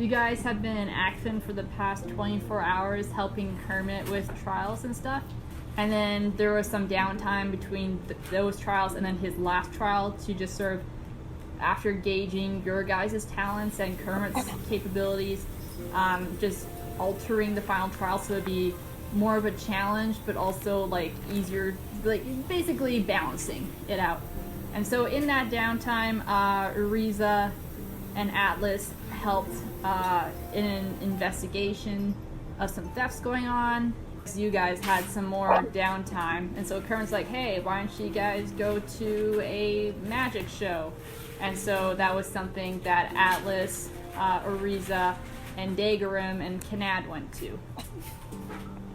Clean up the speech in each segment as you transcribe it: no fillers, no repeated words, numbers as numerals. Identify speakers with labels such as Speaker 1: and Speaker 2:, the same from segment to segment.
Speaker 1: you guys have been in action for the past 24 hours helping Kermit with trials and stuff. And then there was some downtime between those trials and then his last trial to just sort of, after gauging your guys' talents and Kermit's capabilities, just altering the final trial so it'd be more of a challenge, but also like easier, like basically balancing it out. And so in that downtime, Ariza and Atlas helped in an investigation of some thefts going on. So you guys had some more downtime, and so Kermit's like, hey, why don't you guys go to a magic show? And so that was something that Atlas, Ariza, and Dagarim and Kanad went to.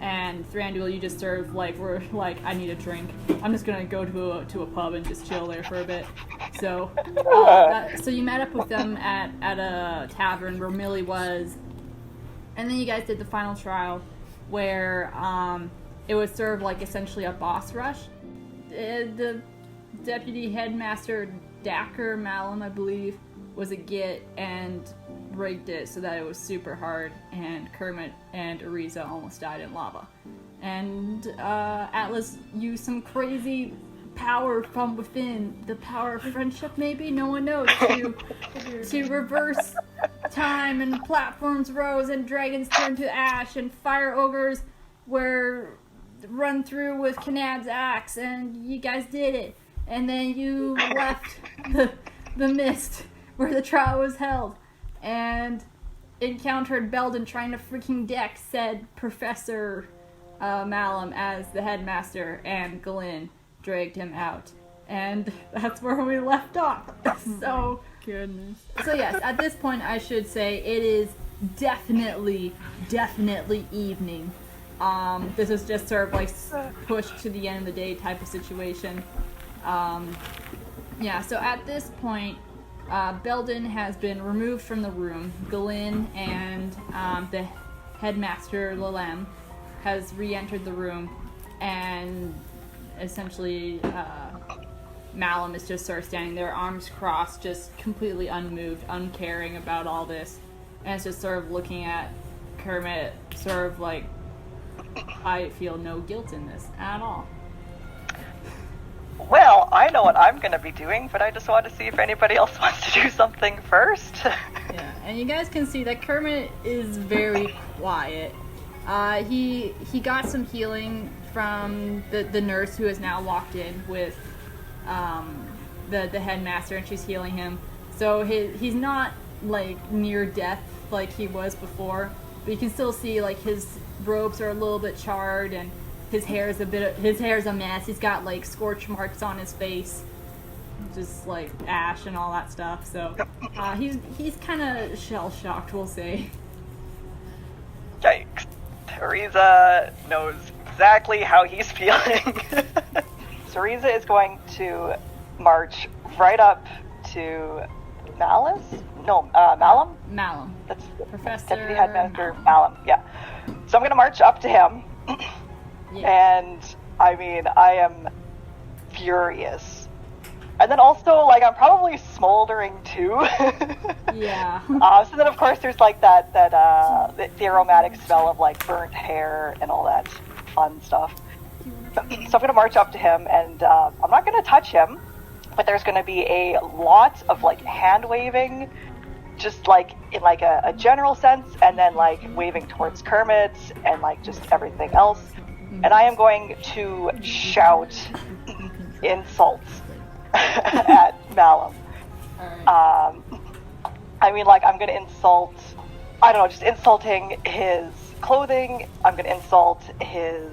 Speaker 1: And Thranduil, you just sort of like were like, I need a drink. I'm just gonna go to a pub and just chill there for a bit. So, so you met up with them at a tavern where Millie was, and then you guys did the final trial, where it was sort of like essentially a boss rush. The deputy headmaster Dacker Malum, I believe, was a git and rigged it so that it was super hard, and Kermit and Ariza almost died in lava. And Atlas used some crazy power from within, the power of friendship maybe, no one knows, to reverse time, and platforms rose and dragons turned to ash and fire ogres were run through with Kanad's axe, and you guys did it. And then you left the mist where the trial was held and encountered Belden trying to freaking deck said Professor Malum as the headmaster, and Glenn dragged him out. And that's where we left off. So,
Speaker 2: goodness.
Speaker 1: So yes, at this point I should say it is definitely evening. This is just sort of like pushed to the end of the day type of situation. Yeah, so at this point, Belden has been removed from the room. Glenn and the headmaster Lalem has re-entered the room, and essentially Malum is just sort of standing there, arms crossed, just completely unmoved, uncaring about all this, and it's just sort of looking at Kermit, sort of like, I feel no guilt in this at all.
Speaker 3: Well, I know what I'm going to be doing, but I just want to see if anybody else wants to do something first.
Speaker 1: Yeah, and you guys can see that Kermit is very quiet. He got some healing from the nurse who has now walked in with the headmaster, and she's healing him. So he's not like near death like he was before, but you can still see like his robes are a little bit charred, and his hair is a mess. He's got like scorch marks on his face, just like ash and all that stuff. So he's kind of shell shocked, we'll say.
Speaker 3: Yikes! Ariza knows exactly how he's feeling. So Ariza is going to march right up to Malum.
Speaker 1: Malum.
Speaker 3: That's
Speaker 1: Professor
Speaker 3: Deputy Headmaster Malum. Yeah. So I'm going to march up to him. Yeah. And I mean, I am furious. And then also, like, I'm probably smoldering too.
Speaker 1: Yeah.
Speaker 3: So then, of course, there's like the aromatic smell of like burnt hair and all that fun stuff. So I'm going to march up to him, and I'm not going to touch him, but there's going to be a lot of like hand waving, just like in like a general sense, and then like waving towards Kermit and like just everything else. And I am going to shout insults at Malum. I mean, like, I'm going to insult, I don't know, just insulting his clothing. I'm going to insult his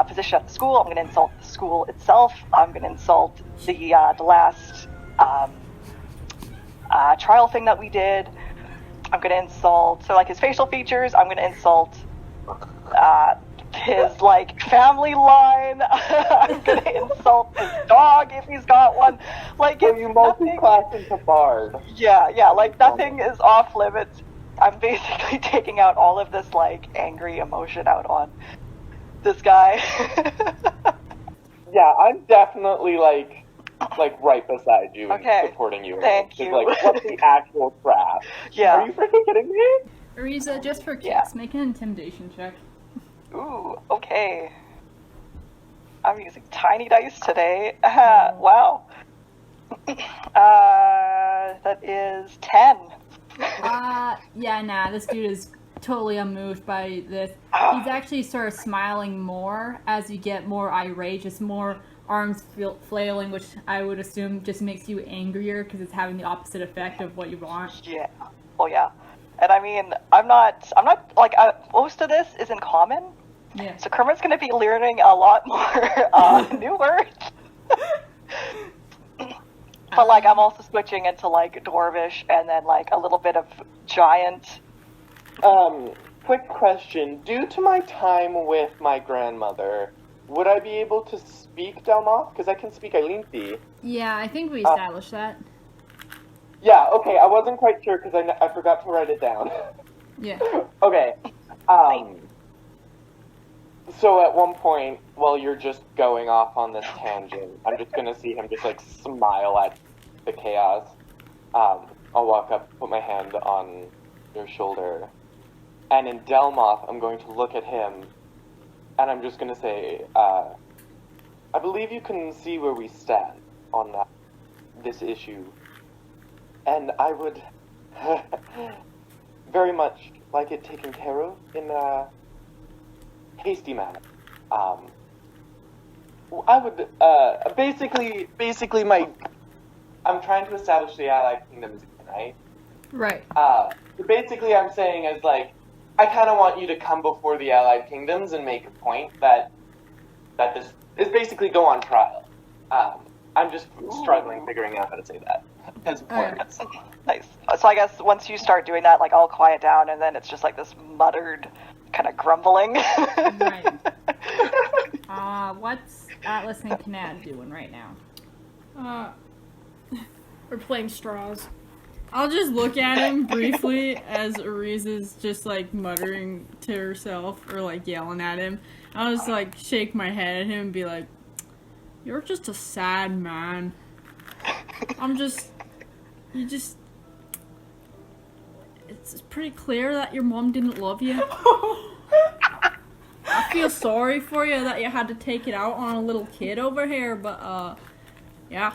Speaker 3: position at the school. I'm going to insult the school itself. I'm going to insult the last trial thing that we did. I'm going to insult, so like his facial features. I'm going to insult his like family line. I'm going to insult his dog if he's got one. Like,
Speaker 4: so you multi-class into bard.
Speaker 3: Yeah, like nothing is off limits. I'm basically taking out all of this like angry emotion out on this guy.
Speaker 4: Yeah, I'm definitely like like right beside you and
Speaker 3: Okay.
Speaker 4: supporting you.
Speaker 3: Thank
Speaker 4: Just
Speaker 3: you.
Speaker 4: like, what the actual crap?
Speaker 3: Yeah.
Speaker 4: Are you freaking kidding me?
Speaker 1: Ariza, just for kicks,
Speaker 3: Yeah.
Speaker 1: make an intimidation check.
Speaker 3: Ooh, okay. I'm using tiny dice today. Wow. That is 10.
Speaker 1: Yeah, this dude is totally unmoved by this. He's actually sort of smiling more as you get more irate, just more arms flailing, which I would assume just makes you angrier because it's having the opposite effect of what you want.
Speaker 3: Yeah. Well, yeah. And I mean, I'm not like, most of this is in common.
Speaker 1: Yeah.
Speaker 3: So Kermit's going to be learning a lot more new words. But like, I'm also switching into like Dwarvish and then like a little bit of Giant.
Speaker 4: Quick question. Due to my time with my grandmother, would I be able to speak Delmoth? Because I can speak Ailinthi.
Speaker 1: Yeah, I think we established that.
Speaker 4: Yeah, okay, I wasn't quite sure because I forgot to write it down.
Speaker 1: Yeah.
Speaker 4: Okay. So at one point, while you're just going off on this tangent, I'm just gonna see him just like smile at the chaos. I'll walk up, put my hand on your shoulder, and in Delmoth, I'm going to look at him, and I'm just gonna say, I believe you can see where we stand on this issue, and I would very much like it taken care of in a hasty manner. I would, basically I'm trying to establish the Allied Kingdoms again, right?
Speaker 1: Right.
Speaker 4: So basically I'm saying is like, I kind of want you to come before the Allied Kingdoms and make a point that this is basically go on trial. I'm just struggling figuring out how to say that. As
Speaker 3: That's nice. So I guess once you start doing that, like, I'll quiet down, and then it's just like this muttered kind of grumbling.
Speaker 1: Right. What's Atlas and Kanad doing right now?
Speaker 2: We're playing straws.
Speaker 5: I'll just look at him briefly as Ariza's just like muttering to herself or like yelling at him. I'll just like shake my head at him and be like, "You're just a sad man. It's pretty clear that your mom didn't love you. I feel sorry for you that you had to take it out on a little kid over here, but yeah.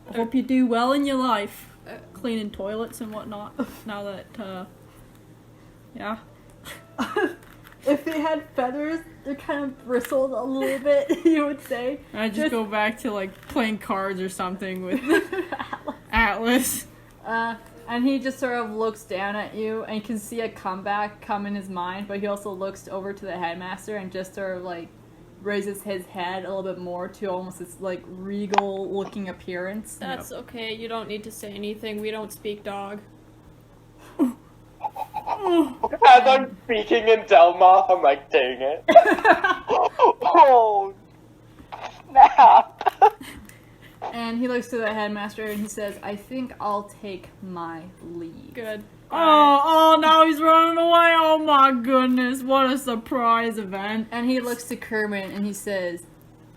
Speaker 5: I hope you do well in your life, cleaning toilets and whatnot, now that, yeah."
Speaker 1: If they had feathers, they kind of bristled a little bit, you would say.
Speaker 5: I just go back to, like, playing cards or something with Atlas.
Speaker 1: And he just sort of looks down at you, and you can see a comeback come in his mind, but he also looks over to the headmaster and just sort of, like, raises his head a little bit more to almost this, like, regal-looking appearance.
Speaker 2: That's okay. You don't need to say anything. We don't speak dog.
Speaker 4: As I'm speaking in Delmoth, I'm like, dang it.
Speaker 3: Oh, snap.
Speaker 1: And he looks to the headmaster and he says, "I think I'll take my leave."
Speaker 2: Good.
Speaker 5: Oh, now he's running away. Oh my goodness, what a surprise event.
Speaker 1: And he looks to Kermit and he says,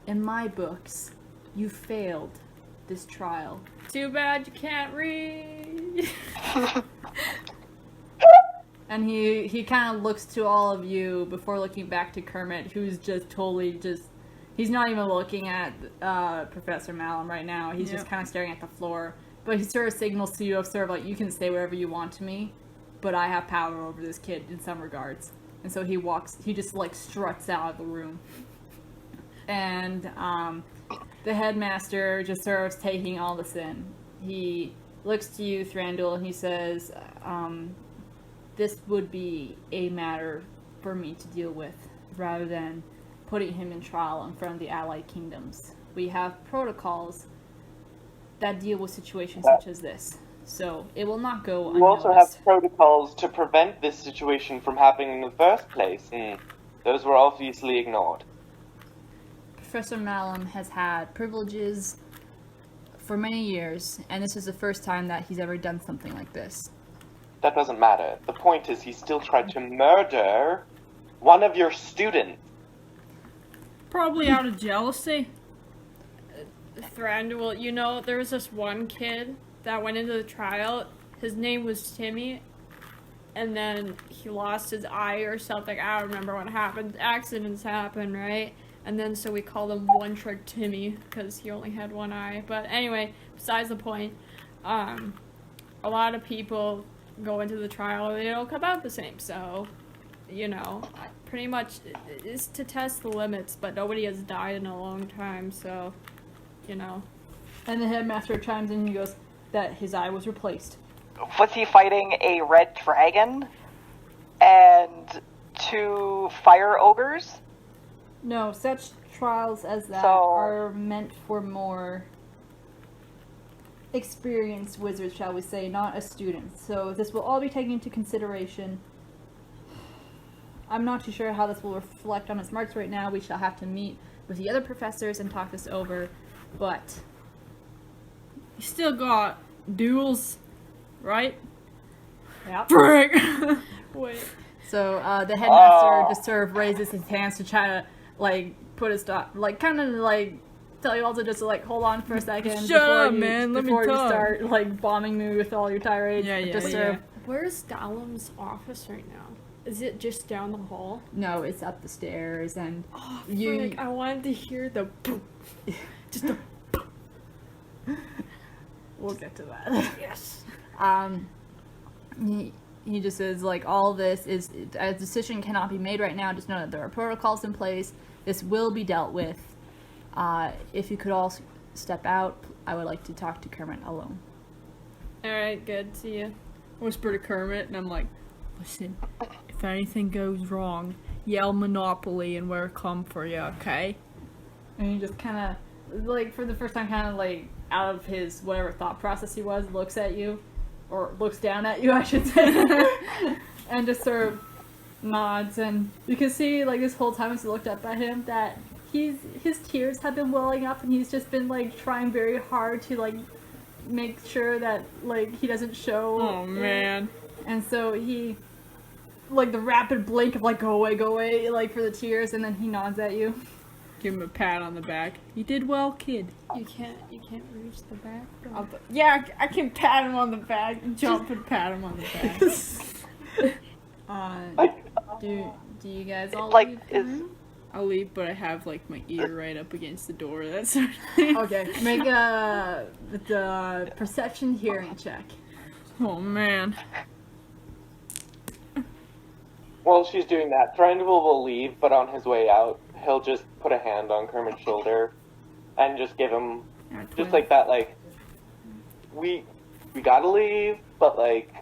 Speaker 1: "In my books, you failed this trial."
Speaker 2: Too bad you can't read.
Speaker 1: And he kind of looks to all of you before looking back to Kermit, who's just totally he's not even looking at Professor Malum right now. He's just kind of staring at the floor. But he sort of signals to you of sort of like, you can say whatever you want to me, but I have power over this kid in some regards. And so he just like struts out of the room. And the headmaster just sort of taking all this in. He looks to you, Thranduil, and he says, "This would be a matter for me to deal with, rather than putting him in trial in front of the Allied Kingdoms. We have protocols that deal with situations such as this, so it will not go unnoticed."
Speaker 4: You also have protocols to prevent this situation from happening in the first place, and those were obviously ignored.
Speaker 1: Professor Malum has had privileges for many years, and this is the first time that he's ever done something like this.
Speaker 4: That doesn't matter. The point is he still tried to murder one of your students.
Speaker 5: Probably out of jealousy.
Speaker 2: Thranduil, you know, there was this one kid that went into the trial. His name was Timmy, and then he lost his eye or something. I don't remember what happened. Accidents happen, right? And then so we called him One Trick Timmy because he only had one eye. But anyway, besides the point, a lot of people go into the trial and they don't come out the same. So, you know, pretty much it's to test the limits, but nobody has died in a long time, so, you know.
Speaker 1: And the headmaster chimes in and he goes that his eye was replaced.
Speaker 3: Was he fighting a red dragon and 2 fire ogres?
Speaker 1: No, such trials as that
Speaker 3: So-
Speaker 1: are meant for more experienced wizards, shall we say, not a student. So this will all be taken into consideration. I'm not too sure how this will reflect on his marks right now. We shall have to meet with the other professors and talk this over, but
Speaker 5: You still got duels, right?
Speaker 1: yeah.
Speaker 5: Frick!
Speaker 2: Wait.
Speaker 1: So the headmaster just sort of raises his hands to try to like put a stop, like kind of like tell you all to just like hold on for a second
Speaker 5: Shut
Speaker 1: before
Speaker 5: up,
Speaker 1: you,
Speaker 5: man. Let me
Speaker 1: before you
Speaker 5: talk.
Speaker 1: start like bombing me with all your tirades.
Speaker 5: Yeah,
Speaker 1: just
Speaker 5: yeah,
Speaker 1: sort of,
Speaker 5: yeah.
Speaker 2: Where's Gollum's office right now? Is it just down the hall?
Speaker 1: no, it's up the stairs and
Speaker 2: Oh,
Speaker 1: You-
Speaker 2: frick, I wanted to hear the just the
Speaker 1: we'll get to that.
Speaker 2: yes.
Speaker 1: He just says like all this is a decision cannot be made right now. Just know that there are protocols in place. This will be dealt with. If you could all step out, I would like to talk to Kermit alone.
Speaker 2: Alright, good. See ya.
Speaker 5: Whisper to Kermit, and I'm like, listen, if anything goes wrong, yell Monopoly and we'll come for you, okay?
Speaker 1: And he just kind of, like, for the first time, kind of, like, out of his whatever thought process he was, looks at you, or looks down at you, I should say, and just sort of nods. And you can see, like, this whole time as he looked up at him, that his tears have been welling up, and he's just been, like, trying very hard to, like, make sure that, like, he doesn't show.
Speaker 5: Oh, man.
Speaker 1: And so he, like, the rapid blink of, like, go away, like, for the tears, and then he nods at you.
Speaker 5: Give him a pat on the back. You did well, kid.
Speaker 2: You can't reach the back door.
Speaker 5: Yeah, I can pat him on the back, jump and pat him on the back.
Speaker 1: Do you guys all
Speaker 3: Like,
Speaker 1: leave the
Speaker 3: is-
Speaker 1: room?
Speaker 5: I'll leave, but I have, like, my ear right up against the door. That's sort of thing.
Speaker 1: Okay, make the perception hearing check.
Speaker 5: Oh, man.
Speaker 4: While she's doing that, Thranduil will leave, but on his way out, he'll just put a hand on Kermit's shoulder and just give him just like that, like, we gotta leave, but like,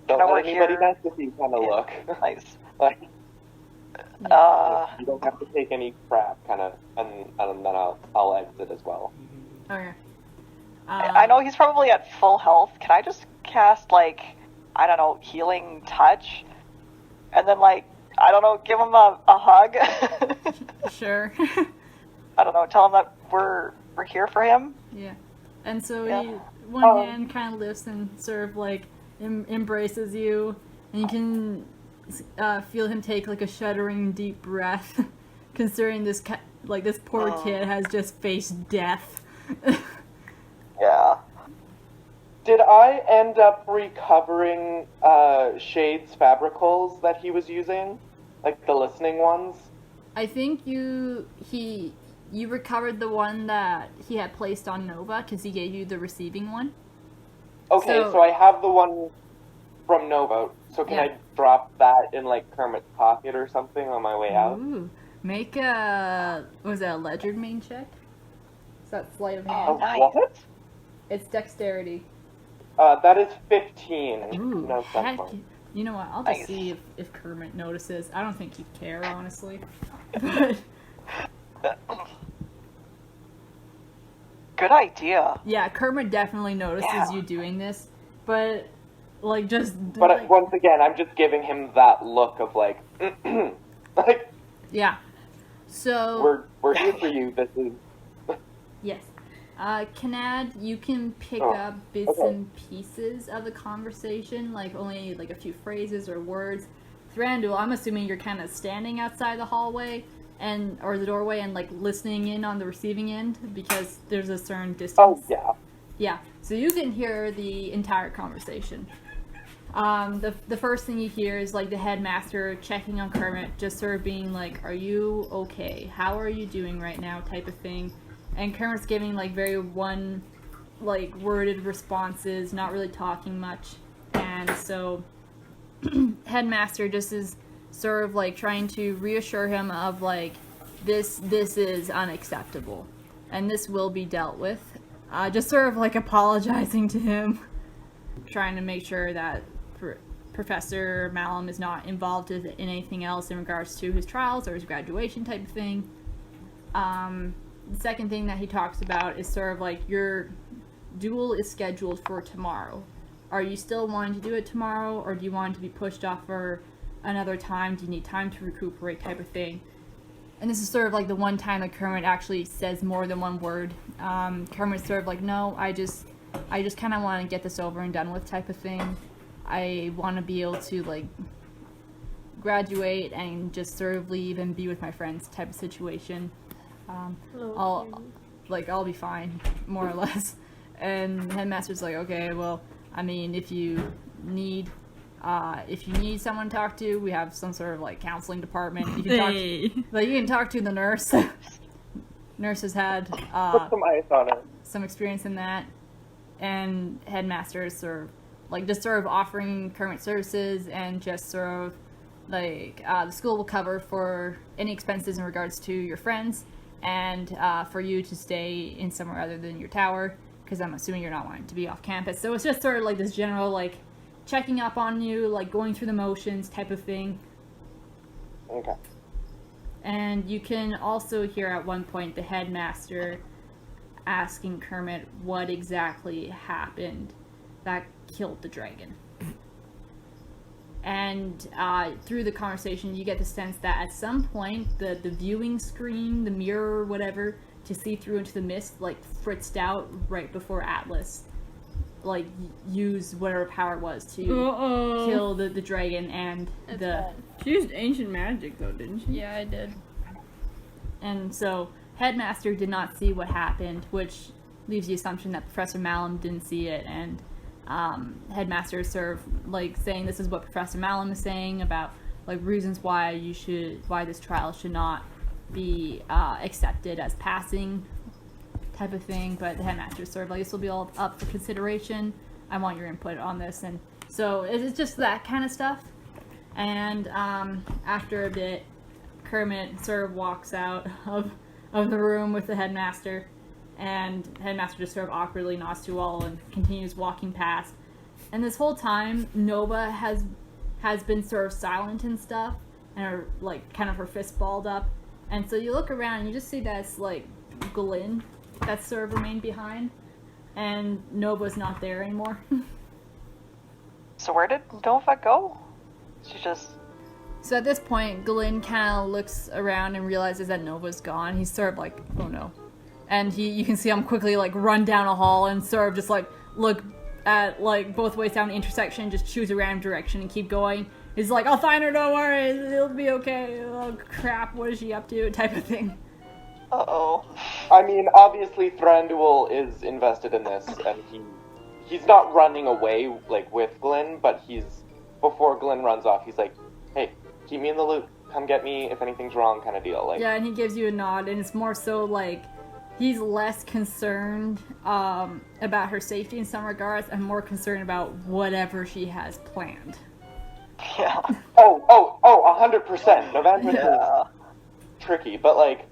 Speaker 4: don't
Speaker 3: You know,
Speaker 4: let
Speaker 3: we're
Speaker 4: anybody
Speaker 3: here.
Speaker 4: mess with you kind of look.
Speaker 3: Nice.
Speaker 4: Like,
Speaker 3: Uh,
Speaker 4: you don't have to take any crap, kind of, and then I'll exit as well.
Speaker 1: Okay.
Speaker 3: I know he's probably at full health. Can I just cast, like, I don't know, healing touch? And then, like, I don't know, give him a hug?
Speaker 1: Sure.
Speaker 3: I don't know, tell him that we're here for him?
Speaker 1: Yeah. And so
Speaker 3: Yeah.
Speaker 1: he, one hand kind of lifts and sort of like embraces you, and you can feel him take like a shuddering deep breath, considering this this poor kid has just faced death.
Speaker 3: Yeah.
Speaker 4: Did I end up recovering Shade's fabricals that he was using? Like the listening ones?
Speaker 1: I think you recovered the one that he had placed on Nova because he gave you the receiving one.
Speaker 4: Okay,
Speaker 1: So-
Speaker 4: so I have the one from Nova. So can
Speaker 1: Yeah.
Speaker 4: I drop that in like Kermit's pocket or something on my way out?
Speaker 1: Ooh. Make a legerdemain check? Is that sleight of
Speaker 3: Oh,
Speaker 1: hand?
Speaker 3: nice.
Speaker 4: What?
Speaker 1: It's dexterity.
Speaker 4: That is 15.
Speaker 1: Ooh,
Speaker 4: No, that's
Speaker 1: heck.
Speaker 4: fine.
Speaker 1: You know what? I'll just
Speaker 3: Nice.
Speaker 1: see if Kermit notices. I don't think he'd care, honestly. But
Speaker 3: Good idea.
Speaker 1: yeah, Kermit definitely notices
Speaker 3: Yeah.
Speaker 1: you doing this. But like just
Speaker 4: But
Speaker 1: like,
Speaker 4: once again, I'm just giving him that look of like, like
Speaker 1: yeah. So
Speaker 4: we're here for you. This is
Speaker 1: yes. Kanad, you can pick
Speaker 4: Oh,
Speaker 1: up bits
Speaker 4: okay.
Speaker 1: and pieces of the conversation, like only like a few phrases or words. Thranduil, I'm assuming you're kind of standing outside the hallway, or the doorway and like listening in on the receiving end because there's a certain distance.
Speaker 4: Oh, yeah.
Speaker 1: Yeah, so you can hear the entire conversation. The first thing you hear is like the headmaster checking on Kermit, just sort of being like, "Are you okay? How are you doing right now?" type of thing. And Kermit's giving like very worded responses, not really talking much. And so headmaster just is sort of like trying to reassure him of like this is unacceptable and this will be dealt with. Just sort of like apologizing to him, trying to make sure that Professor Malum is not involved in anything else in regards to his trials or his graduation type of thing. The second thing that he talks about is sort of like your duel is scheduled for tomorrow. Are you still wanting to do it tomorrow, or do you want it to be pushed off for another time? Do you need time to recuperate type of thing? And this is sort of like the one time that Kermit actually says more than one word. Kermit's sort of like, no, I just kind of want to get this over and done with type of thing. I want to be able to like graduate and just sort of leave and be with my friends type of situation. I'll be fine, more or less. And the headmaster's like, okay, well, I mean, if you need someone to talk to, we have some sort of like counseling department. You can talk to the nurse. Nurse has had
Speaker 4: Put some ice on it.
Speaker 1: some experience in that, and headmaster is sort of offering Kermit services and just sort of like the school will cover for any expenses in regards to your friends and for you to stay in somewhere other than your tower, because I'm assuming you're not wanting to be off campus. So it's just sort of like this general like checking up on you, like going through the motions type of thing.
Speaker 4: Okay.
Speaker 1: And you can also hear at one point the headmaster asking Kermit what exactly happened that killed the dragon. And through the conversation, you get the sense that at some point, the viewing screen, the mirror, whatever, to see through into the mist, like, fritzed out right before Atlas, like, used whatever power was to kill the dragon and
Speaker 2: That's
Speaker 1: the...
Speaker 2: bad.
Speaker 5: She used ancient magic, though, didn't she?
Speaker 2: Yeah, I did.
Speaker 1: And so, Headmaster did not see what happened, which leaves the assumption that Professor Malum didn't see it, and Headmaster is sort of like saying this is what Professor Malum is saying about like reasons why this trial should not be accepted as passing type of thing. But the Headmaster is sort of like, this will be all up for consideration. I want your input on this. And so it's just that kind of stuff. And after a bit, Kermit sort of walks out of the room with the Headmaster. And Headmaster just sort of awkwardly nods to all and continues walking past. And this whole time, Nova has been sort of silent and stuff, and her, like, kind of her fist balled up. And so you look around and you just see that it's, like, Glyn that's sort of remained behind. And Nova's not there anymore.
Speaker 3: So where did Nova go? She just...
Speaker 1: So at this point, Glyn kind of looks around and realizes that Nova's gone. He's sort of like, oh no. And you can see him quickly like run down a hall and sort of just like look at like both ways down the intersection, just choose a random direction and keep going. He's like, I'll find her, don't worry, it'll be okay. Oh crap, what is she up to? Type of thing.
Speaker 3: Uh-oh.
Speaker 4: I mean, obviously Thranduil is invested in this, and he's not running away like with Glyn, but before Glyn runs off, he's like, hey, keep me in the loop. Come get me if anything's wrong, kind of deal. Like,
Speaker 1: yeah, and he gives you a nod, and it's more so like he's less concerned about her safety in some regards, and more concerned about whatever she has planned.
Speaker 3: Yeah.
Speaker 4: 100%. Novandris
Speaker 3: Yeah.
Speaker 4: is tricky, but like,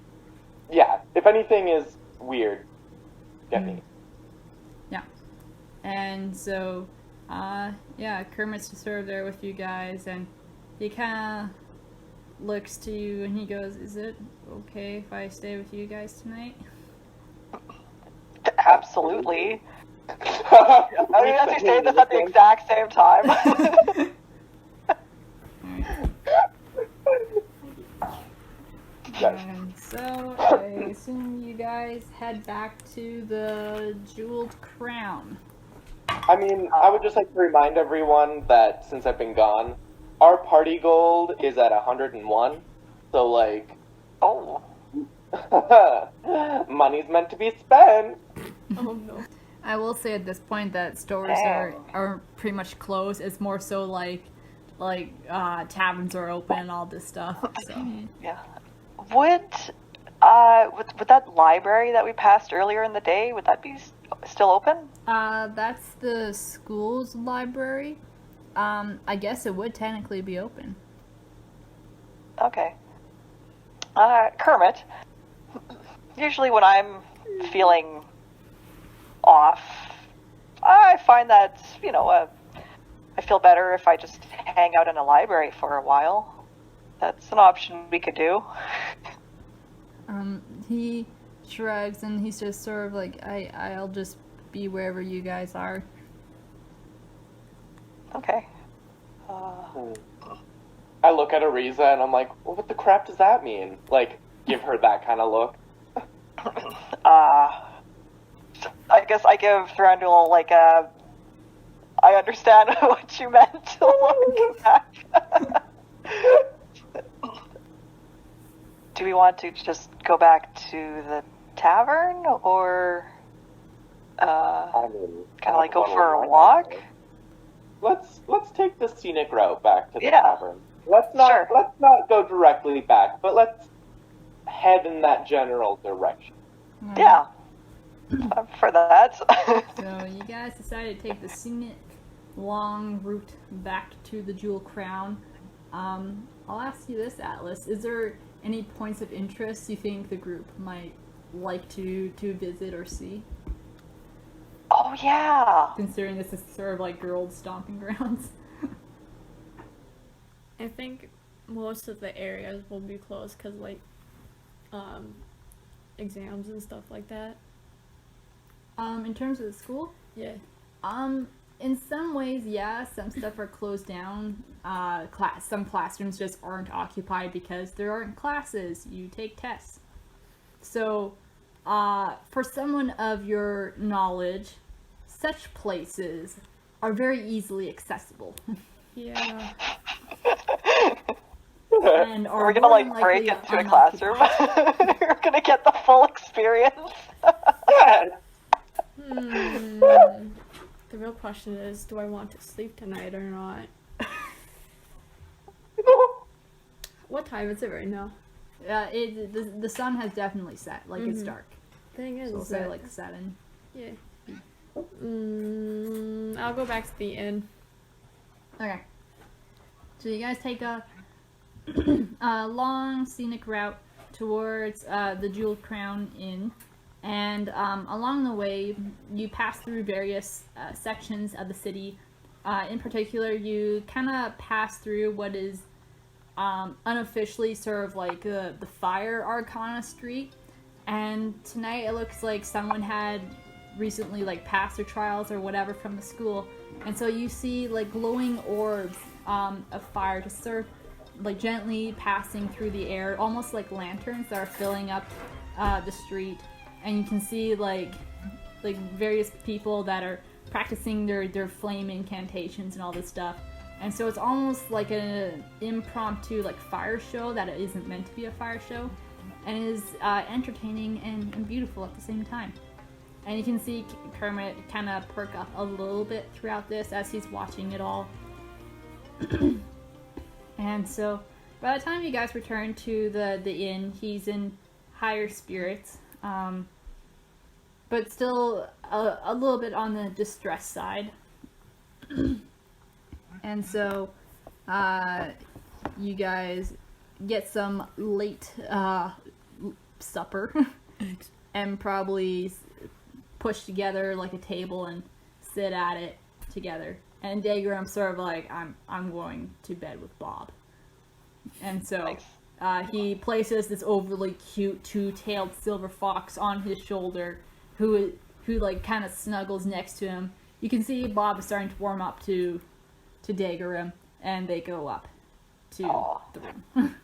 Speaker 4: yeah, if anything is weird, get me.
Speaker 1: Yeah. And so, Kermit's just sort of there with you guys, and he kind of looks to you and he goes, is it okay if I stay with you guys tonight?
Speaker 3: Absolutely. I mean, as we say this at the exact same time.
Speaker 1: And so, I assume you guys head back to the Jeweled Crown.
Speaker 4: I mean, I would just like to remind everyone that since I've been gone, our party gold is at 101. So, like,
Speaker 3: Oh.
Speaker 4: Money's meant to be spent.
Speaker 2: Oh no.
Speaker 1: I will say at this point that stores are pretty much closed. It's more so like taverns are open and all this stuff. So
Speaker 3: Yeah. Would that library that we passed earlier in the day, would that be still open?
Speaker 1: that's the school's library. I guess it would technically be open.
Speaker 3: Okay. Kermit, usually when I'm feeling off, I find that, I feel better if I just hang out in a library for a while. That's an option we could do.
Speaker 1: He shrugs and he's just sort of like, I'll just be wherever you guys are.
Speaker 3: Okay.
Speaker 4: I look at Ariza and I'm like, well, what the crap does that mean? Like, give her that kind of look.
Speaker 3: I guess I give Thranduil like a... I understand what you meant. Look back. Do we want to just go back to the tavern, or
Speaker 4: I mean,
Speaker 3: kind of like go for a walk?
Speaker 4: Let's take the scenic route back to the
Speaker 3: Yeah.
Speaker 4: tavern. Let's not go directly back, but let's head in that general direction.
Speaker 3: Yeah. I'm for that.
Speaker 1: So you guys decided to take the scenic, long route back to the Jewel Crown. I'll ask you this, Atlas. Is there any points of interest you think the group might like to visit or see?
Speaker 3: Oh, yeah.
Speaker 1: Considering this is sort of like your old stomping grounds.
Speaker 2: I think most of the areas will be closed because, like, exams and stuff like that.
Speaker 1: In terms of the school?
Speaker 2: Yeah.
Speaker 1: In some ways, yeah, some stuff are closed down. Some classrooms just aren't occupied because there aren't classes. You take tests. So, for someone of your knowledge, such places are very easily accessible.
Speaker 2: Yeah.
Speaker 1: And are
Speaker 3: We're gonna
Speaker 1: more
Speaker 3: like
Speaker 1: than
Speaker 3: break
Speaker 1: likely
Speaker 3: into a classroom.
Speaker 1: unoccupied.
Speaker 3: We're gonna get the full experience.
Speaker 2: The real question is, do I want to sleep tonight or not? What time is it right now?
Speaker 1: The sun has definitely set. Like, it's dark.
Speaker 2: Thing is,
Speaker 1: So we'll say like 7.
Speaker 2: yeah. I'll go back to the inn.
Speaker 1: Okay. So you guys take a long scenic route towards the Jewel Crown Inn, and along the way you pass through various sections of the city. In particular, you kind of pass through what is unofficially sort of like the Fire Arcana Street, and tonight it looks like someone had recently like passed their trials or whatever from the school, and so you see like glowing orbs of fire just sort of like gently passing through the air, almost like lanterns that are filling up the street, and you can see like various people that are practicing their flame incantations and all this stuff. And so it's almost like an impromptu like fire show that it isn't meant to be a fire show, and is entertaining and beautiful at the same time. And you can see Kermit kind of perk up a little bit throughout this as he's watching it all. And so by the time you guys return to the inn, he's in higher spirits, but still a little bit on the distress side. And so you guys get some late supper and probably push together like a table and sit at it together. And Dagram sort of like, I'm going to bed with Bob. And so he places this overly cute 2-tailed silver fox on his shoulder, who like kind of snuggles next to him. You can see Bob is starting to warm up to Dagram, and they go up to the room.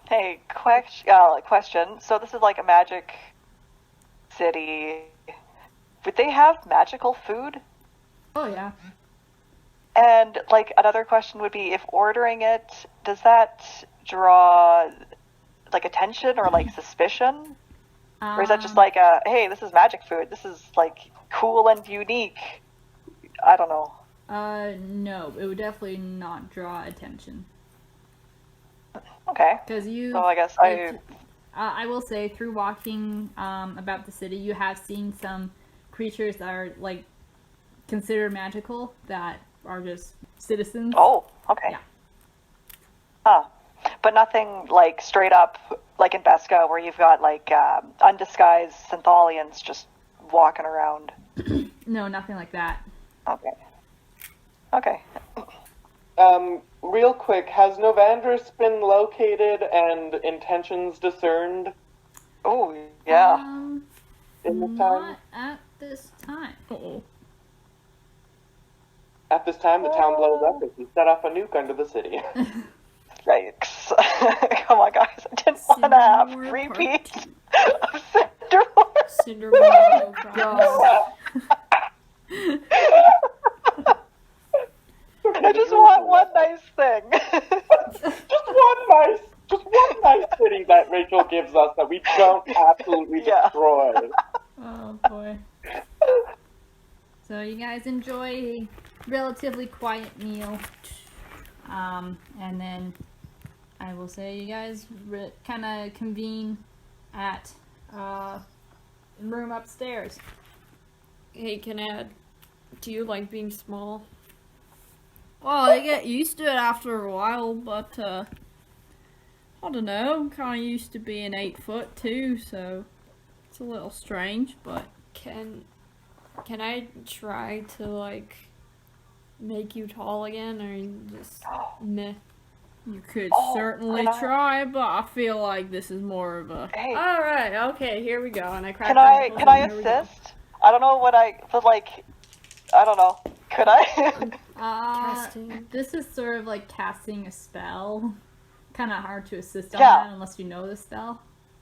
Speaker 3: Hey, question. So this is like a magic city. Would they have magical food?
Speaker 1: Oh yeah.
Speaker 3: And like another question would be, if ordering it, does that draw like attention or like suspicion? Or is that just like hey, this is magic food. This is like cool and unique. I don't know.
Speaker 1: No, it would definitely not draw attention.
Speaker 3: Okay.
Speaker 1: Because you.
Speaker 3: So I guess
Speaker 1: I will say, through walking about the city, you have seen some creatures that are like considered magical that are just citizens.
Speaker 3: Oh, okay.
Speaker 1: Yeah.
Speaker 3: Huh. But nothing like straight up like in Beska where you've got like undisguised Syntholians just walking around.
Speaker 1: No, nothing like that.
Speaker 3: Okay. Okay.
Speaker 4: Real quick, has Novandris been located and intentions discerned
Speaker 3: Oh, yeah.
Speaker 4: in this
Speaker 1: Not
Speaker 4: time?
Speaker 1: at this time.
Speaker 5: Uh-oh.
Speaker 4: At this time, the town blows up if you set off a nuke under the city.
Speaker 3: Yikes. Come on, guys. I didn't want to have
Speaker 5: Cinder
Speaker 3: repeat
Speaker 5: War
Speaker 3: of Cindermore.
Speaker 2: Cinderella.
Speaker 1: God.
Speaker 3: I just want one nice thing.
Speaker 4: Just one nice city that Rachel gives us that we don't absolutely
Speaker 3: Yeah.
Speaker 4: destroy.
Speaker 1: Oh boy. So you guys enjoy a relatively quiet meal. And then I will say you guys kind of convene at room upstairs.
Speaker 2: Hey, Kanad, do you like being small?
Speaker 5: Well, I get used to it after a while, but I don't know. I'm kind of used to being 8 foot too, so it's a little strange. But
Speaker 2: Can I try to like make you tall again, or you just meh?
Speaker 5: you could
Speaker 3: Oh,
Speaker 5: certainly
Speaker 3: can I-
Speaker 5: try. But I feel like this is more of a.
Speaker 3: Hey,
Speaker 2: All right, okay, here we go. And I cracked.
Speaker 3: can
Speaker 2: my
Speaker 3: I
Speaker 2: knuckles,
Speaker 3: can I
Speaker 2: and here we go.
Speaker 3: assist? I don't know what but like, I don't know. Could I?
Speaker 2: Casting.
Speaker 1: This is sort of like casting a spell. Kind of hard to assist on
Speaker 3: Yeah.
Speaker 1: that unless you know the spell.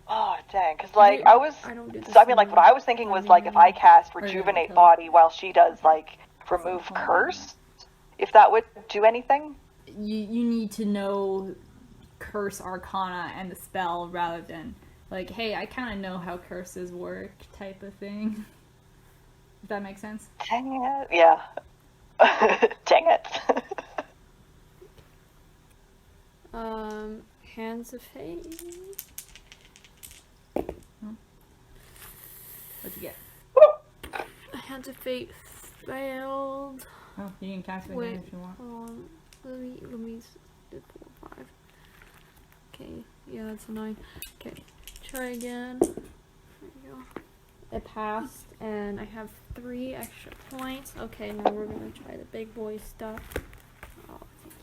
Speaker 3: Oh, dang. Because, like, I was...
Speaker 2: I don't do this
Speaker 3: So, I mean, like, what I was thinking was, like, if I cast Rejuvenate
Speaker 1: kill.
Speaker 3: Body while she does, like, Remove Curse, if that would do anything?
Speaker 1: You need to know curse arcana and the spell rather than like, hey, I kind of know how curses work type of thing. If that makes sense.
Speaker 3: Dang it. Yeah. Dang it.
Speaker 2: Hands of Fate.
Speaker 1: What'd you get?
Speaker 2: Hands of Fate failed.
Speaker 1: Oh, you can cast it
Speaker 2: Wait,
Speaker 1: again if you want.
Speaker 2: let me do 4, 5. Okay, yeah, that's a 9. Okay, try again. There we go. It passed, and I have 3 extra points. Okay, now we're gonna try the big boy stuff. Oh, thank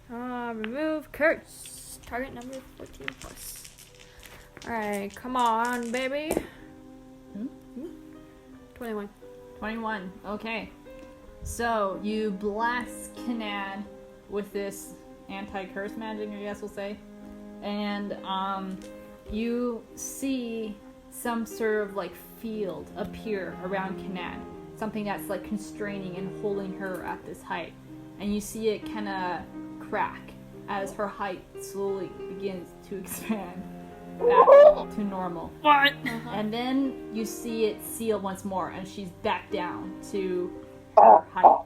Speaker 2: you. Remove curse. Target number 14 plus. Alright, come on, baby. 21.
Speaker 1: 21. Okay. So you blast Kanad with this anti-curse magic, I guess we'll say, and you see some sort of like field appear around Kanad, something that's like constraining and holding her at this height, and you see it kind of crack as her height slowly begins to expand back to normal.
Speaker 5: What?
Speaker 1: And then you see it seal once more, and she's back down to her height.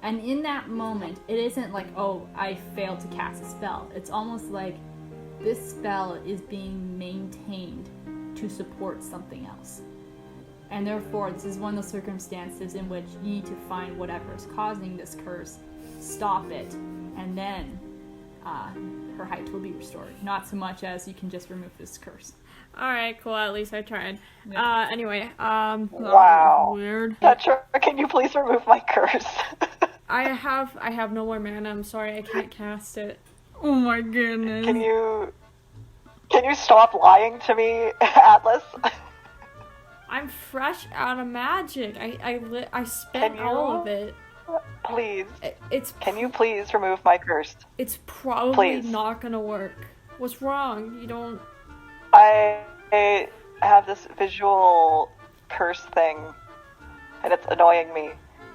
Speaker 1: And in that moment, it isn't like, oh, I failed to cast a spell. It's almost like this spell is being maintained to support something else. And therefore, this is one of those circumstances in which you need to find whatever is causing this curse, stop it, and then her height will be restored. Not so much as you can just remove this curse.
Speaker 2: Alright, cool, at least I tried.
Speaker 1: Yeah.
Speaker 2: Anyway,
Speaker 3: Wow.
Speaker 5: Weird.
Speaker 3: Tetra, can you please remove my curse?
Speaker 2: I have no more mana, I'm sorry, I can't cast it.
Speaker 5: Oh my goodness.
Speaker 3: Can you stop lying to me, Atlas?
Speaker 2: I'm fresh out of magic. I spent
Speaker 3: Can
Speaker 2: all
Speaker 3: you?
Speaker 2: of it.
Speaker 3: Please.
Speaker 2: It's
Speaker 3: Can you please remove my curse?
Speaker 2: It's probably
Speaker 3: Please.
Speaker 2: not gonna work. What's wrong? You don't.
Speaker 3: I have this visual curse thing, and it's annoying me.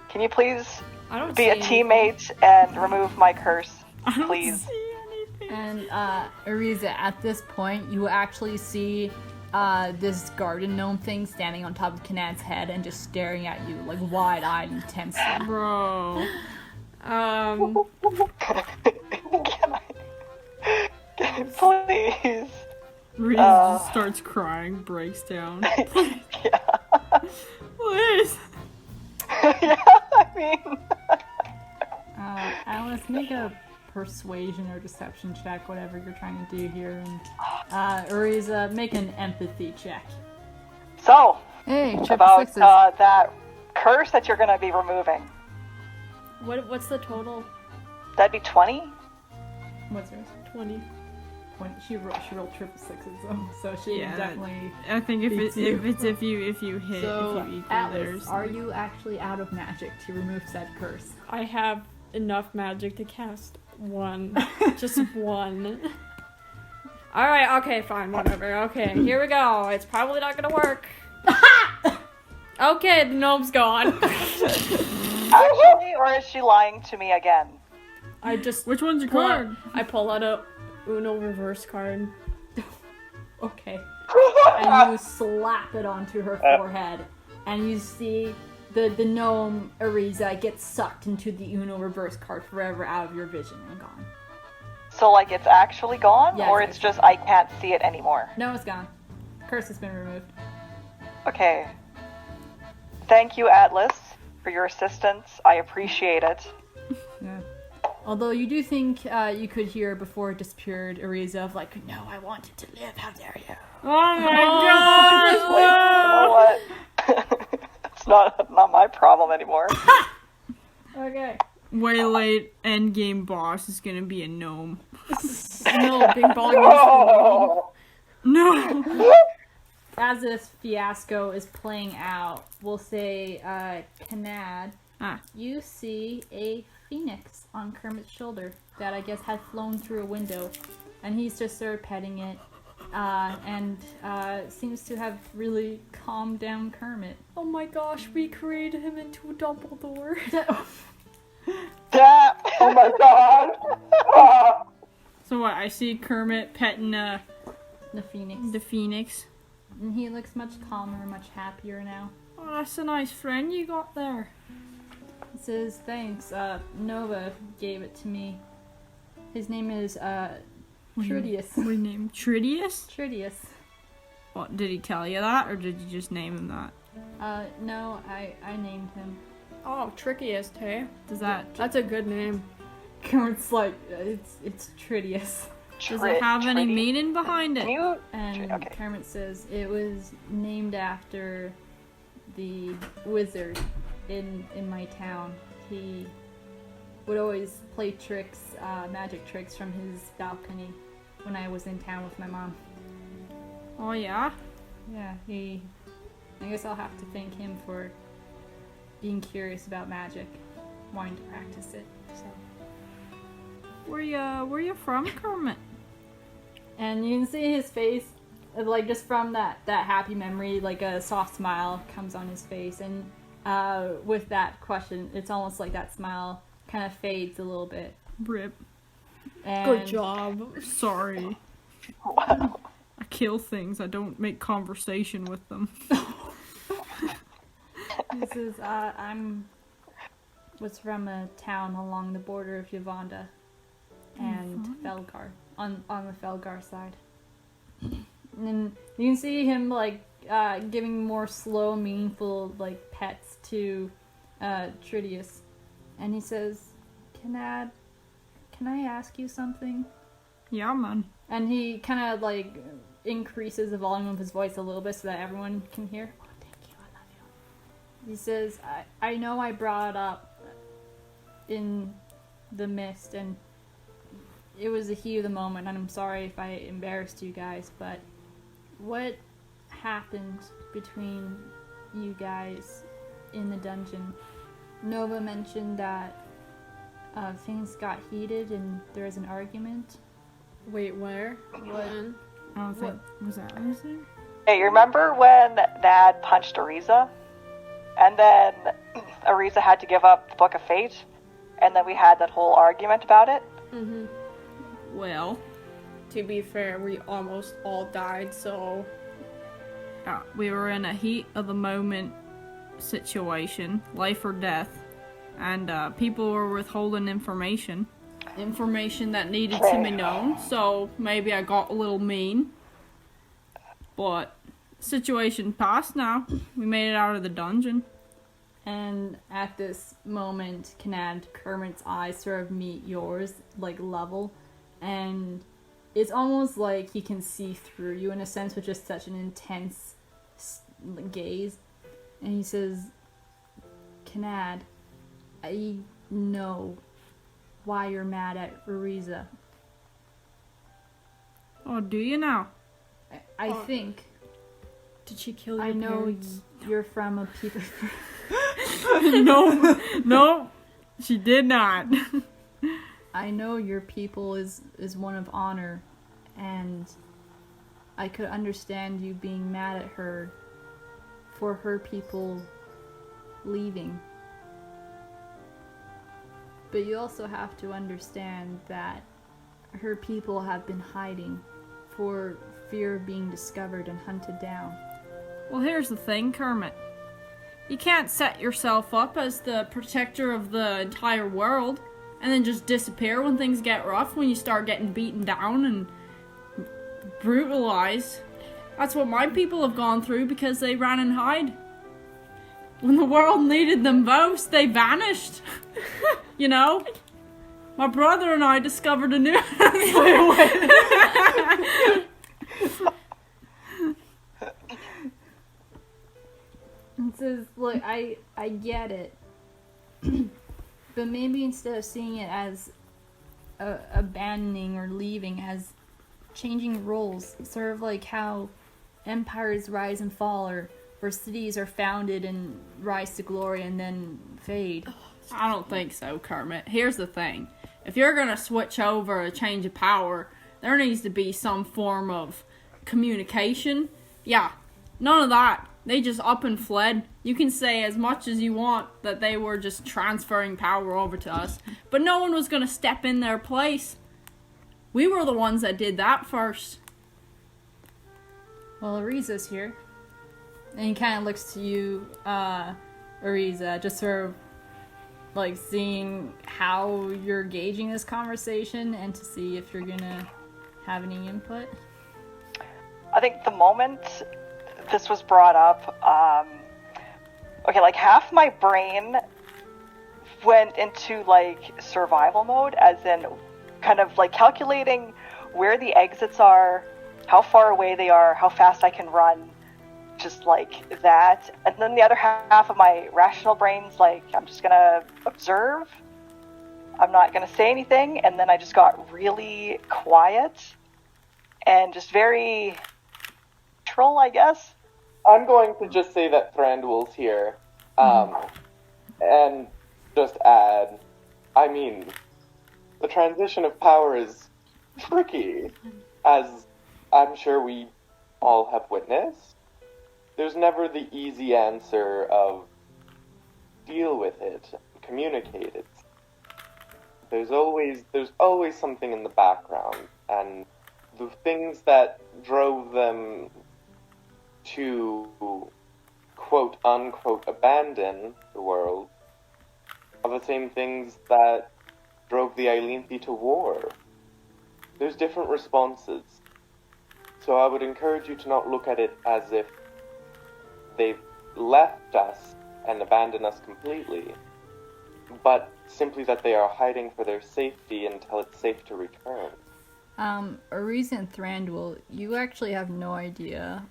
Speaker 3: Can you please
Speaker 2: I don't
Speaker 3: be
Speaker 2: see
Speaker 3: a
Speaker 2: anything.
Speaker 3: teammate and remove my curse,
Speaker 5: I don't
Speaker 3: please?
Speaker 5: see anything.
Speaker 1: And Ariza, at this point, you actually see this garden gnome thing standing on top of Kanad's head and just staring at you, like wide-eyed, intensely.
Speaker 5: Bro.
Speaker 3: Please.
Speaker 5: Reese just starts crying, breaks down.
Speaker 3: Yeah.
Speaker 5: Please.
Speaker 3: Yeah, I mean.
Speaker 1: Alice, make a persuasion or deception check, whatever you're trying to do here, and Ariza, make an empathy check.
Speaker 3: So,
Speaker 1: Hey, triple
Speaker 3: about
Speaker 1: sixes.
Speaker 3: that curse that you're going to be removing.
Speaker 2: What's the total?
Speaker 3: That'd be 20?
Speaker 1: What's yours?
Speaker 2: 20.
Speaker 1: She rolled triple sixes, so she
Speaker 5: Yeah,
Speaker 1: definitely.
Speaker 5: I think if
Speaker 1: Beats
Speaker 5: you
Speaker 1: you.
Speaker 5: hit, if you equal
Speaker 1: Alice,
Speaker 5: theirs.
Speaker 1: are you actually out of magic to remove said curse?
Speaker 2: I have enough magic to cast one. Just one. Alright, okay, fine, whatever. Okay, here we go. It's probably not gonna work. Okay, the gnome's gone.
Speaker 3: Actually, or is she lying to me again?
Speaker 2: I just
Speaker 5: Which one's your
Speaker 2: pull
Speaker 5: card?
Speaker 2: out, I pull out a Uno reverse card.
Speaker 1: Okay. And you slap it onto her forehead, and you see the gnome Ariza get sucked into the Uno reverse card forever out of your vision and gone.
Speaker 3: So, like, it's actually gone?
Speaker 1: Yeah,
Speaker 3: or
Speaker 1: it's
Speaker 3: it's just I can't see it anymore?
Speaker 1: No, it's gone. Curse has been removed.
Speaker 3: Okay. Thank you, Atlas, for your assistance. I appreciate it.
Speaker 1: Yeah. Although you do think you could hear before it disappeared Ariza of like, no, I want it to live. How dare you?
Speaker 5: Oh my god!
Speaker 3: You know what? It's not my problem anymore.
Speaker 1: Okay.
Speaker 5: Way late endgame boss is gonna be a gnome.
Speaker 2: No, Bing Bong is the gnome.
Speaker 5: No!
Speaker 1: As this fiasco is playing out, we'll say, Kanad, you see a phoenix on Kermit's shoulder that I guess had flown through a window, and he's just sort of petting it, and seems to have really calmed down Kermit.
Speaker 2: Oh my gosh, we created him into a Dumbledore.
Speaker 3: Yeah. Oh my god.
Speaker 5: So what, I see Kermit petting
Speaker 1: The phoenix.
Speaker 5: the phoenix.
Speaker 1: And he looks much calmer, much happier now.
Speaker 5: Oh, that's a nice friend you got there.
Speaker 1: He says, thanks, Nova gave it to me. His name is, Tridius.
Speaker 5: What name? Tridius?
Speaker 1: Tridius.
Speaker 5: What, did he tell you that, or did you just name him that?
Speaker 1: No, I named him.
Speaker 2: Oh, trickiest, hey?
Speaker 5: Does that
Speaker 2: That's a good name.
Speaker 1: Kermit's like, it's Tridius.
Speaker 5: does it have any
Speaker 3: Tridi.
Speaker 5: meaning behind
Speaker 3: Can
Speaker 5: it?
Speaker 3: you?
Speaker 1: And
Speaker 3: Okay.
Speaker 1: Kermit says it was named after the wizard in my town. He would always play tricks, magic tricks from his balcony when I was in town with my mom.
Speaker 5: Oh yeah?
Speaker 1: Yeah, I guess I'll have to thank him for being curious about magic, wanting to practice it. So.
Speaker 5: Where you from, Kermit?
Speaker 1: And you can see his face, like just from that happy memory, like a soft smile comes on his face. And with that question, it's almost like that smile kind of fades a little bit.
Speaker 5: Rip.
Speaker 1: And
Speaker 2: Good job.
Speaker 5: Sorry.
Speaker 3: Wow.
Speaker 5: I kill things, I don't make conversation with them.
Speaker 1: This is, was from a town along the border of Yvonda and Felgar, on the Felgar side. And you can see him, like, giving more slow, meaningful, like, pets to Tridius. And he says, can I ask you something?
Speaker 5: Yeah, man.
Speaker 1: And he kind of, like, increases the volume of his voice a little bit so that everyone can hear. Oh, thank you, I love you. He says, I know I brought it up in the mist, and it was a heat of the moment, and I'm sorry if I embarrassed you guys, but what happened between you guys in the dungeon? Nova mentioned that things got heated and there was an argument.
Speaker 2: Wait, where? When?
Speaker 5: I don't think was that what I was saying?
Speaker 3: Hey, you remember when Nad punched Ariza? And then Ariza had to give up the Book of Fate? And then we had that whole argument about it?
Speaker 2: Mm-hmm.
Speaker 5: Well,
Speaker 2: To be fair, we almost all died, so
Speaker 5: we were in a heat of the moment situation, life or death, and people were withholding information that needed to be known, so maybe I got a little mean. But situation passed now. We made it out of the dungeon.
Speaker 1: And at this moment, Kermit's eyes sort of meet yours, like level, and it's almost like he can see through you in a sense with just such an intense gaze. And he says, Kanad, I know why you're mad at Ariza.
Speaker 5: Oh, do you now?
Speaker 1: I think
Speaker 2: did she kill your
Speaker 1: I know
Speaker 2: parents?
Speaker 1: you're from a people.
Speaker 5: No, she did not.
Speaker 1: I know your people is one of honor, and I could understand you being mad at her for her people leaving. But you also have to understand that her people have been hiding for fear of being discovered and hunted down.
Speaker 5: Well, here's the thing, Kermit. You can't set yourself up as the protector of the entire world and then just disappear when things get rough, when you start getting beaten down and brutalized. That's what my people have gone through because they ran and hide. When the world needed them most, they vanished. You know? My brother and I discovered a new way.
Speaker 1: It says, look, I get it. But maybe instead of seeing it as abandoning or leaving, as changing roles, sort of like how empires rise and fall, or cities are founded and rise to glory and then fade.
Speaker 5: I don't think so, Kermit. Here's the thing. If you're gonna switch over a change of power, there needs to be some form of communication. Yeah, none of that. They just up and fled. You can say as much as you want that they were just transferring power over to us, but no one was gonna step in their place. We were the ones that did that first.
Speaker 1: Well, Ariza's here. And he kind of looks to you, Ariza, just sort of like seeing how you're gauging this conversation and to see if you're gonna have any input.
Speaker 3: I think the moment this was brought up, okay, like half my brain went into like survival mode, as in kind of like calculating where the exits are, how far away they are, how fast I can run, just like that. And then the other half of my rational brain's like, I'm just gonna observe, I'm not gonna say anything. And then I just got really quiet and just very troll, I guess.
Speaker 4: I'm going to just say that Thranduil's here, and just add, I mean, the transition of power is tricky, as I'm sure we all have witnessed. There's never the easy answer of deal with it, communicate it. There's always something in the background, and the things that drove them to quote unquote abandon the world are the same things that drove the Ailinthi to war. There's different responses. So I would encourage you to not look at it as if they've left us and abandoned us completely, but simply that they are hiding for their safety until it's safe to return.
Speaker 1: Ariza and Thranduil, you actually have no idea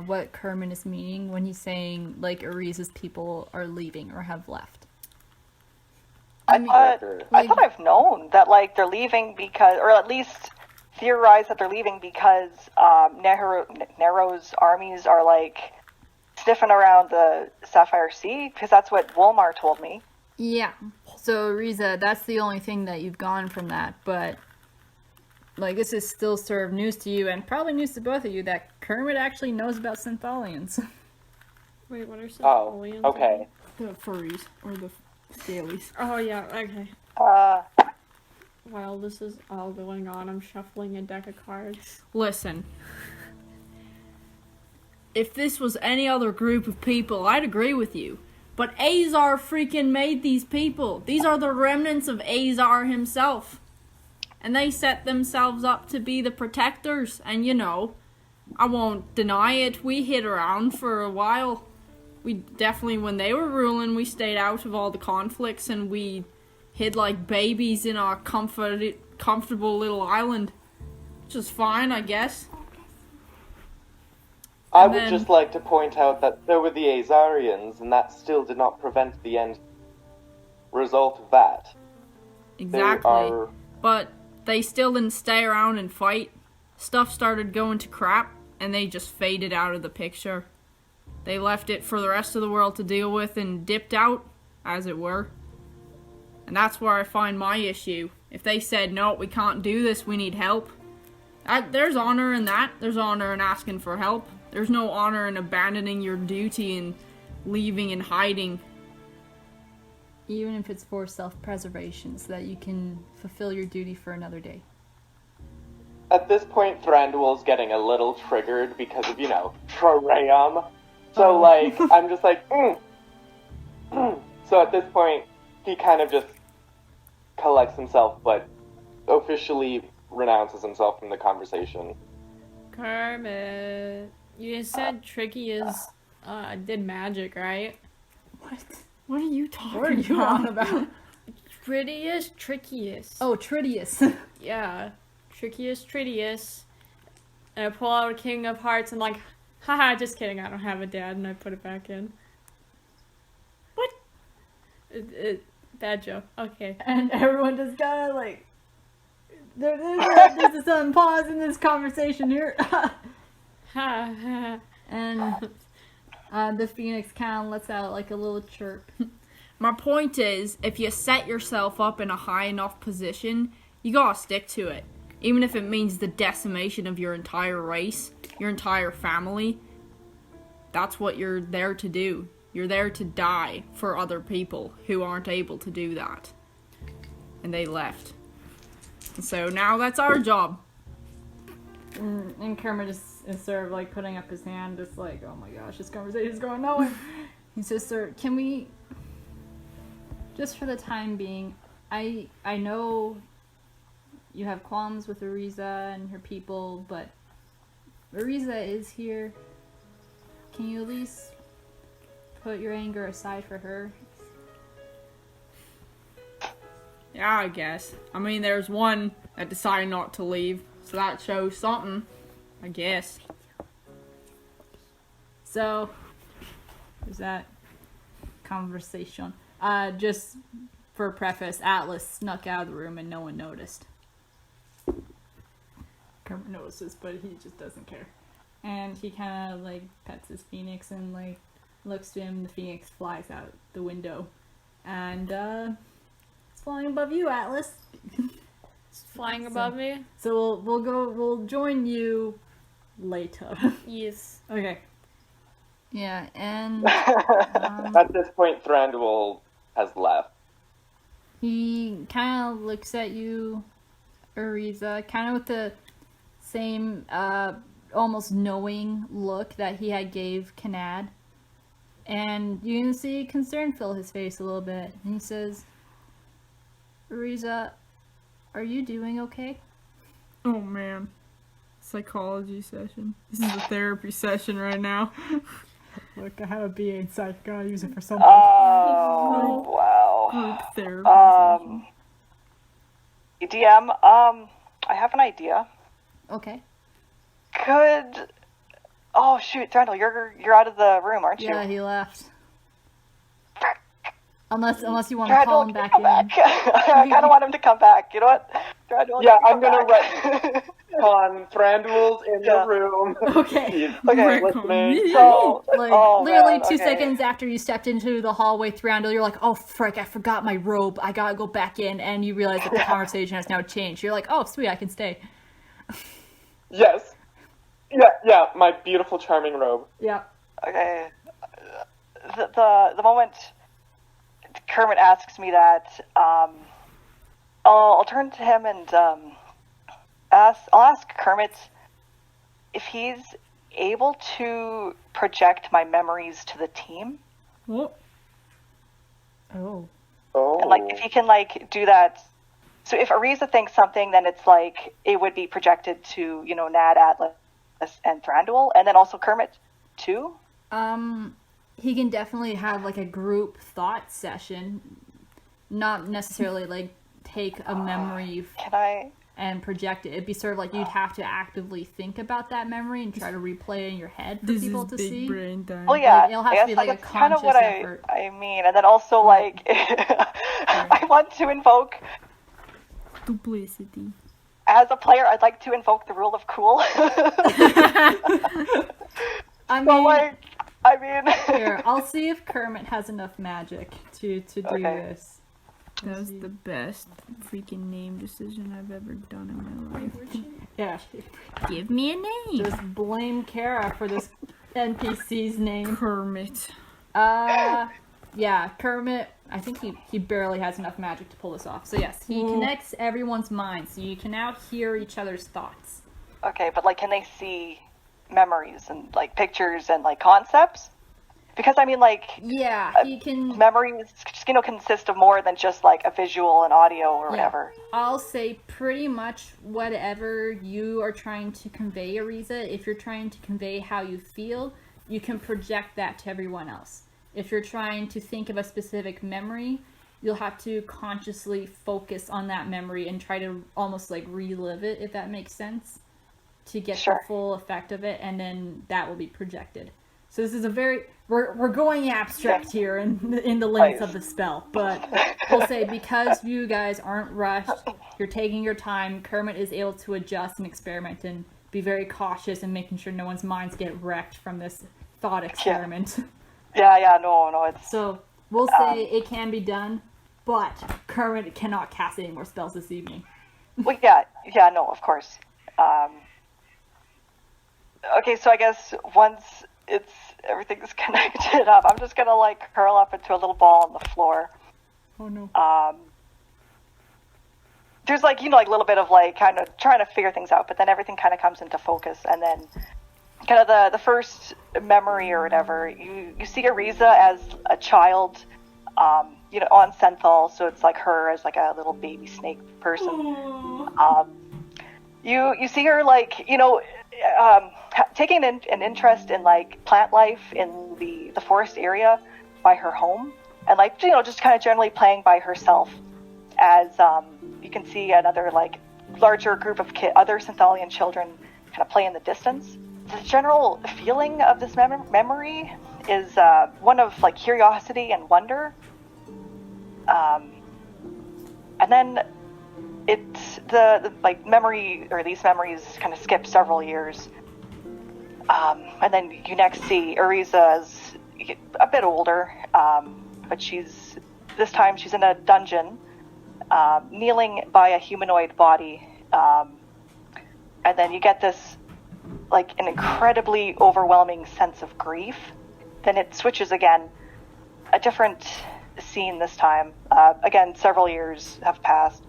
Speaker 1: what Kermit is meaning when he's saying, like, Ariza's people are leaving or have left.
Speaker 3: I thought I've known that, like, they're leaving because, or at least theorized that they're leaving because Nero's armies are, like, sniffing around the Sapphire Sea, because that's what Wolmar told me.
Speaker 1: Yeah. So, Ariza, that's the only thing that you've gone from that, but, like, this is still sort of news to you, and probably news to both of you, that Kermit actually knows about Syntholians.
Speaker 2: Wait, what are some
Speaker 4: Oh, okay.
Speaker 5: The furries, or the scalies.
Speaker 2: Oh, yeah, okay. while this is all going on, I'm shuffling a deck of cards.
Speaker 5: Listen. If this was any other group of people, I'd agree with you. But Azar freaking made these people. These are the remnants of Azar himself. And they set themselves up to be the protectors. And you know, I won't deny it, we hid around for a while. We definitely, when they were ruling, we stayed out of all the conflicts and we hid like babies in our comfortable little island. Which is fine, I guess.
Speaker 4: I
Speaker 5: And
Speaker 4: would
Speaker 5: then-
Speaker 4: just like to point out that so were the Azarians, and that still did not prevent the end result of that.
Speaker 5: Exactly.
Speaker 4: They are...
Speaker 5: But they still didn't stay around and fight. Stuff started going to crap, and they just faded out of the picture. They left it for the rest of the world to deal with and dipped out, as it were. And that's where I find my issue. If they said, no, we can't do this, we need help. There's honor in that. There's honor in asking for help. There's no honor in abandoning your duty and leaving and hiding.
Speaker 1: Even if it's for self-preservation, so that you can fulfill your duty for another day.
Speaker 4: At this point, Thranduil's getting a little triggered because of, you know, Trarayum. So, like, I'm just like, So at this point, he kind of just collects himself, but officially renounces himself from the conversation.
Speaker 2: Kermit, you said Tricky is, did magic, right?
Speaker 1: What?
Speaker 5: What are you talking
Speaker 1: What are you
Speaker 5: about?
Speaker 1: on about?
Speaker 2: Trickiest.
Speaker 1: Oh, Tridius.
Speaker 2: Yeah. Trickiest. And I pull out a King of Hearts and like, haha, just kidding, I don't have a dad, and I put it back in.
Speaker 5: What?
Speaker 2: Bad joke. Okay.
Speaker 1: And everyone just gotta, like... There's a sudden pause in this conversation here.
Speaker 2: Ha.
Speaker 1: And the phoenix kind of lets out, like, a little chirp.
Speaker 5: My point is, if you set yourself up in a high enough position, you gotta stick to it. Even if it means the decimation of your entire race, your entire family. That's what you're there to do. You're there to die for other people who aren't able to do that. And they left. And so now that's our job.
Speaker 1: And Kermit is sort of, like, putting up his hand, just like, oh my gosh, this conversation's going nowhere. He says, sir, can we... Just for the time being, I know you have qualms with Ariza and her people, but Ariza is here. Can you at least put your anger aside for her?
Speaker 5: Yeah, I guess. I mean, there's one that decided not to leave, so that shows something, I guess.
Speaker 1: So, there's that conversation. Just for preface, Atlas snuck out of the room and no one noticed. Kermit notices, but he just doesn't care. And he kind of, like, pets his phoenix and, like, looks to him. The phoenix flies out the window. And, it's flying above you, Atlas.
Speaker 2: It's flying above me?
Speaker 1: So we'll join you later.
Speaker 2: Yes.
Speaker 1: Okay. Yeah, and
Speaker 4: At this point, Thranduil has left.
Speaker 1: he kind of looks at you, Ariza, kind of with the same, almost knowing look that he had gave Kanad. And you can see concern fill his face a little bit. And he says, Ariza, are you doing okay?
Speaker 5: Oh man. Psychology session. This is a therapy session right now.
Speaker 1: Look, I have a BA in psych. Gotta use it for something.
Speaker 3: Oh, wow.
Speaker 5: Group therapy session.
Speaker 3: DM, I have an idea.
Speaker 1: Okay.
Speaker 3: Could... Oh, shoot, Thranduil, you're out of the room, aren't you?
Speaker 1: Yeah, he left. Unless you want to call him back
Speaker 3: come
Speaker 1: in.
Speaker 3: back. I kind of want him to come back. You know what? Thranduil,
Speaker 4: Yeah,
Speaker 3: you can
Speaker 4: I'm gonna
Speaker 3: come back.
Speaker 4: On Thranduil's in
Speaker 3: Yeah.
Speaker 4: the room.
Speaker 1: Okay.
Speaker 4: He's
Speaker 3: Okay,
Speaker 4: listening.
Speaker 3: So,
Speaker 1: Like,
Speaker 3: oh,
Speaker 1: literally
Speaker 3: man,
Speaker 1: 2
Speaker 3: okay.
Speaker 1: seconds after you stepped into the hallway, Thranduil, you're like, oh, frick, I forgot my robe. I gotta go back in. And you realize that the conversation has now changed. You're like, oh, sweet, I can stay.
Speaker 4: Yes. Yeah, my beautiful, charming robe.
Speaker 1: Yeah.
Speaker 3: Okay. The moment Kermit asks me that, I'll turn to him and I'll ask Kermit if he's able to project my memories to the team.
Speaker 5: Oh.
Speaker 1: Oh.
Speaker 4: Oh.
Speaker 3: And, like, if he can, like, do that. So if Ariza thinks something, then it's, like, it would be projected to, you know, Nad, Atlas, and Thranduil, and then also Kermit, too?
Speaker 1: He can definitely have, like, a group thought session. Not necessarily, like, take a memory
Speaker 3: Can I?
Speaker 1: and project it. It'd be sort of like you'd have to actively think about that memory and try to replay it in your head for
Speaker 5: This
Speaker 1: people
Speaker 5: is
Speaker 1: to
Speaker 5: big
Speaker 1: see.
Speaker 5: brain time.
Speaker 3: Well, yeah,
Speaker 1: It'll have
Speaker 3: I
Speaker 1: to
Speaker 3: guess
Speaker 1: be, like, a
Speaker 3: that's kind of what
Speaker 1: conscious effort.
Speaker 3: I mean. And then also, like, I want to invoke,
Speaker 5: Duplicity.
Speaker 3: as a player, I'd like to invoke the rule of cool.
Speaker 1: I
Speaker 3: So,
Speaker 1: mean,
Speaker 3: like,
Speaker 1: here, I'll see if Kermit has enough magic to do
Speaker 3: Okay.
Speaker 1: this.
Speaker 5: That was the best freaking name decision I've ever done in my life.
Speaker 1: Yeah,
Speaker 5: Give me a name.
Speaker 1: just blame Kara for this NPC's name.
Speaker 5: Kermit.
Speaker 1: Yeah, Kermit, I think he barely has enough magic to pull this off. So yes, he connects everyone's minds, so you can now hear each other's thoughts.
Speaker 3: Okay, but, like, can they see memories and, like, pictures and, like, concepts? Because, I mean, like,
Speaker 1: Yeah, he can...
Speaker 3: memories, you know, consist of more than just, like, a visual and audio or
Speaker 1: Yeah.
Speaker 3: whatever.
Speaker 1: I'll say pretty much whatever you are trying to convey, Ariza. If you're trying to convey how you feel, you can project that to everyone else. If you're trying to think of a specific memory, you'll have to consciously focus on that memory and try to almost like relive it, if that makes sense, to get
Speaker 3: Sure.
Speaker 1: the full effect of it, and then that will be projected. So this is a very we're going abstract here in the limits of the spell, but we'll say because you guys aren't rushed, you're taking your time. Kermit is able to adjust and experiment and be very cautious and making sure no one's minds get wrecked from this thought experiment.
Speaker 3: Yeah, no, it's...
Speaker 1: So we'll say it can be done, but Kermit cannot cast any more spells this evening.
Speaker 3: Well, yeah, no, of course. Okay, so I guess once everything's connected up, I'm just gonna, like, curl up into a little ball on the floor.
Speaker 1: Oh no.
Speaker 3: There's, like, you know, like, a little bit of, like, kind of trying to figure things out, but then everything kind of comes into focus, and then kind of the first memory or whatever, you see Ariza as a child, you know, on Senthal, so it's like her as, like, a little baby snake person. You see her, like, you know, taking an interest in, like, plant life in the forest area by her home, and, like, you know, just kind of generally playing by herself, as you can see another, like, larger group of other Synthalian children kind of play in the distance. The general feeling of this memory is one of, like, curiosity and wonder, and then it's the like memory, or these memories kind of skip several years, and then you next see Ariza as a bit older, but this time she's in a dungeon, kneeling by a humanoid body, and then you get this, like, an incredibly overwhelming sense of grief. Then it switches again, a different scene this time. Again, several years have passed.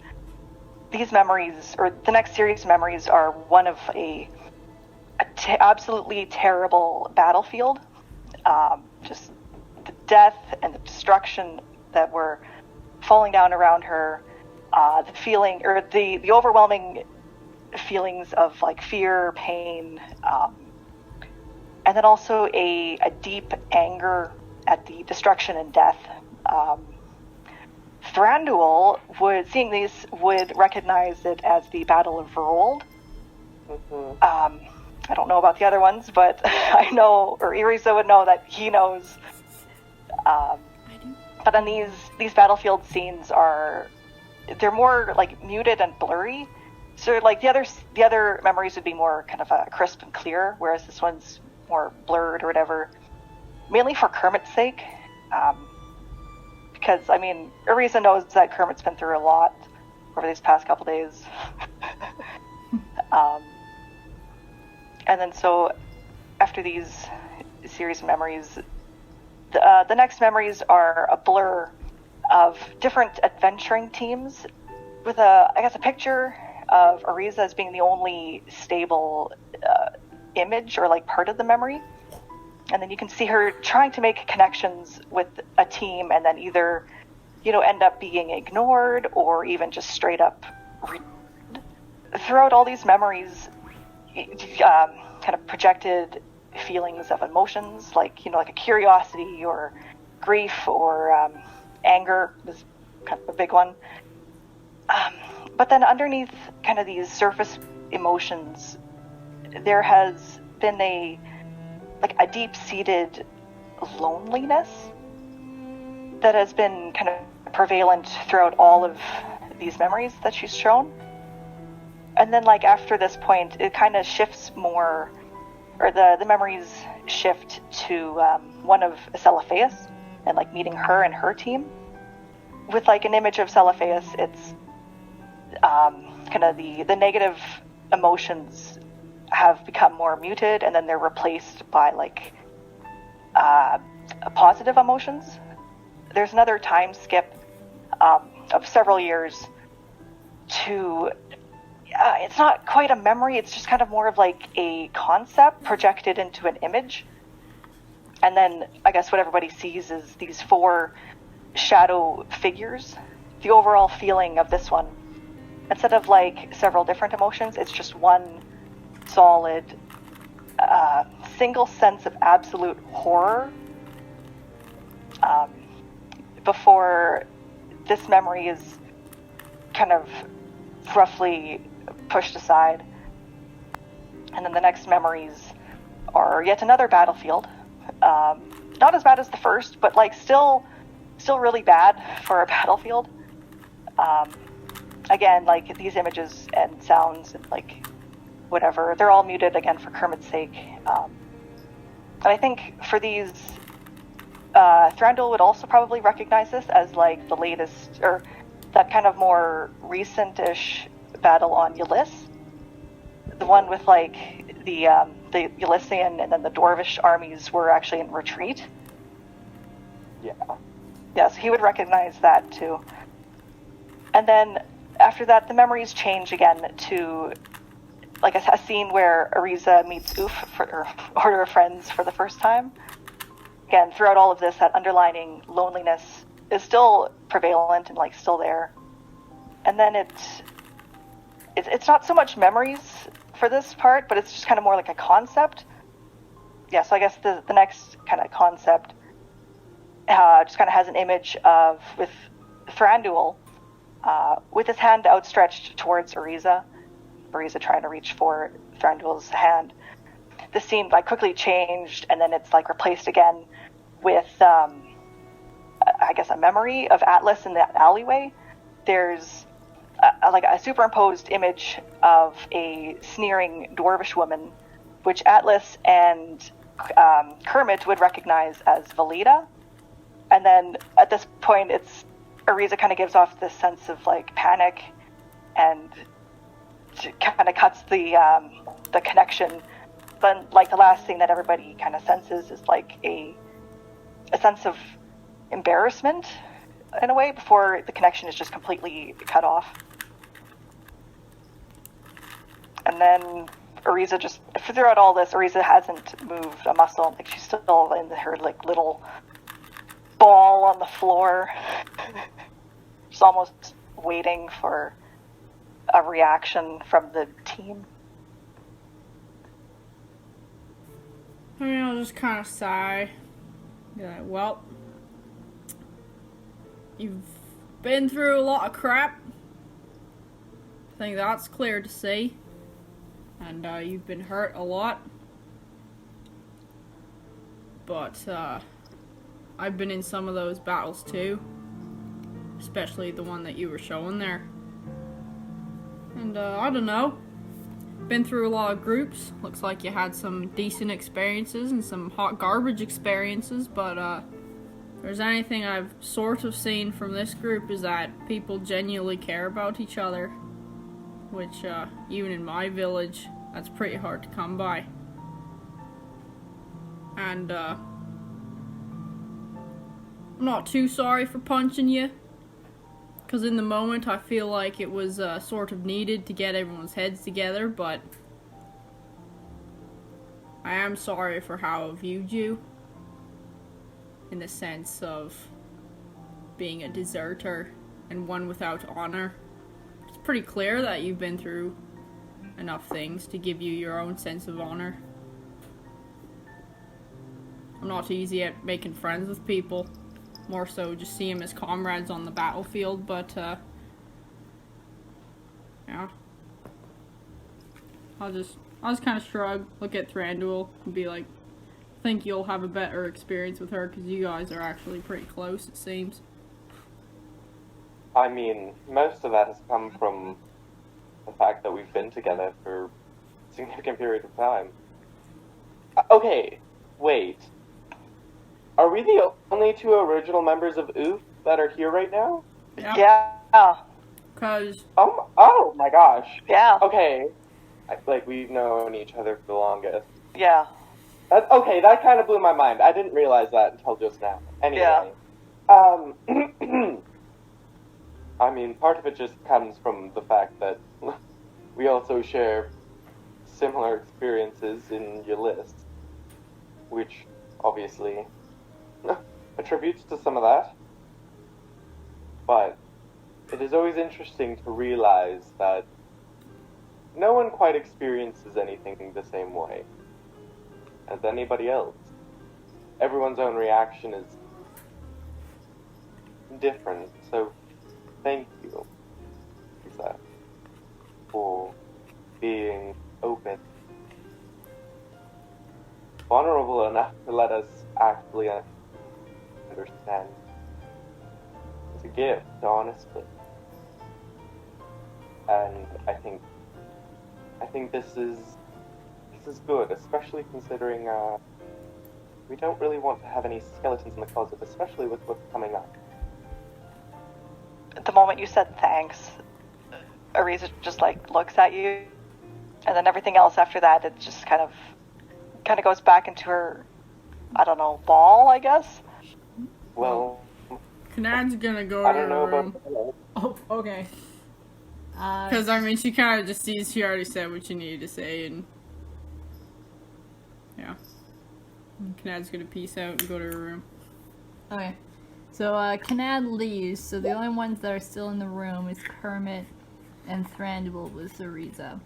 Speaker 3: These memories, or the next series of memories, are one of absolutely terrible battlefield. Just the death and the destruction that were falling down around her, the feeling, or the overwhelming feelings of, like, fear, pain, and then also a deep anger at the destruction and death. Thranduil seeing these, would recognize it as the Battle of Verold. I don't know about the other ones, but I know, or Ariza would know that he knows. But then these battlefield scenes they're more, like, muted and blurry. So, like, the other memories would be more kind of crisp and clear, whereas this one's more blurred or whatever. Mainly for Kermit's sake. Because, I mean, Ariza knows that Kermit's been through a lot over these past couple days. And then so, after these series of memories, the next memories are a blur of different adventuring teams with a picture of Ariza as being the only stable image or like part of the memory. And then you can see her trying to make connections with a team and then either, end up being ignored or even just straight up. Throughout all these memories, kind of projected feelings of emotions, like a curiosity or grief or anger was kind of a big one. But then underneath kind of these surface emotions, there has been a deep-seated loneliness that has been kind of prevalent throughout all of these memories that she's shown. And then after this point, it kind of shifts more, or the memories shift to one of Lafelia and meeting her and her team. With an image of Lafelia, it's kind of the negative emotions have become more muted, and then they're replaced by positive emotions. There's another time skip of several years to it's not quite a memory, it's just kind of more of a concept projected into an image. And then I guess what everybody sees is these 4 shadow figures. The overall feeling of this one, instead of several different emotions, it's just one solid single sense of absolute horror before this memory is kind of roughly pushed aside. And then the next memories are yet another battlefield. Not as bad as the first, but still really bad for a battlefield. Again, these images and sounds and whatever, they're all muted again for Kermit's sake. And I think for these, Thranduil would also probably recognize this as the latest, or that kind of more recent-ish battle on Ulyss. The one with the Ulyssian and then the Dwarvish armies were actually in retreat.
Speaker 4: Yeah.
Speaker 3: Yes, he would recognize that too. And then after that, the memories change again to a scene where Ariza meets Oof for Order of Friends for the first time. Again, throughout all of this, that underlining loneliness is still prevalent and still there. And then it's not so much memories for this part, but it's just kind of more a concept. Yeah, so I guess the next kind of concept just kind of has an image of with Thranduil with his hand outstretched towards Ariza trying to reach for Thranduil's hand. The scene quickly changed, and then it's replaced again with I guess a memory of Atlas in that alleyway. There's a superimposed image of a sneering dwarvish woman, which Atlas and Kermit would recognize as Valida. And then at this point, it's Ariza kind of gives off this sense of panic, and kind of cuts the connection. But the last thing that everybody kind of senses is a sense of embarrassment in a way before the connection is just completely cut off. And then Ariza just, throughout all this, Ariza hasn't moved a muscle. She's still in her little ball on the floor. She's almost waiting for a reaction from the team.
Speaker 5: I'll just kind of sigh. Be like, well, you've been through a lot of crap. I think that's clear to see. And you've been hurt a lot. But I've been in some of those battles too. Especially the one that you were showing there. And I don't know. Been through a lot of groups. Looks like you had some decent experiences and some hot garbage experiences, but if there's anything I've sort of seen from this group is that people genuinely care about each other, which even in my village, that's pretty hard to come by. And I'm not too sorry for punching you. Because in the moment, I feel like it was sort of needed to get everyone's heads together, but I am sorry for how I viewed you. In the sense of being a deserter and one without honor. It's pretty clear that you've been through enough things to give you your own sense of honor. I'm not easy at making friends with people. More so just see them as comrades on the battlefield, but, yeah. I'll just kind of shrug, look at Thranduil, and be like, I think you'll have a better experience with her, because you guys are actually pretty close, it seems.
Speaker 4: I mean, most of that has come from the fact that we've been together for a significant period of time. Okay, wait. Are we the only two original members of OOF that are here right now?
Speaker 3: Yeah.
Speaker 5: Because...
Speaker 4: Oh my gosh.
Speaker 3: Yeah.
Speaker 4: Okay. We've known each other for the longest.
Speaker 3: Yeah.
Speaker 4: Okay, that kind of blew my mind. I didn't realize that until just now. Anyway.
Speaker 3: Yeah.
Speaker 4: I mean, part of it just comes from the fact that we also share similar experiences in your list, which obviously attributes to some of that. But it is always interesting to realize that no one quite experiences anything the same way as anybody else. Everyone's own reaction is different, so thank you, Lisa, for being open, vulnerable enough to let us actually understand. It's a gift, honestly. And I think this is good, especially considering we don't really want to have any skeletons in the closet, especially with what's coming up.
Speaker 3: At the moment you said thanks, Ariza just looks at you, and then everything else after that, it just kind of goes back into her, I don't know, ball, I guess.
Speaker 4: Well,
Speaker 5: Kanad's gonna go
Speaker 4: I
Speaker 5: to
Speaker 4: don't
Speaker 5: her
Speaker 4: know
Speaker 5: room.
Speaker 4: about
Speaker 1: Oh, okay.
Speaker 5: Because, I mean, she kind of just sees she already said what she needed to say, and... yeah. And Kanad's gonna peace out and go to her room.
Speaker 1: Okay. So, Kanad leaves, so the only ones that are still in the room is Kermit and Thranduil with Ariza.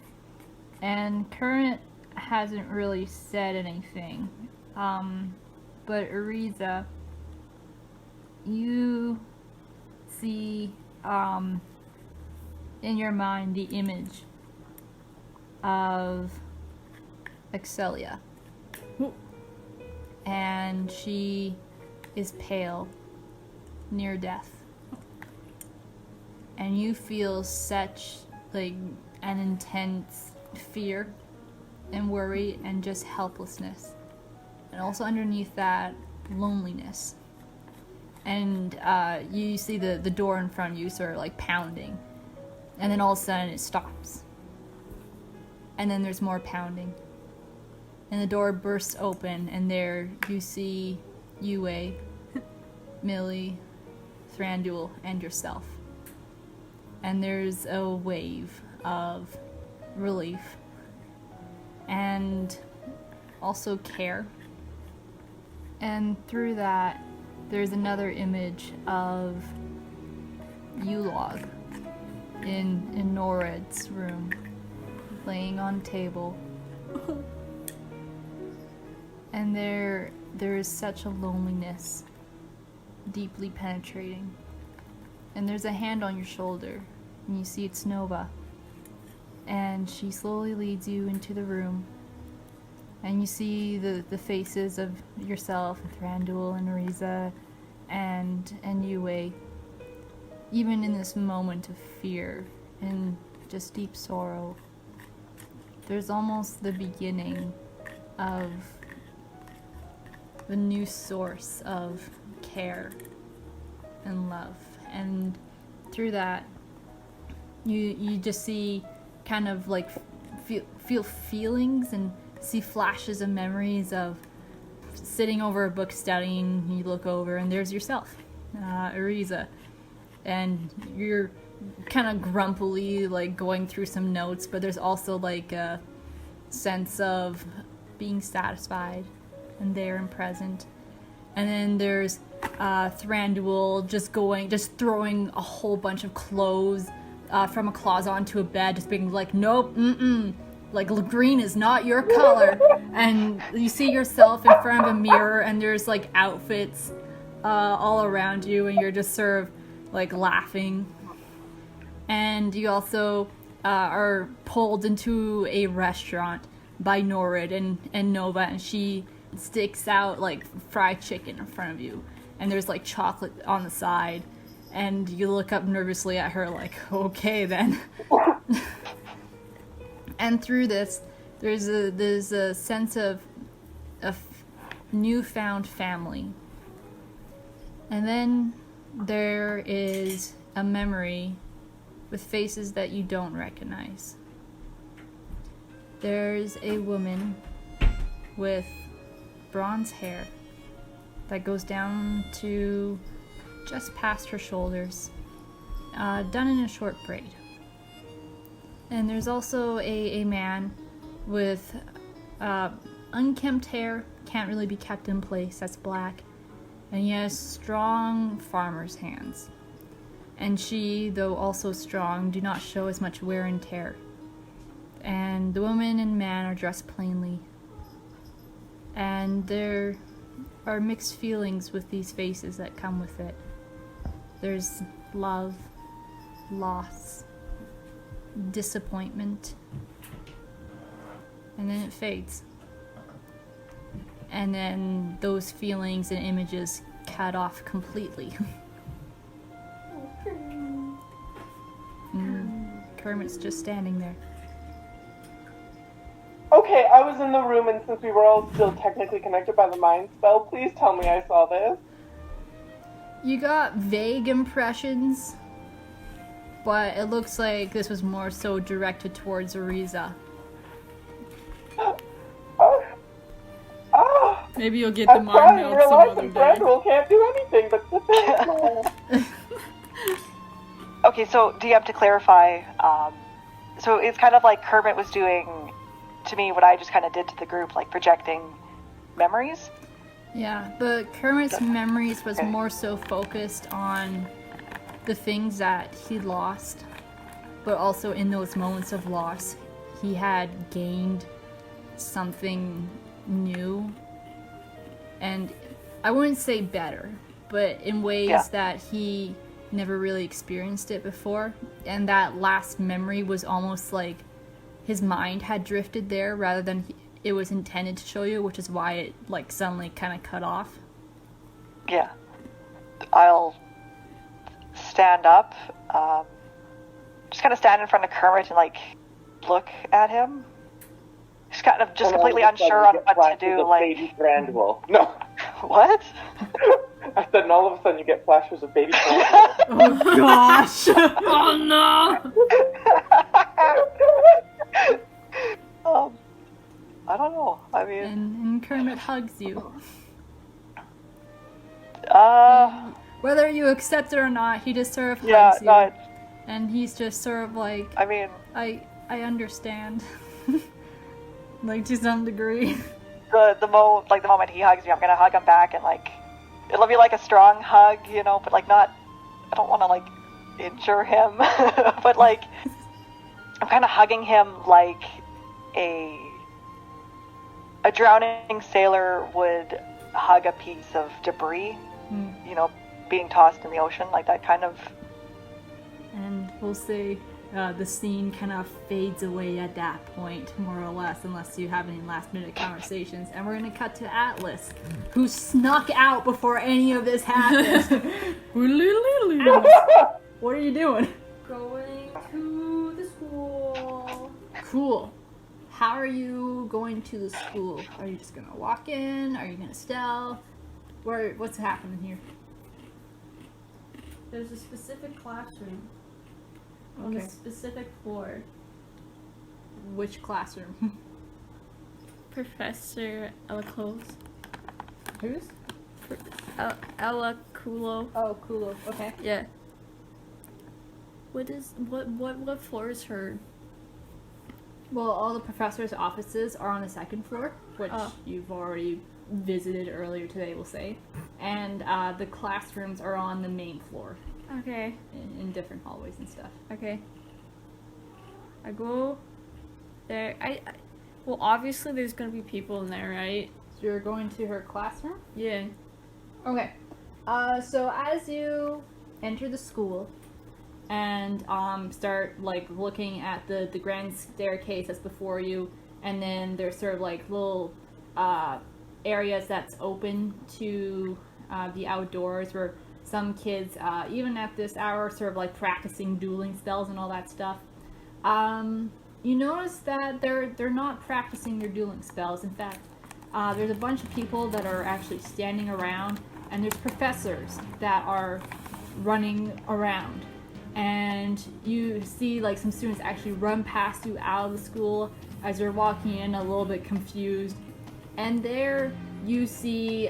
Speaker 1: And Kermit hasn't really said anything. But Ariza, you see, in your mind the image of Lafelia. And she is pale, near death. And you feel such, an intense fear and worry and just helplessness. And also underneath that, loneliness. And you see the door in front of you sort of pounding. And then all of a sudden it stops. And then there's more pounding. And the door bursts open, and there you see Yue, Millie, Thranduil, and yourself. And there's a wave of relief. And also care. And through that, there's another image of Ulog in Nored's room, laying on a table. And there is such a loneliness, deeply penetrating. And there's a hand on your shoulder, and you see it's Nova. And she slowly leads you into the room. And you see the faces of yourself, and Thranduil, and Ariza, and Yue. Even in this moment of fear and just deep sorrow, there's almost the beginning of the new source of care and love. And through that, you just see kind of feel feelings and see flashes of memories of sitting over a book studying. You look over and there's yourself, Ariza, and you're kind of grumpily like going through some notes, but there's also like a sense of being satisfied and there and present. And then there's Thranduil just throwing a whole bunch of clothes from a closet onto a bed, just being like, nope, like green is not your color. And you see yourself in front of a mirror, and there's like outfits all around you, and you're just sort of like laughing. And you also are pulled into a restaurant by Norid and Nova, and she sticks out like fried chicken in front of you, and there's like chocolate on the side, and you look up nervously at her like, okay then. And through this, there's a sense of newfound family. And then there is a memory with faces that you don't recognize. There's a woman with bronze hair that goes down to just past her shoulders, done in a short braid. And there's also a man with unkempt hair, can't really be kept in place, that's black, and he has strong farmer's hands. And she, though also strong, do not show as much wear and tear. And the woman and man are dressed plainly. And there are mixed feelings with these faces that come with it. There's love, loss, disappointment, and then it fades. And then those feelings and images cut off completely. Kermit's just standing there.
Speaker 4: Okay, I was in the room, and since we were all still technically connected by the mind spell, please tell me I saw this.
Speaker 1: You got vague impressions, but it looks like this was more so directed towards Ariza.
Speaker 5: Maybe you'll get the mind meld some other day.
Speaker 4: Thranduil can't do anything but sit there.
Speaker 3: Okay, so DM, to clarify, so it's kind of like Kermit was doing to me what I just kind of did to the group, like projecting memories.
Speaker 1: Yeah, but Kermit's memories was more so focused on the things that he lost, but also in those moments of loss, he had gained something new. And I wouldn't say better, but in ways that he never really experienced it before. And that last memory was almost like his mind had drifted there rather than it was intended to show you, which is why it like suddenly kind of cut off.
Speaker 3: Yeah. I'll stand up, just kind of stand in front of Kermit and like look at him. Just kind of just completely unsure on what to do. Like,
Speaker 4: baby Thranduil. No.
Speaker 3: What?
Speaker 4: I said, and all of a sudden you get flashes of baby Thranduil.
Speaker 5: Oh gosh! Oh no!
Speaker 3: I don't know. I mean,
Speaker 1: And Kermit hugs you. Whether you accept it or not, he just sort of hugs you.
Speaker 3: no,
Speaker 1: And he's just sort of like,
Speaker 3: I mean,
Speaker 1: I understand. Like, to some degree.
Speaker 3: the moment he hugs me, I'm gonna hug him back, and like, it'll be like a strong hug, you know, but like not, I don't want to like injure him, but like, I'm kind of hugging him like a drowning sailor would hug a piece of debris, you know, being tossed in the ocean, like that kind of.
Speaker 1: And we'll say the scene kind of fades away at that point, more or less, unless you have any last-minute conversations. And we're going to cut to Atlas, who snuck out before any of this happened. What are you doing?
Speaker 2: Going to the school.
Speaker 1: Cool. How are you going to the school? Are you just going to walk in? Are you going to stealth? What's happening here?
Speaker 2: There's a specific classroom on a specific floor.
Speaker 1: Which classroom?
Speaker 2: Professor Elacos.
Speaker 1: Whose?
Speaker 2: Elaculo.
Speaker 1: Oh, cool. Okay.
Speaker 2: Yeah. What floor is her?
Speaker 1: Well, all the professors' offices are on the second floor, which
Speaker 2: Oh.
Speaker 1: you've already visited earlier today, we'll say. And the classrooms are on the main floor
Speaker 2: Okay.
Speaker 1: in different hallways and stuff.
Speaker 2: Okay. I go there. Well, obviously there's gonna be people in there, right?
Speaker 1: So you're going to her classroom?
Speaker 2: Yeah.
Speaker 1: Okay. So as you enter the school and start like looking at the grand staircase that's before you, and then there's sort of like little areas that's open to the outdoors where some kids, even at this hour, sort of like practicing dueling spells and all that stuff. You notice that they're not practicing their dueling spells. In fact, there's a bunch of people that are actually standing around, and there's professors that are running around. And you see like some students actually run past you out of the school as you're walking in a little bit confused. And there you see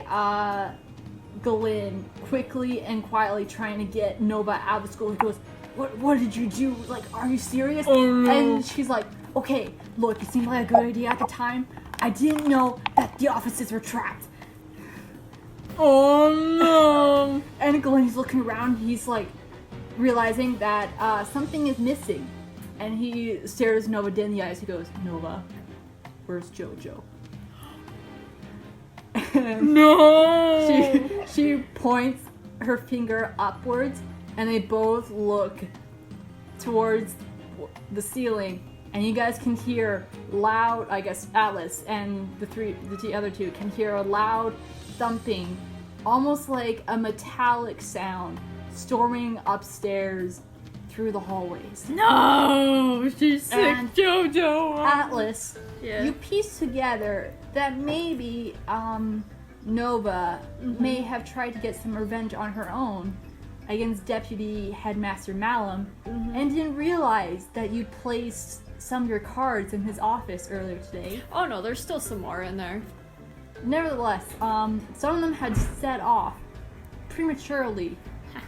Speaker 1: Galen quickly and quietly trying to get Nova out of the school. He goes, What did you do? Like, are you serious?
Speaker 5: Oh, no.
Speaker 1: And she's like, okay, look, it seemed like a good idea at the time. I didn't know that the offices were trapped.
Speaker 5: Oh no!
Speaker 1: And Galen's looking around, he's like, realizing that something is missing. And he stares Nova dead in the eyes. He goes, Nova, where's JoJo? And
Speaker 5: No!
Speaker 1: she points her finger upwards, and they both look towards the ceiling, and you guys can hear loud, I guess Atlas and the other two can hear a loud thumping, almost like a metallic sound, storming upstairs through the hallways.
Speaker 5: No! She's sick,
Speaker 1: And
Speaker 5: JoJo!
Speaker 1: Atlas,
Speaker 2: Yeah.
Speaker 1: you piece together that maybe Nova may have tried to get some revenge on her own against Deputy Headmaster Malum, and didn't realize that you placed some of your cards in his office earlier today.
Speaker 2: Oh no, there's still some more in there.
Speaker 1: Nevertheless, some of them had set off prematurely,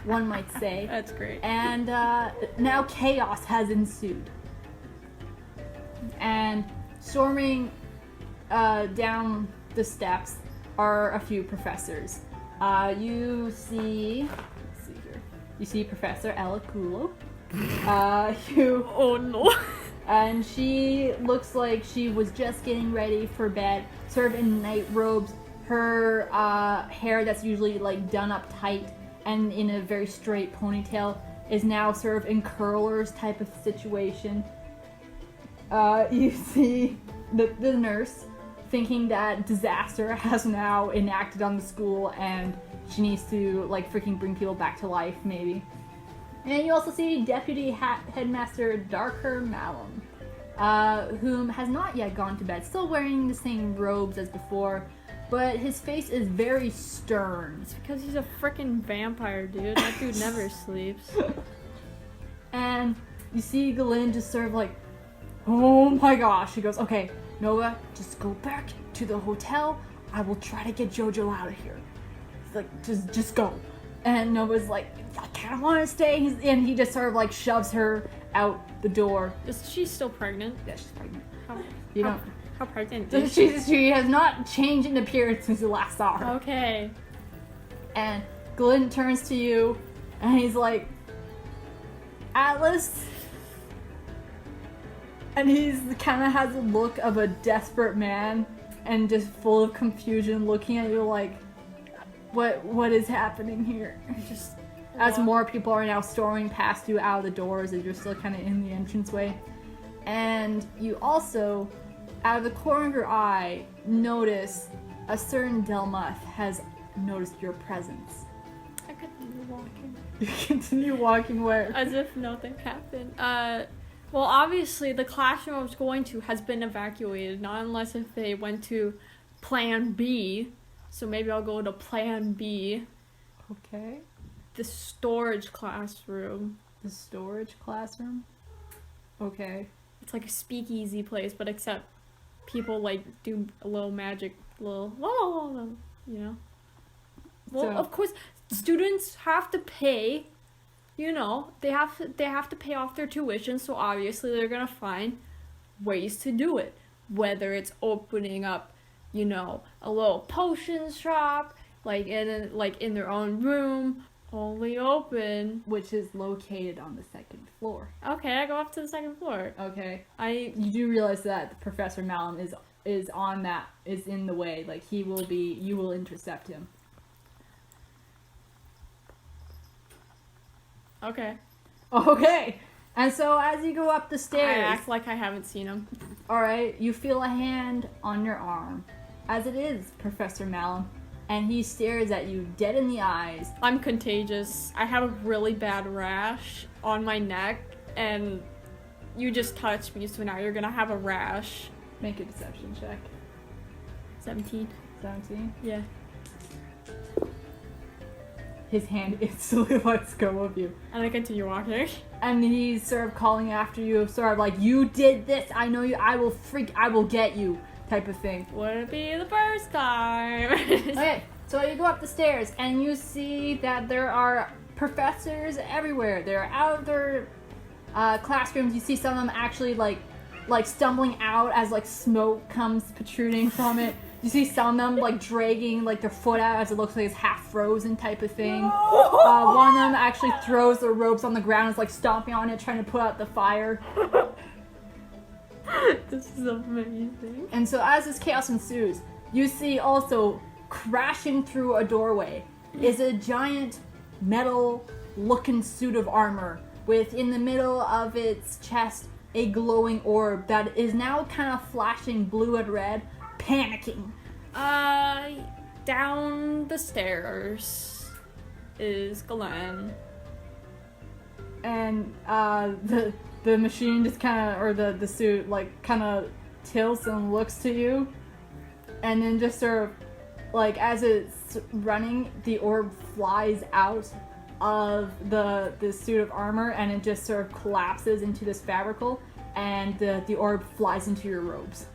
Speaker 1: one might say,
Speaker 2: That's great.
Speaker 1: and now chaos has ensued. And storming down the steps are a few professors. You see Professor Alaculo,
Speaker 2: Oh no.
Speaker 1: and she looks like she was just getting ready for bed, sort of in night robes. Her hair that's usually like done up tight and in a very straight ponytail is now sort of in curlers type of situation. You see the nurse thinking that disaster has now enacted on the school and she needs to like freaking bring people back to life maybe. And you also see Deputy Headmaster Darker Malum, whom has not yet gone to bed, still wearing the same robes as before, but his face is very stern.
Speaker 2: It's because he's a freaking vampire, dude. That dude never sleeps.
Speaker 1: And you see Galen just sort of like, oh my gosh. He goes, okay, Nova, just go back to the hotel. I will try to get JoJo out of here. He's like, just go. And Nova's like, I kind of want to stay. And he just sort of like shoves her out the door.
Speaker 2: Is she still pregnant?
Speaker 1: Yeah, she's pregnant.
Speaker 2: How,
Speaker 1: You
Speaker 2: how,
Speaker 1: don't.
Speaker 2: how pregnant
Speaker 1: So
Speaker 2: is she?
Speaker 1: she has not changed in appearance since you last saw her.
Speaker 2: Okay.
Speaker 1: And Glenn turns to you and he's like, Atlas? And he's kind of has a look of a desperate man and just full of confusion, looking at you like, what is happening here?
Speaker 2: Just
Speaker 1: As more people are now storming past you out of the doors as you're still kind of in the entranceway. And you also, out of the corner of your eye, notice a certain Delmuth has noticed your presence.
Speaker 2: I continue walking.
Speaker 1: You continue walking where?
Speaker 2: As if nothing happened. Well, obviously, the classroom I was going to has been evacuated. Not unless if they went to Plan B. So maybe I'll go to Plan B.
Speaker 1: Okay.
Speaker 2: The storage classroom.
Speaker 1: The storage classroom? Okay.
Speaker 2: It's like a speakeasy place, but except people like do a little magic, you know. Well,
Speaker 1: So-
Speaker 2: of course, students have to pay you know, they have to pay off their tuition, so obviously they're gonna find ways to do it. Whether it's opening up, you know, a little potion shop, like in their own room, only open.
Speaker 1: Which is located on the second floor.
Speaker 2: Okay, I go up to the second floor.
Speaker 1: Okay.
Speaker 2: I
Speaker 1: You do realize that Professor Malum is in the way. Like you will intercept him.
Speaker 2: okay.
Speaker 1: Okay. And so as you go up the
Speaker 2: I
Speaker 1: stairs,
Speaker 2: act like I haven't seen him.
Speaker 1: all right, you feel a hand on your arm, as it is Professor Malum, and he stares at you dead in the eyes.
Speaker 2: I'm contagious. I have a really bad rash on my neck, and you just touched me, so now you're gonna have a rash.
Speaker 1: Make a deception check.
Speaker 2: 17.
Speaker 1: 17.
Speaker 2: Yeah.
Speaker 1: His hand instantly lets go of you.
Speaker 2: And I continue walking.
Speaker 1: And he's sort of calling after you, sort of like, you did this, I know you, I will get you, type of thing.
Speaker 2: Would it be the first time?
Speaker 1: Okay, so you go up the stairs, and you see that there are professors everywhere. They're out of their classrooms. You see some of them actually like stumbling out as like smoke comes protruding from it. You see some of them like dragging like their foot out as it looks like it's half frozen type of thing. One of them actually throws their ropes on the ground, is like stomping on it, trying to put out the fire.
Speaker 2: This is amazing.
Speaker 1: And so as this chaos ensues, you see also crashing through a doorway is a giant metal looking suit of armor with in the middle of its chest a glowing orb that is now kind of flashing blue and red, panicking.
Speaker 2: Down the stairs is Glenn.
Speaker 1: And the machine just kind of, or the suit like kind of tilts and looks to you, and then just sort of like as it's running, the orb flies out of the suit of armor, and it just sort of collapses into this fabrical, and the orb flies into your robes.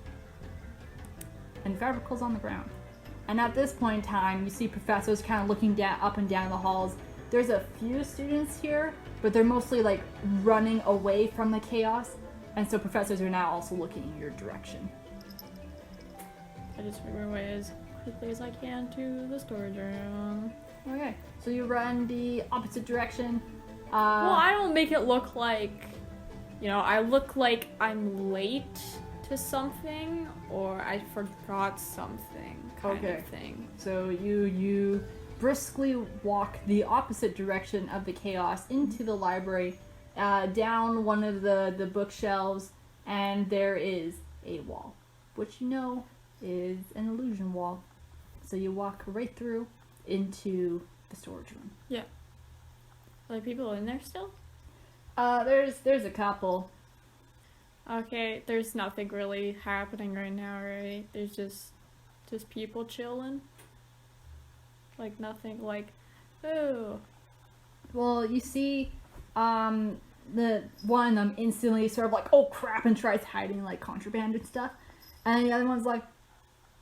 Speaker 1: And fabrical's on the ground. And at this point in time, you see professors kind of looking down, up and down the halls. There's a few students here, but they're mostly like running away from the chaos, and so professors are now also looking in your direction.
Speaker 2: I just make my way as quickly as I can to the storage room.
Speaker 1: Okay, so you run the opposite direction.
Speaker 2: Well, I don't make it look like, you know, I look like I'm late to something or I forgot something kind of thing.
Speaker 1: So you briskly walk the opposite direction of the chaos into the library, down one of the bookshelves, and there is a wall, which you know is an illusion wall. So you walk right through into the storage room.
Speaker 2: Yeah. Are there people in there still?
Speaker 1: There's a couple.
Speaker 2: Okay, there's nothing really happening right now, right? There's just people chilling. Like nothing like, oh.
Speaker 1: Well, you see, the one of them instantly sort of like, oh crap, and tries hiding like contraband and stuff, and the other one's like,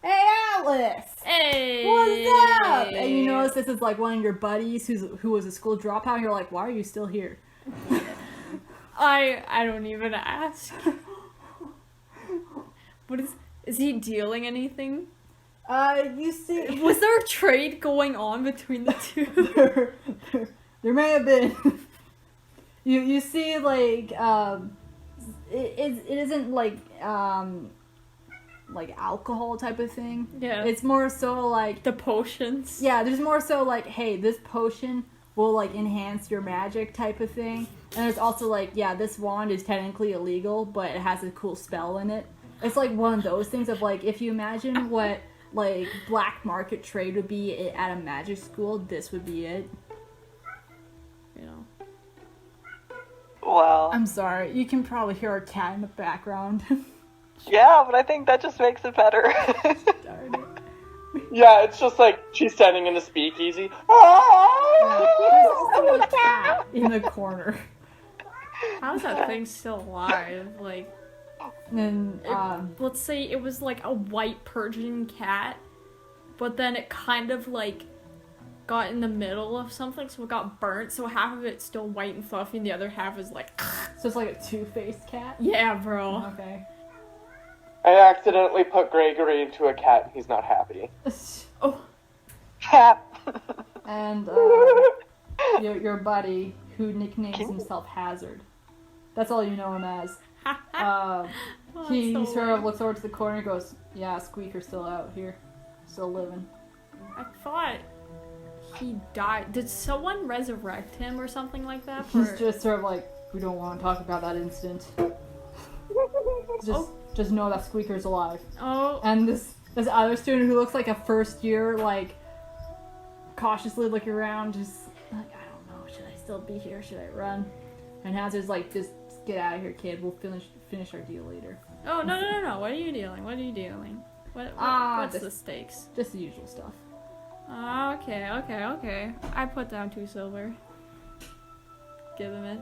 Speaker 1: hey Alice,
Speaker 2: Hey,
Speaker 1: what's up? And you notice this is like one of your buddies who was a school dropout, and you're like, why are you still here?
Speaker 2: I don't even ask. What is he dealing anything?
Speaker 1: You see,
Speaker 2: Was there a trade going on between the two?
Speaker 1: there may have been. You see, like, it isn't like alcohol type of thing.
Speaker 2: Yeah.
Speaker 1: It's more so like,
Speaker 2: The potions.
Speaker 1: yeah, there's more so like, hey, this potion will like enhance your magic type of thing. And there's also like, yeah, this wand is technically illegal, but it has a cool spell in it. It's like one of those things of like, if you imagine what like black market trade would be at a magic school, this would be it.
Speaker 2: You know.
Speaker 3: Well,
Speaker 1: I'm sorry, you can probably hear a cat in the background.
Speaker 3: yeah, but I think that just makes it better.
Speaker 1: Darn it.
Speaker 4: Yeah, it's just like she's standing in the speakeasy.
Speaker 1: There's also a cat in the corner.
Speaker 2: How's that thing still alive? Like,
Speaker 1: And
Speaker 2: let's say it was like a white Persian cat, but then it kind of like got in the middle of something, so it got burnt. So half of it's still white and fluffy, and the other half is like.
Speaker 1: So it's like a two-faced cat?
Speaker 2: Yeah, bro.
Speaker 1: Okay.
Speaker 4: I accidentally put Gregory into a cat and he's not happy.
Speaker 2: Oh.
Speaker 3: Cat.
Speaker 1: And your buddy, who nicknames himself Hazard. That's all you know him as. He
Speaker 2: so
Speaker 1: sort of
Speaker 2: lame.
Speaker 1: looks over to the corner and goes, yeah, Squeaker's still out here. Still living.
Speaker 2: I thought he died. Did someone resurrect him or something like that?
Speaker 1: He's just sort of like, we don't want to talk about that incident. Just know that Squeaker's alive.
Speaker 2: Oh.
Speaker 1: And this other student who looks like a first year, like, cautiously looking around, just like, I don't know, should I still be here? Should I run? And Hazard's like, just get out of here, kid. We'll finish our deal later.
Speaker 2: Oh, no. What are you dealing? What's the stakes?
Speaker 1: Just the usual stuff.
Speaker 2: Okay. I put down 2 silver. Give him it.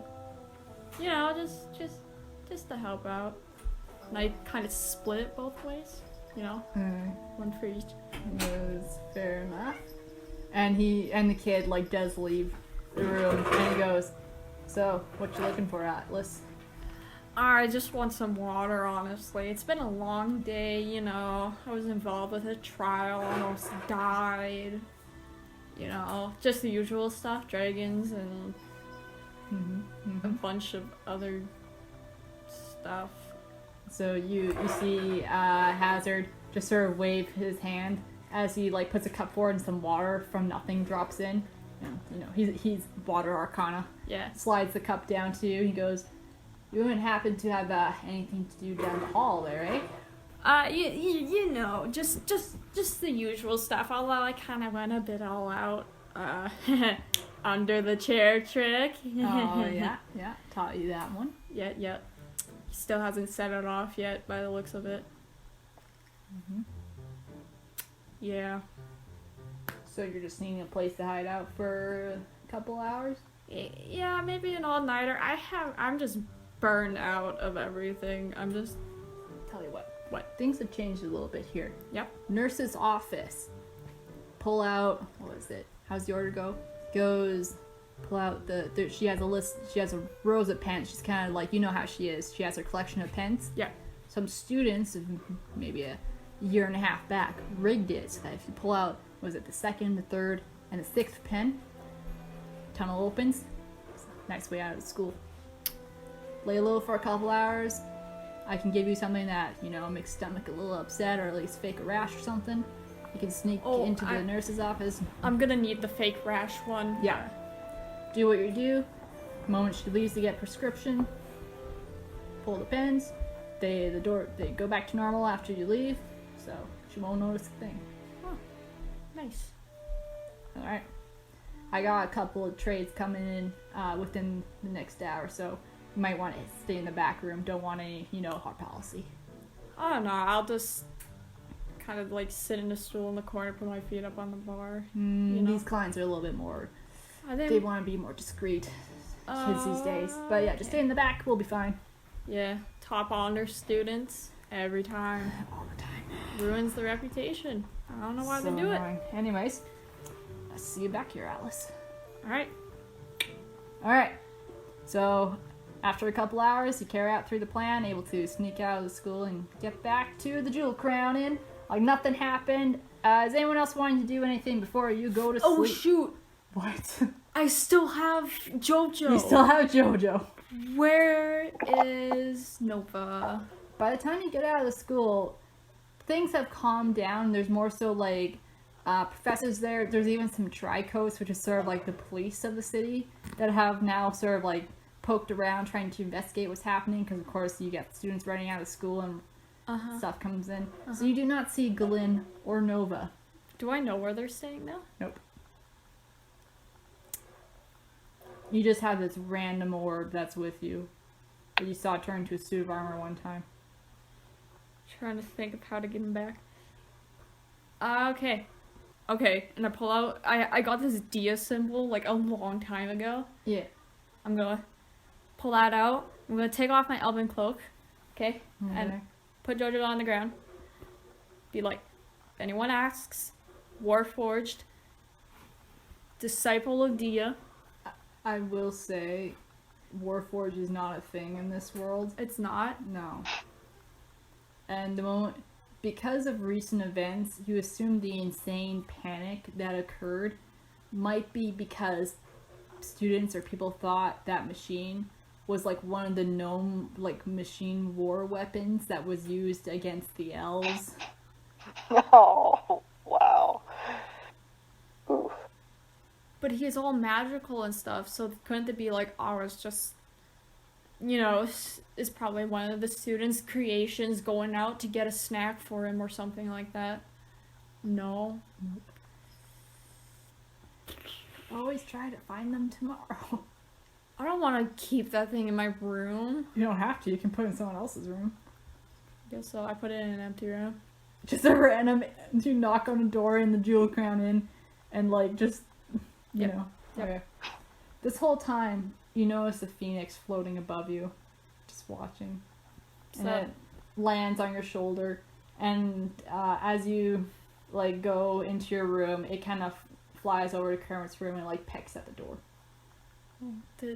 Speaker 2: You know, just to help out. And I kind of split it both ways. You know, one for each.
Speaker 1: That's fair enough. And the kid like does leave the room, and he goes, "So, what you looking for, Atlas?"
Speaker 2: I just want some water, honestly. It's been a long day, you know. I was involved with a trial, almost died. You know, just the usual stuff, dragons and a bunch of other stuff.
Speaker 1: So you see Hazard just sort of wave his hand as he like puts a cup forward and some water from nothing drops in. You know, he's water arcana.
Speaker 2: Yeah.
Speaker 1: Slides the cup down to you. He goes, "You wouldn't happen to have anything to do down the hall there, eh?"
Speaker 2: You know, just the usual stuff. Although I kind of went a bit all out. Under the chair trick.
Speaker 1: Oh yeah, taught you that one.
Speaker 2: Yet. He still hasn't set it off yet, by the looks of it. Yeah.
Speaker 1: So you're just needing a place to hide out for a couple hours?
Speaker 2: Yeah, maybe an all-nighter. I'm just burned out of everything.
Speaker 1: Tell you what? Things have changed a little bit here.
Speaker 2: Yep.
Speaker 1: Nurse's office. Pull out, what was it? How's the order go? Goes, pull out she has a list, she has a rows of pens. She's kind of like, you know how she is. She has her collection of pens.
Speaker 2: Yeah.
Speaker 1: Some students, maybe a year and a half back, rigged it so that if you pull out, was it the 2nd, the 3rd, and the 6th pen, tunnel opens. Nice way out of school. Lay low for a couple hours. I can give you something that, you know, makes stomach a little upset, or at least fake a rash or something. You can sneak into the nurse's office.
Speaker 2: I'm gonna need the fake rash one.
Speaker 1: Yeah. Do what you do. The moment she leaves to get prescription, pull the pens. They go back to normal after you leave, so she won't notice a thing.
Speaker 2: Oh, nice.
Speaker 1: All right. I got a couple of trades coming in within the next hour, so you might want to stay in the back room. Don't want any, hard policy.
Speaker 2: I don't know. I'll just kind of like sit in a stool in the corner, put my feet up on the bar.
Speaker 1: These clients are a little bit more. They want to be more discreet kids these days. But yeah, just stay in the back. We'll be fine.
Speaker 2: Yeah, top honor students every time.
Speaker 1: All the time.
Speaker 2: Ruins the reputation. I don't know why they do
Speaker 1: annoying. Anyways, I'll see you back here, Atlas.
Speaker 2: it.
Speaker 1: All right. So after a couple hours, you carry out through the plan, able to sneak out of the school and get back to the Jewel Crown Inn. Like nothing happened. Is anyone else wanting to do anything before you go to sleep?
Speaker 2: Oh shoot!
Speaker 1: What?
Speaker 2: I still have JoJo.
Speaker 1: You still have JoJo.
Speaker 2: Where is Nova?
Speaker 1: By the time you get out of the school, things have calmed down. There's more so like professors there. There's even some tricoats, which is sort of like the police of the city, that have now sort of like poked around trying to investigate what's happening, because of course you get students running out of school and stuff comes in. So you do not see Glenn or Nova.
Speaker 2: Do I know where they're staying now?
Speaker 1: Nope. You just have this random orb that's with you that you saw turn into a suit of armor one time.
Speaker 2: Trying to think of how to get him back. Okay, and I pull out, I got this Dia symbol like a long time ago.
Speaker 1: Yeah.
Speaker 2: I'm gonna pull that out. I'm gonna take off my elven cloak, okay? And put JoJo on the ground. Be like, if anyone asks, Warforged, disciple of Dia.
Speaker 1: I will say, Warforge is not a thing in this world.
Speaker 2: It's not.
Speaker 1: No. And the moment, because of recent events, you assume the insane panic that occurred might be because students or people thought that machine was like one of the known like machine war weapons that was used against the elves.
Speaker 3: Oh, wow.
Speaker 4: Oof.
Speaker 2: But he's all magical and stuff, so couldn't it be like, oh, it's just, you know, is probably one of the students' creations going out to get a snack for him or something like that? No.
Speaker 1: Always try to find them tomorrow.
Speaker 2: I don't want to keep that thing in my room.
Speaker 1: You don't have to. You can put it in someone else's room.
Speaker 2: Guess so. I put it in an empty room.
Speaker 1: Just a random, you knock on a door and the jewel crown in, and like just, you
Speaker 2: Yep.
Speaker 1: know.
Speaker 2: Yep.
Speaker 1: Okay. This whole time, you notice the phoenix floating above you, just watching. And it lands on your shoulder, and as you like go into your room, it kind of flies over to Kermit's room and like pecks at the door.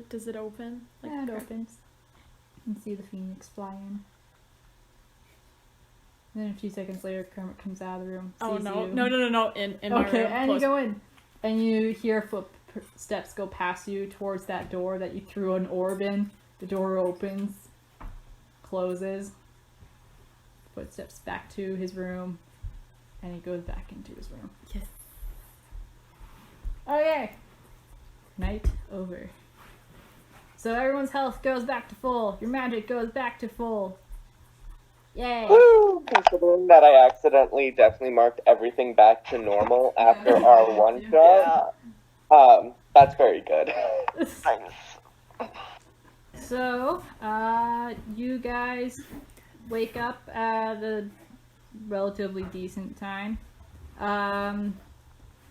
Speaker 2: Does it open?
Speaker 1: Yeah, it opens. You can see the phoenix fly in. Then a few seconds later, Kermit comes out of the room.
Speaker 2: Oh
Speaker 1: sees
Speaker 2: no.
Speaker 1: you.
Speaker 2: No! In my
Speaker 1: Okay,
Speaker 2: room.
Speaker 1: and
Speaker 2: Close.
Speaker 1: you go in, and you hear footsteps go past you towards that door that you threw an orb in. The door opens, closes. Footsteps back to his room, and he goes back into his room.
Speaker 2: Yes.
Speaker 1: Okay. Night over. So everyone's health goes back to full. Your magic goes back to full. Yay.
Speaker 4: Woo! Considering that I accidentally definitely marked everything back to normal after our one shot, that's very good.
Speaker 3: Nice.
Speaker 1: So, you guys wake up at a relatively decent time. I'm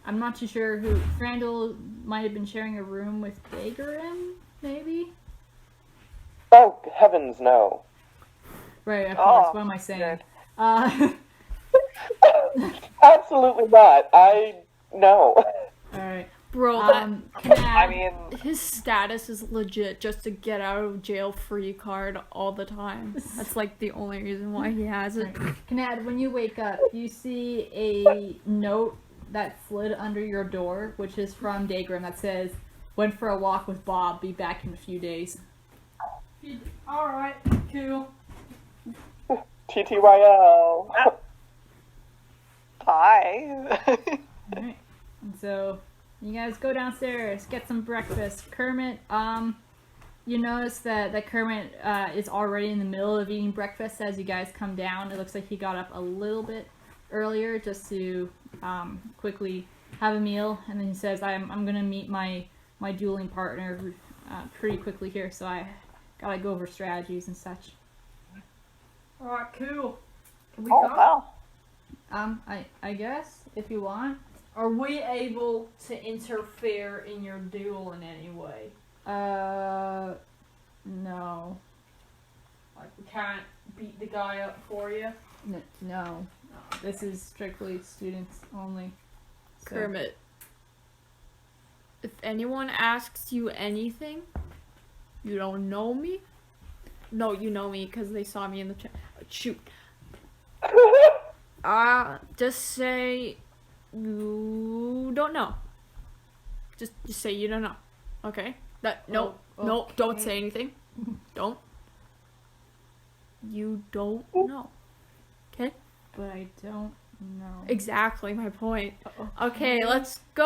Speaker 1: not too sure who. Frandl might have been sharing a room with Dagorim, maybe?
Speaker 4: Oh, heavens no.
Speaker 1: Right, of
Speaker 3: Oh,
Speaker 1: course. What am I saying?
Speaker 3: good.
Speaker 4: Absolutely not. No.
Speaker 1: Alright.
Speaker 2: Bro,
Speaker 3: I mean,
Speaker 2: his status is legit just to get out of jail free card all the time. That's like the only reason why he has it.
Speaker 1: Kanad, when you wake up, you see a note that slid under your door, which is from Dagorim, that says, "Went for a walk with Bob, be back in a few days."
Speaker 5: Alright, cool.
Speaker 4: TTYL.
Speaker 3: bye.
Speaker 1: Alright. And so, you guys go downstairs, get some breakfast. Kermit, you notice that Kermit is already in the middle of eating breakfast as you guys come down. It looks like he got up a little bit earlier just to quickly have a meal, and then he says, I'm gonna meet my dueling partner pretty quickly here, so I gotta go over strategies and such.
Speaker 5: Alright, cool. Can we
Speaker 3: Oh,
Speaker 5: come?
Speaker 3: wow.
Speaker 1: I guess, if you want.
Speaker 5: Are we able to interfere in your duel in any way?
Speaker 1: No.
Speaker 5: Like, we can't beat the guy up for you?
Speaker 1: No. This is strictly students only. So-
Speaker 2: Kermit, if anyone asks you anything, you don't know me? No, you know me because they saw me in the chat. Shoot. Just say you don't know. Just say you don't know. Okay? No, don't say anything. Don't. You don't know. Okay?
Speaker 1: But I don't know.
Speaker 2: Exactly my point.
Speaker 1: Uh-oh.
Speaker 2: Okay, let's go.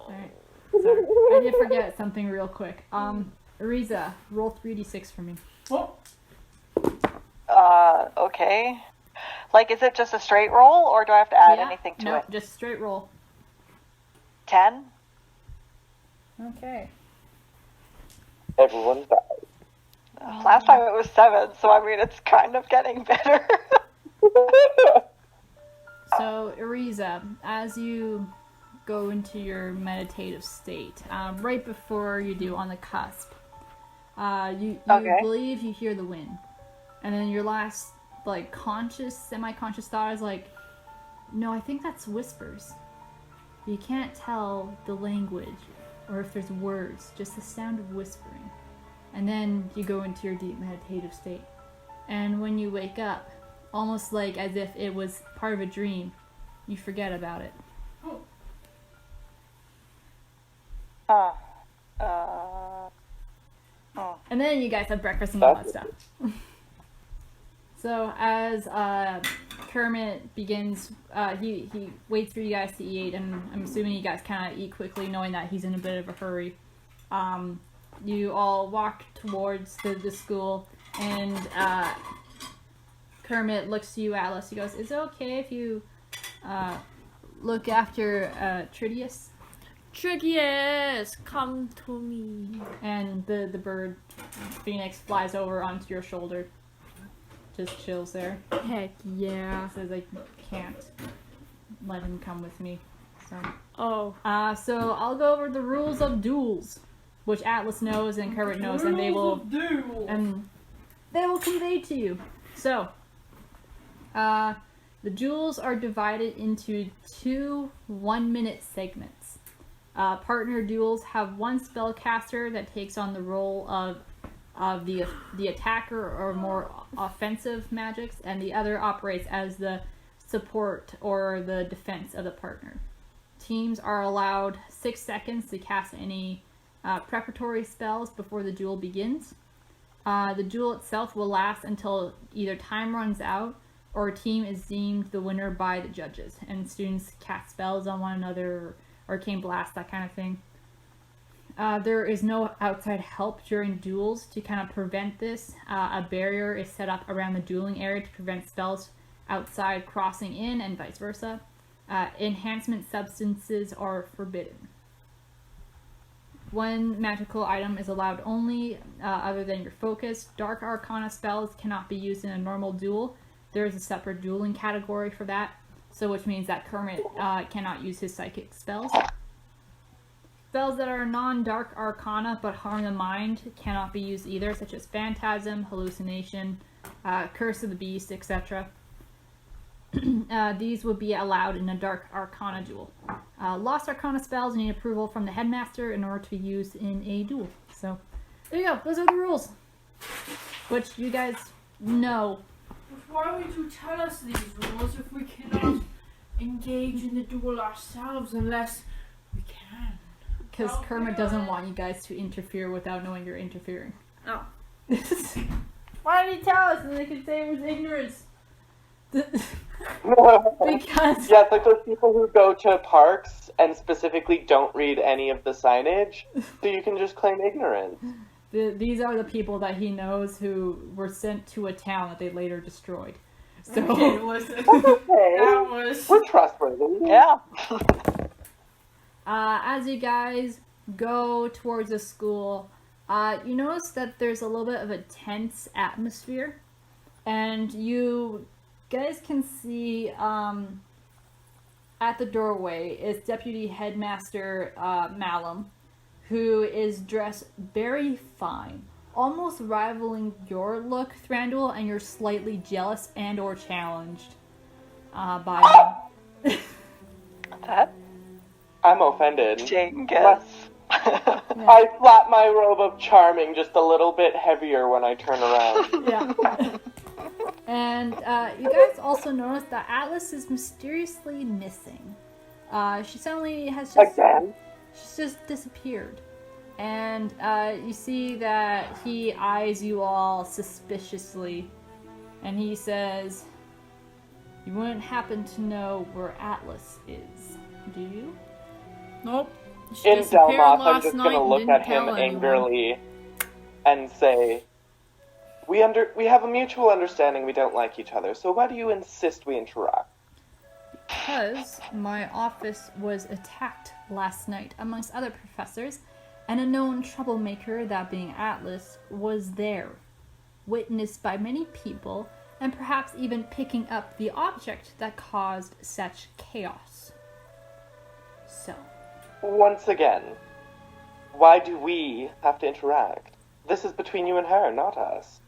Speaker 1: Alright. Sorry. I did forget something real quick. Ariza, roll 3d6 for me.
Speaker 5: Oh,
Speaker 3: Okay. Like, is it just a straight roll, or do I have to add anything to
Speaker 1: no,
Speaker 3: it?
Speaker 1: just straight roll.
Speaker 3: 10?
Speaker 1: Okay.
Speaker 4: Everyone died.
Speaker 3: Last time it was 7, so I mean, it's kind of getting better.
Speaker 1: So, Ariza, as you go into your meditative state, right before you do, on the cusp, you
Speaker 3: Okay.
Speaker 1: believe you hear the wind. And then your last, semi-conscious thought is like, no, I think that's whispers. but you can't tell the language or if there's words, just the sound of whispering. And then you go into your deep meditative state. And when you wake up, almost like as if it was part of a dream, you forget about it. And then you guys have breakfast and all that stuff. So as Kermit begins, he waits for you guys to eat, and I'm assuming you guys kind of eat quickly, knowing that he's in a bit of a hurry. You all walk towards the school, and Kermit looks to you, Atlas. He goes, "Is it okay if you look after Tridius?"
Speaker 2: Tridius, come to me.
Speaker 1: And the bird, Phoenix, flies over onto your shoulder. Just chills there.
Speaker 2: Heck yeah.
Speaker 1: Says I can't let him come with me. So.
Speaker 2: Oh.
Speaker 1: So I'll go over the rules of duels, which Atlas knows and Kermit knows, and they will convey to you. So, the duels are divided into 2 1-minute segments. Partner duels have one spellcaster that takes on the role of the attacker or more offensive magics, and the other operates as the support or the defense of the partner. Teams are allowed 6 seconds to cast any preparatory spells before the duel begins. The duel itself will last until either time runs out or a team is deemed the winner by the judges, and students cast spells on one another, arcane blast, that kind of thing. There is no outside help during duels to kind of prevent this. A barrier is set up around the dueling area to prevent spells outside crossing in, and vice versa. Enhancement substances are forbidden. One magical item is allowed only, other than your focus. Dark Arcana spells cannot be used in a normal duel. There is a separate dueling category for that, so which means that Kermit cannot use his psychic spells. Spells that are non-Dark Arcana but harm the mind cannot be used either, such as Phantasm, Hallucination, Curse of the Beast, etc. These would be allowed in a Dark Arcana duel. Lost Arcana spells need approval from the headmaster in order to be used in a duel. So, there you go. Those are the rules. Which you guys know.
Speaker 5: Why would you tell us these rules if we cannot engage in the duel ourselves unless we can?
Speaker 1: Because Kermit doesn't want you guys to interfere without knowing you're interfering.
Speaker 2: Oh.
Speaker 1: Why did he tell us? And they could say it was ignorance. Because
Speaker 4: yeah, it's like those people who go to parks and specifically don't read any of the signage, so you can just claim ignorance.
Speaker 1: These are the people that he knows who were sent to a town that they later destroyed. So
Speaker 5: Okay, listen.
Speaker 4: Okay.
Speaker 5: That was...
Speaker 4: We're trustworthy.
Speaker 3: Yeah.
Speaker 1: As you guys go towards the school, you notice that there's a little bit of a tense atmosphere, and you guys can see at the doorway is Deputy Headmaster Malum, who is dressed very fine, almost rivaling your look, Thranduil, and you're slightly jealous and or challenged by him.
Speaker 3: That
Speaker 4: I'm offended.
Speaker 3: Genghis.
Speaker 4: I flap my robe of charming just a little bit heavier when I turn around.
Speaker 1: Yeah. And you guys also notice that Atlas is mysteriously missing. She suddenly has just...
Speaker 4: Again?
Speaker 1: She's just disappeared. And you see that he eyes you all suspiciously. And he says, "You wouldn't happen to know where Atlas is, do you?"
Speaker 2: Nope. She
Speaker 4: In
Speaker 2: disappeared
Speaker 4: Delmoth, I'm
Speaker 2: last
Speaker 4: just
Speaker 2: night
Speaker 4: gonna
Speaker 2: and
Speaker 4: look
Speaker 2: didn't
Speaker 4: at him
Speaker 2: tell anyone.
Speaker 4: angrily and say, we have a mutual understanding we don't like each other, so why do you insist we interact?
Speaker 1: Because my office was attacked last night, amongst other professors, and a known troublemaker, that being Atlas, was there, witnessed by many people, and perhaps even picking up the object that caused such chaos. So,
Speaker 4: Once again, why do we have to interact? This is between you and her, not us.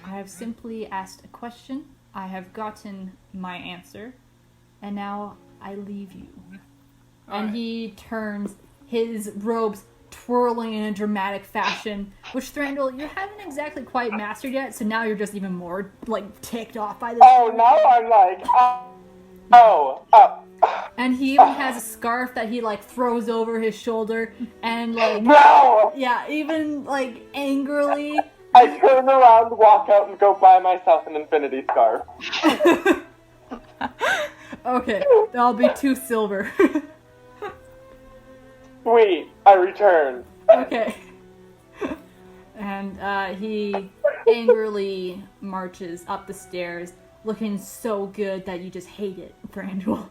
Speaker 1: I have simply asked a question, I have gotten my answer, and now I leave you. and he turns, his robes twirling in a dramatic fashion, which Thranduil, you haven't exactly quite mastered yet, so now you're just even more, like, ticked off by this.
Speaker 4: Oh, now I'm like,
Speaker 1: And he even has a scarf that he, like, throws over his shoulder, and, like,
Speaker 4: no!
Speaker 1: yeah, even, like, angrily.
Speaker 4: I turn around, walk out, and go buy myself an infinity scarf.
Speaker 1: Okay, that'll be 2 silver.
Speaker 4: Sweet, I return.
Speaker 1: Okay. And he angrily marches up the stairs, looking so good that you just hate it, Thranduil.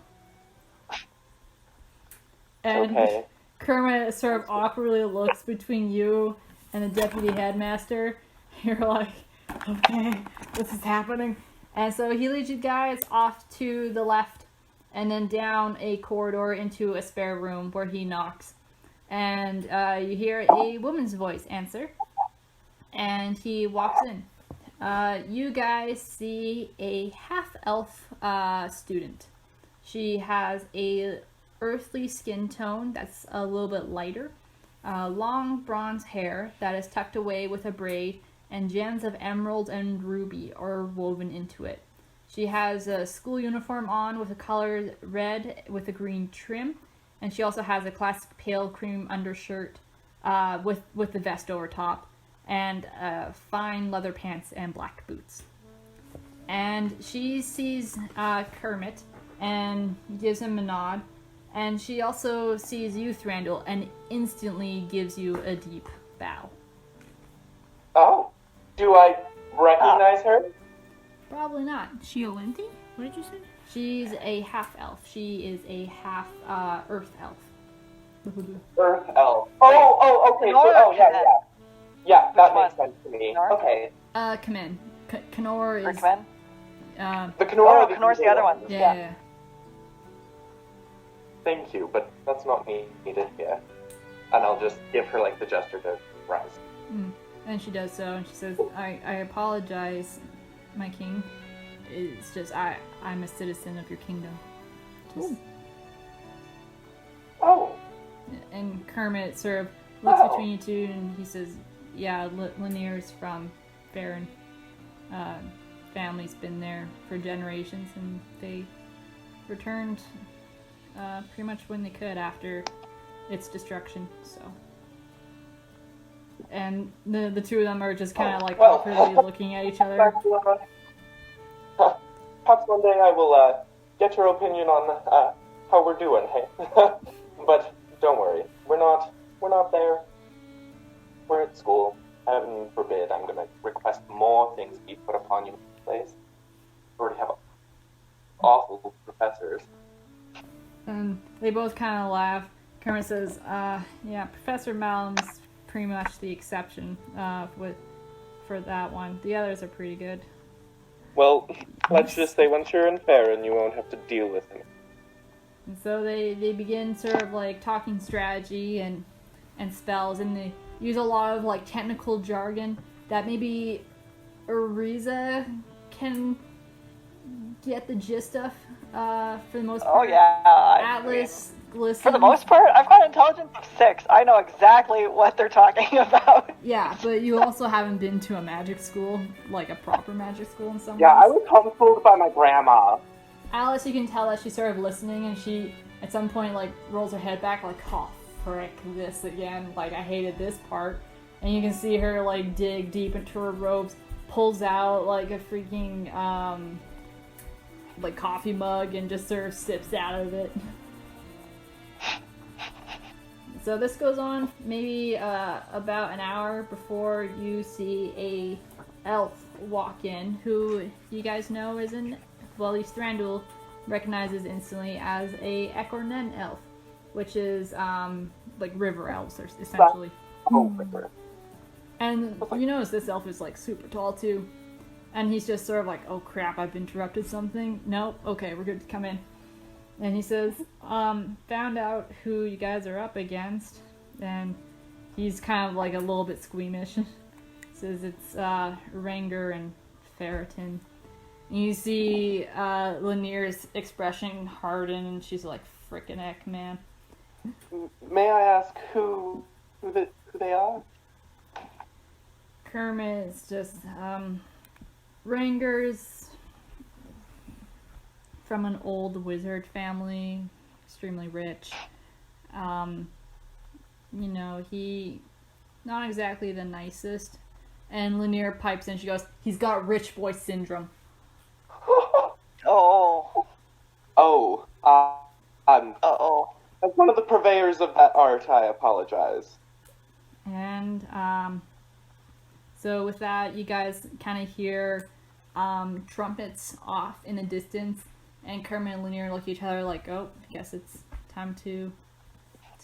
Speaker 1: And
Speaker 4: Okay.
Speaker 1: Kermit sort of awkwardly looks between you and the deputy headmaster. You're like, okay, this is happening. And so he leads you guys off to the left and then down a corridor into a spare room where he knocks. And you hear a woman's voice answer. And he walks in. You guys see a half-elf student. She has a earthly skin tone that's a little bit lighter. Long bronze hair that is tucked away with a braid, and gems of emerald and ruby are woven into it. She has a school uniform on with a colored red with a green trim, and she also has a classic pale cream undershirt with the vest over top, and fine leather pants and black boots. And she sees Kermit and gives him a nod, and she also sees you, Thranduil, and instantly gives you a deep bow.
Speaker 4: Oh, do I recognize her?
Speaker 1: Probably not.
Speaker 5: She a Lindy? What did you say?
Speaker 1: She's a half-elf. She is a half earth elf.
Speaker 4: Earth elf. Oh, okay. Yeah. Yeah, that makes sense to me.
Speaker 3: Nora?
Speaker 4: Okay.
Speaker 1: Kamen. Knorr is...
Speaker 3: Rickman?
Speaker 4: The Kenora.
Speaker 3: Knorr's the other one.
Speaker 1: Yeah.
Speaker 4: Thank you, but that's not needed here. And I'll just give her like the gesture to rise.
Speaker 1: And she does so, and she says, I apologize, my king. It's just, I'm a citizen of your kingdom. Just...
Speaker 4: Oh.
Speaker 1: And Kermit sort of looks between you two, and he says, yeah, Lanier's from Farron. Family's been there for generations, and they returned pretty much when they could after its destruction, so... And the two of them are just kind of like awkwardly looking at each other.
Speaker 4: Perhaps one day I will get your opinion on how we're doing. Hey, but don't worry, we're not there. We're at school. Heaven forbid, I'm gonna request more things be put upon you in this place. We already have awful professors.
Speaker 1: And they both kind of laugh. Kermit says, yeah, Professor Malum's pretty much the exception for that one. The others are pretty good.
Speaker 4: Well, let's just say once you're in Farron, you won't have to deal with him.
Speaker 1: And so they begin sort of like talking strategy and spells, and they use a lot of like technical jargon that maybe Ariza can get the gist of for the most part.
Speaker 3: Oh yeah.
Speaker 1: Atlas, listen.
Speaker 3: For the most part, I've got intelligence of 6. I know exactly what they're talking about.
Speaker 1: Yeah, but you also haven't been to a magic school, like a proper magic school in some
Speaker 4: Yeah, I
Speaker 1: ways.
Speaker 4: was homeschooled by my grandma.
Speaker 1: Alice, you can tell that she's sort of listening, and she, at some point, like, rolls her head back, like, oh, frick, this again. Like, I hated this part. And you can see her, like, dig deep into her robes, pulls out, like, a freaking, like, coffee mug, and just sort of sips out of it. So this goes on maybe about an hour before you see a elf walk in, who you guys know is at least Thranduil recognizes instantly as a Ekornen elf, which is like river elves, essentially.
Speaker 4: Oh, river.
Speaker 1: And you notice this elf is like super tall too, and he's just sort of like, oh crap, I've interrupted something. Nope, okay, we're good to come in. And he says, found out who you guys are up against, and he's kind of like a little bit squeamish. Says it's Ranger and Ferritin. And you see Lanier's expression harden, and she's like, frickin' heck, man.
Speaker 4: May I ask who they are?
Speaker 1: Kermit is just Rangers from an old wizard family, extremely rich. You know, he not exactly the nicest. And Lanier pipes in. She goes, "He's got rich boy syndrome."
Speaker 3: Oh.
Speaker 4: Oh,
Speaker 3: Uh-oh.
Speaker 4: as one of the purveyors of that art, I apologize.
Speaker 1: And so with that, you guys kind of hear trumpets off in the distance, and Kermit and Lanier look at each other like, "Oh, I guess it's time to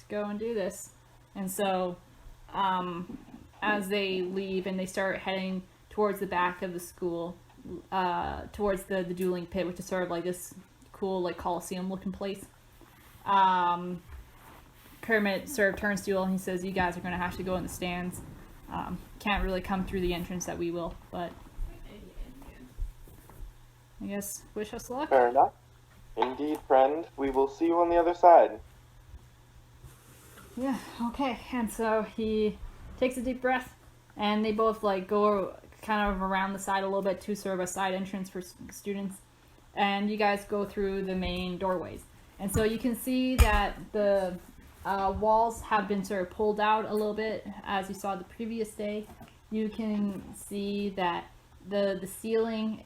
Speaker 1: go and do this." And so, as they leave and they start heading towards the back of the school, towards the dueling pit, which is sort of like this cool like Coliseum looking place. Kermit sort of turns to you all and he says, "You guys are going to have to go in the stands. Can't really come through the entrance that we will, but I guess wish us luck."
Speaker 4: Fair enough. Indeed, friend. We will see you on the other side.
Speaker 1: Yeah, okay. And so he takes a deep breath, and they both like go kind of around the side a little bit to sort of a side entrance for students. And you guys go through the main doorways. And so you can see that the walls have been sort of pulled out a little bit, as you saw the previous day. You can see that the ceiling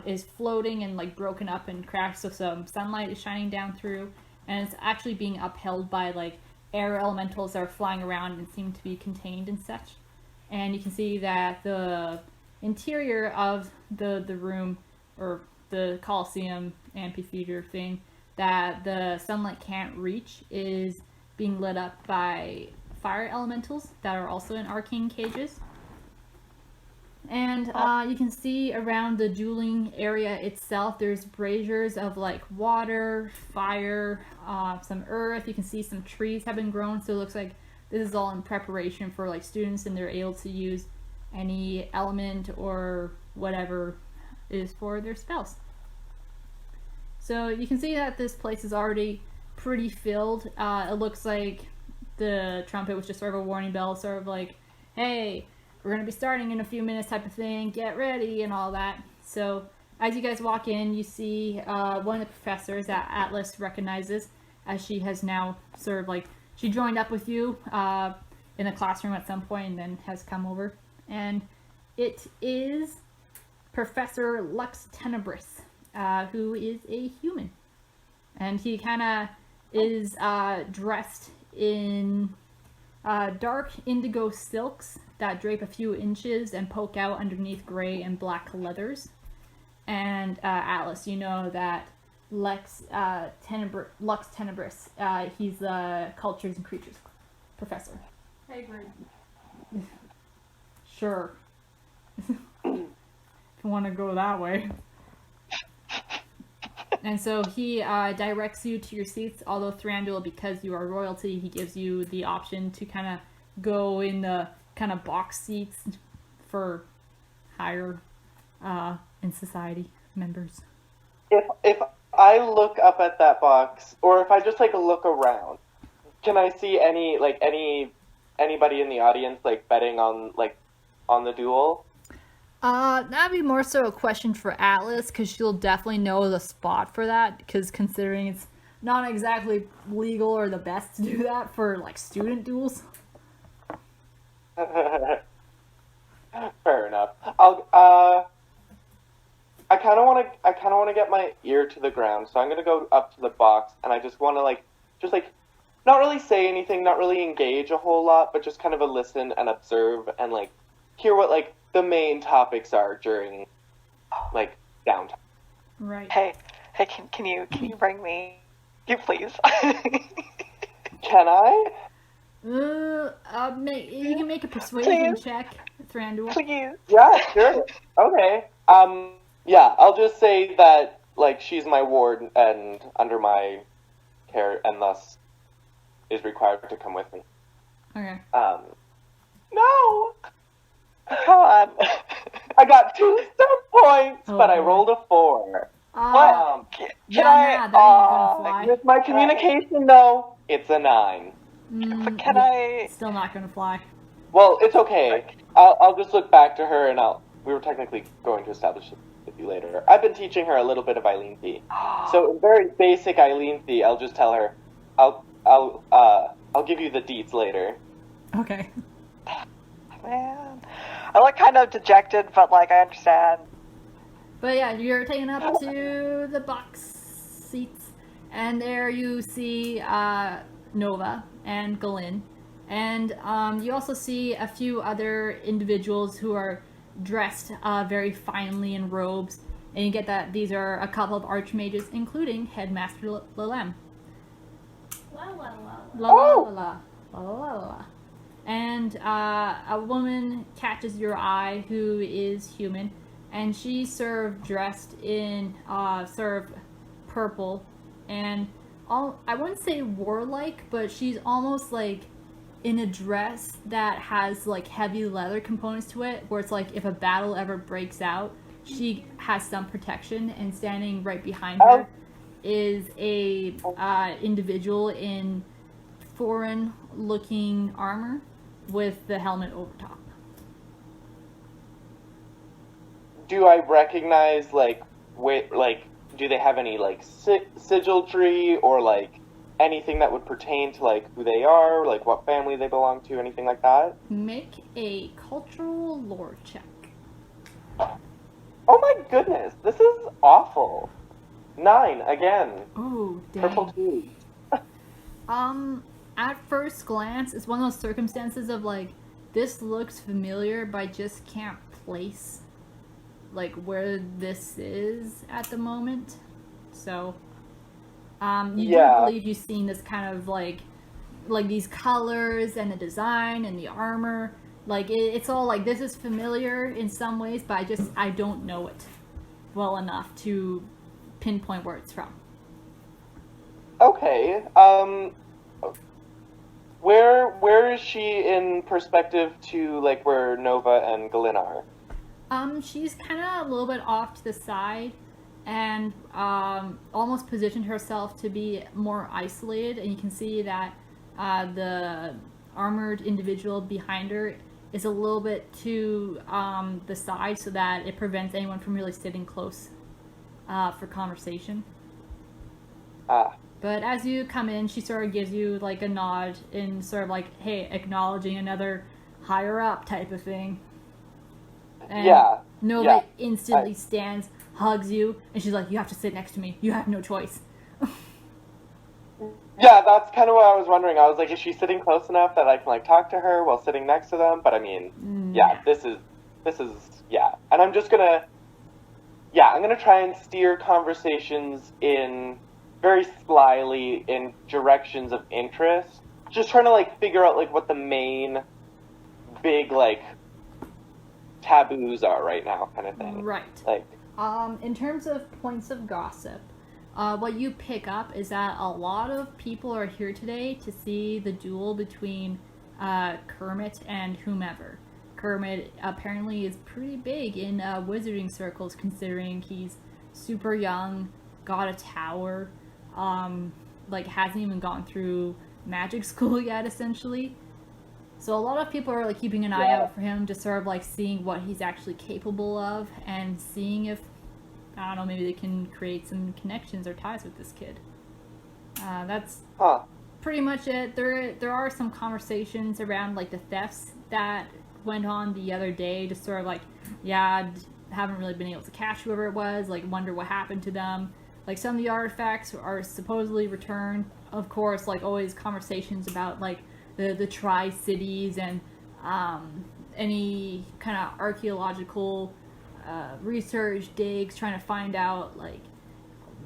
Speaker 1: is floating and like broken up and cracked, so some sunlight is shining down through, and it's actually being upheld by like air elementals that are flying around and seem to be contained and such. And you can see that the interior of the room, or the Coliseum amphitheater thing, that the sunlight can't reach, is being lit up by fire elementals that are also in arcane cages. And you can see around the dueling area itself, there's braziers of like water, fire, some earth. You can see some trees have been grown, so it looks like this is all in preparation for like students, and they're able to use any element or whatever is for their spells. So you can see that this place is already pretty filled. It looks like the trumpet was just sort of a warning bell, sort of like, "Hey, we're going to be starting in a few minutes," type of thing, "Get ready," and all that. So as you guys walk in, you see one of the professors that Atlas recognizes, as she has now sort of like, she joined up with you in the classroom at some point and then has come over. And it is Professor Lux Tenebris, who is a human. And he kind of is dressed in dark indigo silks that drape a few inches and poke out underneath gray and black leathers. And Atlas, you know that Lux Tenebris, he's the Cultures and Creatures professor.
Speaker 5: Hey, great.
Speaker 1: Sure. If you want to go that way. And so he directs you to your seats, although Thranduil, because you are royalty, he gives you the option to kind of go in the kind of box seats for higher in society members.
Speaker 4: If I look up at that box, or if I just like look around, can I see anybody in the audience like betting on the duel?
Speaker 1: That'd be more so a question for Atlas, because she'll definitely know the spot for that, because considering it's not exactly legal or the best to do that for like student duels.
Speaker 4: Fair enough. I kind of want to get my ear to the ground, so I'm gonna go up to the box, and I just want to not really say anything, not really engage a whole lot, but just kind of listen and observe and like hear what like the main topics are during like downtime.
Speaker 1: Right.
Speaker 3: Hey, can you bring me? You please.
Speaker 4: Can I?
Speaker 1: You can make a persuasion check, Thranduil.
Speaker 3: Please.
Speaker 4: Yeah, sure. Okay. Yeah, I'll just say that like she's my ward and under my care, and thus is required to come with me.
Speaker 1: Okay.
Speaker 4: No.
Speaker 3: Come on.
Speaker 4: I got 2 star points, but I
Speaker 1: boy.
Speaker 4: rolled a 4.
Speaker 3: What? Can
Speaker 1: Yeah,
Speaker 3: I?
Speaker 1: nah, that ain't gonna fly.
Speaker 4: With my communication, no. It's a 9.
Speaker 3: Can I?
Speaker 1: It's still not gonna fly.
Speaker 4: Well, it's okay. I'll just look back to her and we were technically going to establish it with you later. I've been teaching her a little bit of Eileen Thee. So in very basic Eileen Thee, I'll just tell her, I'll give you the deets later.
Speaker 1: Okay.
Speaker 3: Man, I look kind of dejected, but like I understand.
Speaker 1: But yeah, you're taken up to the box seats, and there you see Nova and Galen, and you also see a few other individuals who are dressed very finely in robes, and you get that these are a couple of archmages, including Headmaster Lalem.
Speaker 2: La la la.
Speaker 1: La la la la la la la. And a woman catches your eye who is human, and she's sort of dressed in sort of purple, and I wouldn't say warlike, but she's almost like in a dress that has like heavy leather components to it, where it's like if a battle ever breaks out, she has some protection, and standing right behind her is a individual in foreign looking armor with the helmet over top.
Speaker 4: Do I recognize, like, do they have any, like, sigiltry or, like, anything that would pertain to, like, who they are, like, what family they belong to, anything like that?
Speaker 1: Make a cultural lore check.
Speaker 4: Oh my goodness, this is awful. 9, again.
Speaker 1: Oh, dang.
Speaker 4: Purple 2.
Speaker 1: At first glance, it's one of those circumstances of, like, this looks familiar, but I just can't place, like, where this is at the moment. So, you do believe you've seen this kind of, like these colors and the design and the armor. Like, it's all, like, this is familiar in some ways, but I don't know it well enough to pinpoint where it's from.
Speaker 4: Okay, where is she in perspective to, like, where Nova and Galen are?
Speaker 1: She's kind of a little bit off to the side, and almost positioned herself to be more isolated, and you can see that the armored individual behind her is a little bit to the side, so that it prevents anyone from really sitting close for conversation. But as you come in, she sort of gives you, like, a nod in sort of like, hey, acknowledging another higher up type of thing. And Nova instantly stands, hugs you, and she's like, you have to sit next to me. You have no choice.
Speaker 4: Yeah, that's kind of what I was wondering. I was like, is she sitting close enough that I can, like, talk to her while sitting next to them? But I mean, this is, And I'm just gonna, I'm gonna try and steer conversations in very slyly in directions of interest. Just trying to, like, figure out, like, what the main big, like, taboos are right now, kind of thing.
Speaker 1: Right.
Speaker 4: Like,
Speaker 1: in terms of points of gossip, what you pick up is that a lot of people are here today to see the duel between Kermit and whomever. Kermit apparently is pretty big in wizarding circles, considering he's super young, got a tower, like, hasn't even gone through magic school yet, essentially. So a lot of people are, like, keeping an eye out for him, just sort of, like, seeing what he's actually capable of, and seeing if, I don't know, maybe they can create some connections or ties with this kid. That's pretty much it. There are some conversations around, like, the thefts that went on the other day, just sort of like, haven't really been able to catch whoever it was, like, wonder what happened to them. Like, some of the artifacts are supposedly returned. Of course, like, always conversations about, like, the Tri-Cities and any kind of archaeological research digs, trying to find out, like,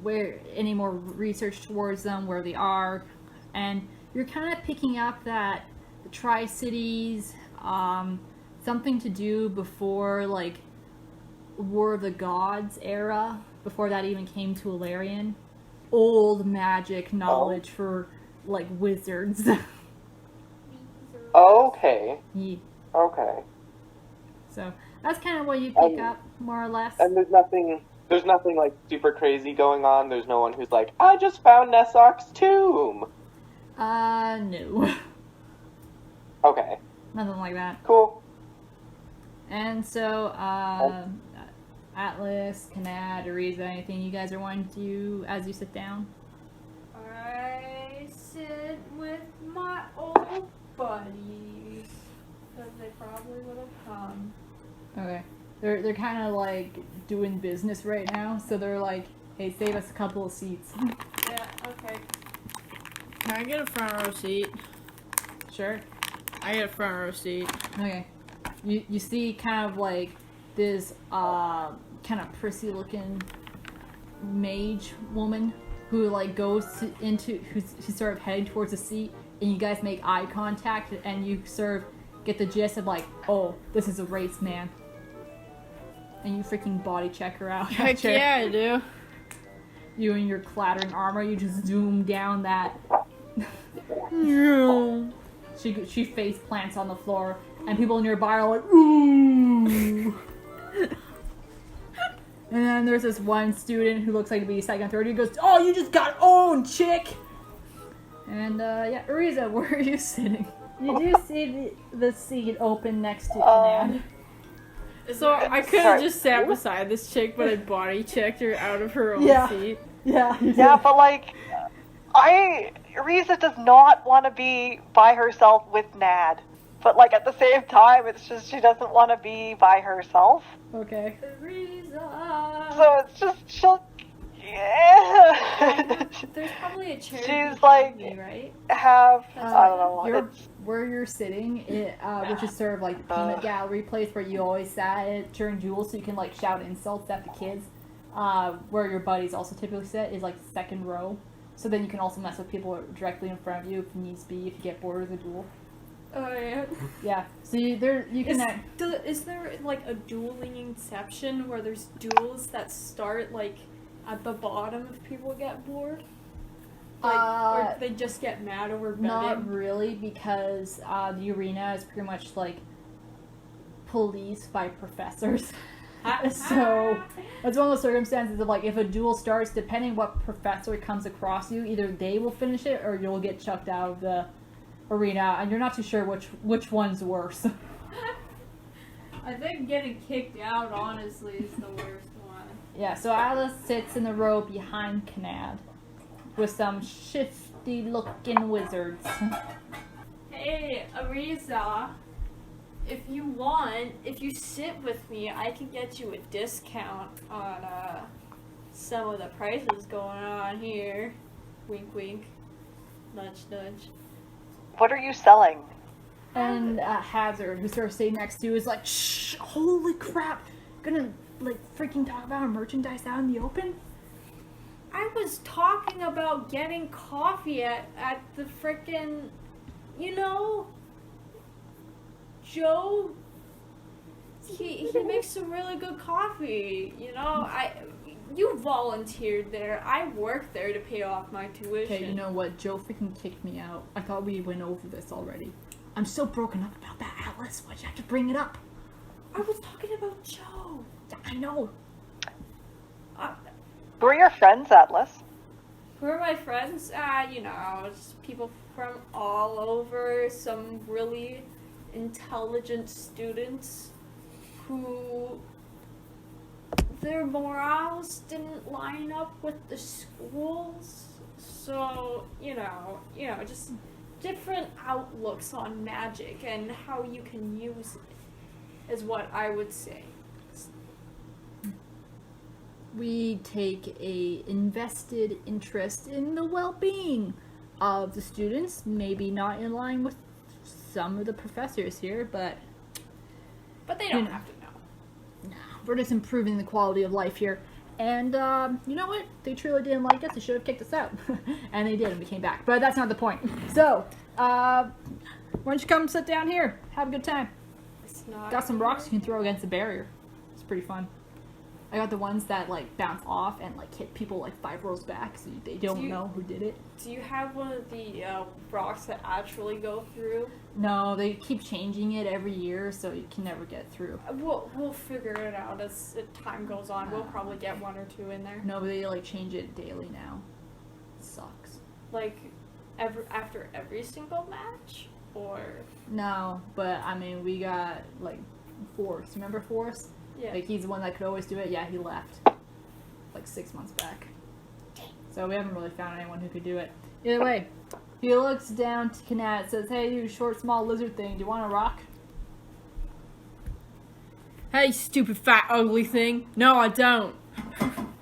Speaker 1: where any more research towards them, where they are. And you're kind of picking up that the Tri-Cities, something to do before, like, War of the Gods era, before that even came to Alarion. Old magic knowledge for, like, wizards.
Speaker 4: okay.
Speaker 1: Yeah.
Speaker 4: Okay.
Speaker 1: So that's kind of what you pick up, more or less.
Speaker 4: And there's nothing like super crazy going on. There's no one who's like, I just found Nessok's tomb.
Speaker 1: No.
Speaker 4: Okay,
Speaker 1: Nothing like that.
Speaker 4: cool.
Speaker 1: And so, Atlas, Kanad, Ariza, anything you guys are wanting to do as you sit down?
Speaker 2: I sit with my old buddies. Because they probably would have come.
Speaker 1: Okay. They're kind of like doing business right now, so they're like, hey, save us a couple of seats.
Speaker 2: Yeah, okay.
Speaker 5: Can I get a front row seat?
Speaker 1: Sure.
Speaker 5: I get a front row seat.
Speaker 1: Okay. You see kind of like this kind of prissy looking mage woman who like goes who's sort of heading towards the seat, and you guys make eye contact, and you sort of get the gist of like, oh, this is a race man. And you freaking body check her out.
Speaker 5: Heck yeah, I do.
Speaker 1: You and your clattering armor, you just zoom down that.
Speaker 5: No.
Speaker 1: She face plants on the floor, and people nearby are like, ooh. And then there's this one student who looks like to be second, third. He goes, oh, you just got owned, chick. And yeah, Ariza, where are you sitting? You do see the seat open next to Kanad.
Speaker 5: So I could have just sat beside this chick, but I body checked her out of her own seat.
Speaker 1: Yeah.
Speaker 3: Yeah, but like, Riza does not want to be by herself with Nad. But like at the same time, it's just she doesn't want to be by herself.
Speaker 1: Okay.
Speaker 2: Ariza.
Speaker 3: So it's just she'll. Yeah.
Speaker 2: There's probably a chair.
Speaker 3: She's
Speaker 2: behind
Speaker 3: like
Speaker 2: me, right?
Speaker 3: have I don't know.
Speaker 1: You're,
Speaker 3: It's,
Speaker 1: where you're sitting, which is sort of like the peanut gallery place where you always sat at during Duels, so you can like shout insults at the kids. Where your buddies also typically sit is like the second row, so then you can also mess with people directly in front of you if needs be, if you get bored of the duel.
Speaker 2: Oh yeah.
Speaker 1: Yeah. So you can.
Speaker 2: Is there like a dueling inception where there's duels that start like at the bottom if people get bored? Like, or they just get mad over betting?
Speaker 1: Not really, because the arena is pretty much like policed by professors. So it's one of those circumstances of like if a duel starts, depending what professor comes across you, either they will finish it or you'll get chucked out of the arena, and you're not too sure which one's worse.
Speaker 2: I think getting kicked out, honestly, is the worst one.
Speaker 1: Yeah, so Alice sits in the row behind Kanad with some shifty-looking wizards.
Speaker 2: Hey, Ariza, if you sit with me, I can get you a discount on some of the prices going on here. Wink, wink. Nudge, nudge.
Speaker 3: what are you selling?
Speaker 1: And Hazard, who's sort of sitting next to you, is like, shh, holy crap, gonna like freaking talk about our merchandise out in the open?
Speaker 2: I was talking about getting coffee at the frickin', Joe. He makes some really good coffee. You volunteered there. I worked there to pay off my tuition.
Speaker 1: Okay, you know what? Joe freaking kicked me out. I thought we went over this already. I'm so broken up about that, Atlas. Why'd you have to bring it up?
Speaker 2: I was talking about Joe.
Speaker 1: Yeah, I know.
Speaker 3: Who are your friends, Atlas?
Speaker 2: Who are my friends? Just people from all over. Some really intelligent students who their morals didn't line up with the schools. So, just different outlooks on magic and how you can use it is what I would say.
Speaker 1: We take a invested interest in the well-being of the students, maybe not in line with some of the professors here, but
Speaker 2: But they don't have to know.
Speaker 1: we're just improving the quality of life here. And you know what? They truly didn't like us. They should have kicked us out. And they did, and we came back. But that's not the point. So, why don't you come sit down here? Have a good time.
Speaker 2: It's not
Speaker 1: Got some rocks you can throw against the barrier. It's pretty fun. I got the ones that like bounce off and like hit people like 5 rows back, so they don't know who did it.
Speaker 2: Do you have one of the rocks that actually go through?
Speaker 1: No, they keep changing it every year, so you can never get through.
Speaker 2: We'll figure it out as time goes on. We'll probably get 1 or 2 in there.
Speaker 1: No, but they like change it daily now. It sucks.
Speaker 2: Like, after every single match, or
Speaker 1: No, but I mean, we got like Force. Remember Force?
Speaker 2: yeah.
Speaker 1: Like he's the one that could always do it. Yeah, he left like 6 months back. So we haven't really found anyone who could do it. Either way, he looks down to Kanat, says, "Hey, you short, small lizard thing. Do you want a rock?"
Speaker 5: Hey, stupid, fat, ugly thing. No, I don't.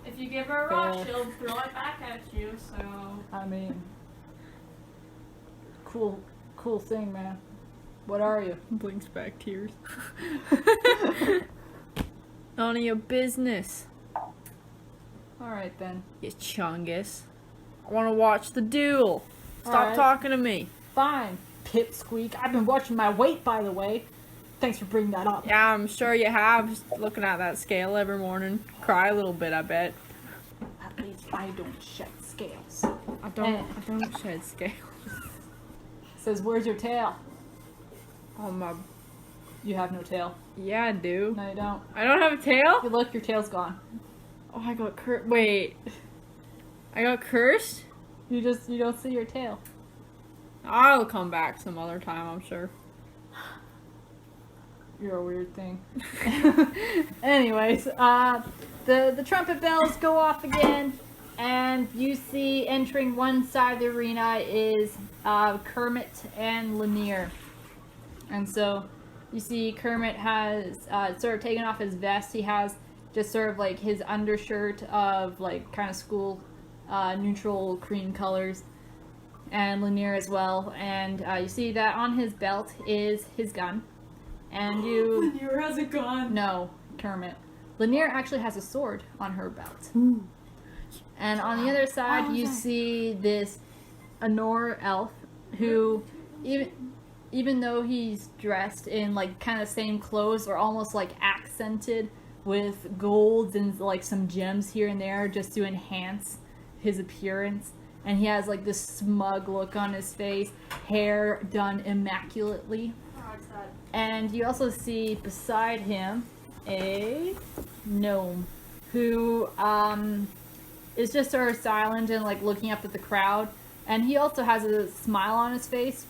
Speaker 2: If you give her a rock,
Speaker 1: Fair.
Speaker 2: she'll throw it back at you. So
Speaker 1: I mean, cool thing, man. What are you?
Speaker 5: Blinks back tears. None of your business,
Speaker 1: All right then.
Speaker 5: you chungus. I want to watch the duel. Stop
Speaker 1: Alright.
Speaker 5: talking to me.
Speaker 1: Fine, pipsqueak. I've been watching my weight, by the way. Thanks for bringing that up.
Speaker 5: Yeah, I'm sure you have. Just looking at that scale every morning. Cry a little bit, I bet.
Speaker 1: At least I don't shed scales.
Speaker 5: I don't shed scale.
Speaker 1: Says, "Where's your tail?"
Speaker 5: Oh my,
Speaker 1: You have no tail.
Speaker 5: yeah, I do.
Speaker 1: No, you don't.
Speaker 5: I don't have a tail?
Speaker 1: You look, your tail's gone.
Speaker 5: Oh, I got cursed. Wait. I got cursed?
Speaker 1: You don't see your tail.
Speaker 5: I'll come back some other time, I'm sure.
Speaker 1: You're a weird thing. Anyways, the trumpet bells go off again, and you see entering one side of the arena is Kermit and Lanier. And so you see Kermit has sort of taken off his vest. He has just sort of like his undershirt of like kind of school neutral cream colors, and Lanier as well. And you see that on his belt is his gun. And you...
Speaker 5: Lanier has a gun.
Speaker 1: No, Kermit. Lanier actually has a sword on her belt. And on the other side, you see this Anor elf who, even though he's dressed in like kind of same clothes or almost like accented with golds and like some gems here and there just to enhance his appearance. And he has like this smug look on his face, hair done immaculately. And you also see beside him a gnome who is just sort of silent and like looking up at the crowd. And he also has a smile on his face,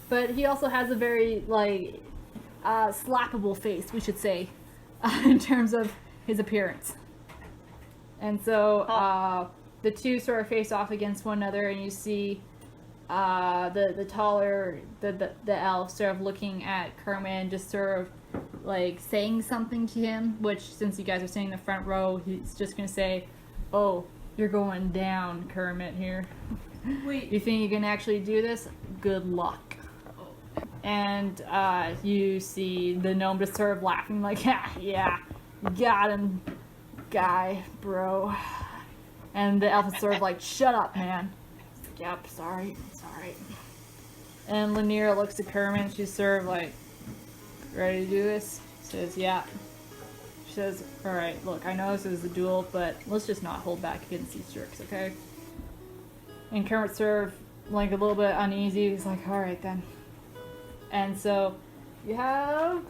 Speaker 1: but he also has a very like slappable face, we should say, in terms of his appearance. And so the two sort of face off against one another, and you see the taller the elf sort of looking at Kermit and just sort of like saying something to him, which since you guys are sitting in the front row, he's just gonna say, "Oh, you're going down, Kermit here."
Speaker 5: Wait.
Speaker 1: You think you can actually do this? Good luck. And you see the gnome just sort of laughing like, "Ha, yeah, you got him, guy, bro." And the elf is sort of like, "Shut up, man." "Yep, sorry. And Lanier looks at Kermit and she's sort of like, "Ready to do this?" Says, "Yeah." She says, "Alright, look, I know this is a duel, but let's just not hold back against these jerks, okay?" And Kermit's sort of like a little bit uneasy. He's like, "Alright then." And so you have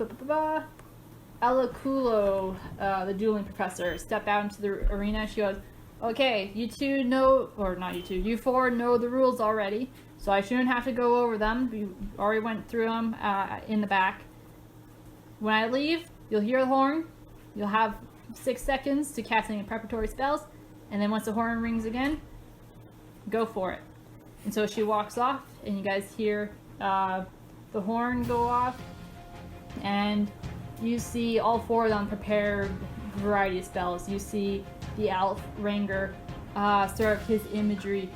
Speaker 1: Alakulo, the dueling professor, step out into the arena. She goes, "Okay, you two know, or not you two, you four know the rules already, so I shouldn't have to go over them. We already went through them in the back. When I leave, you'll hear the horn. You'll have 6 seconds to cast any preparatory spells, and then once the horn rings again, go for it." And so she walks off, and you guys hear the horn go off, and you see all 4 of them prepare a variety of spells. You see the elf Ranger, sort of his imagery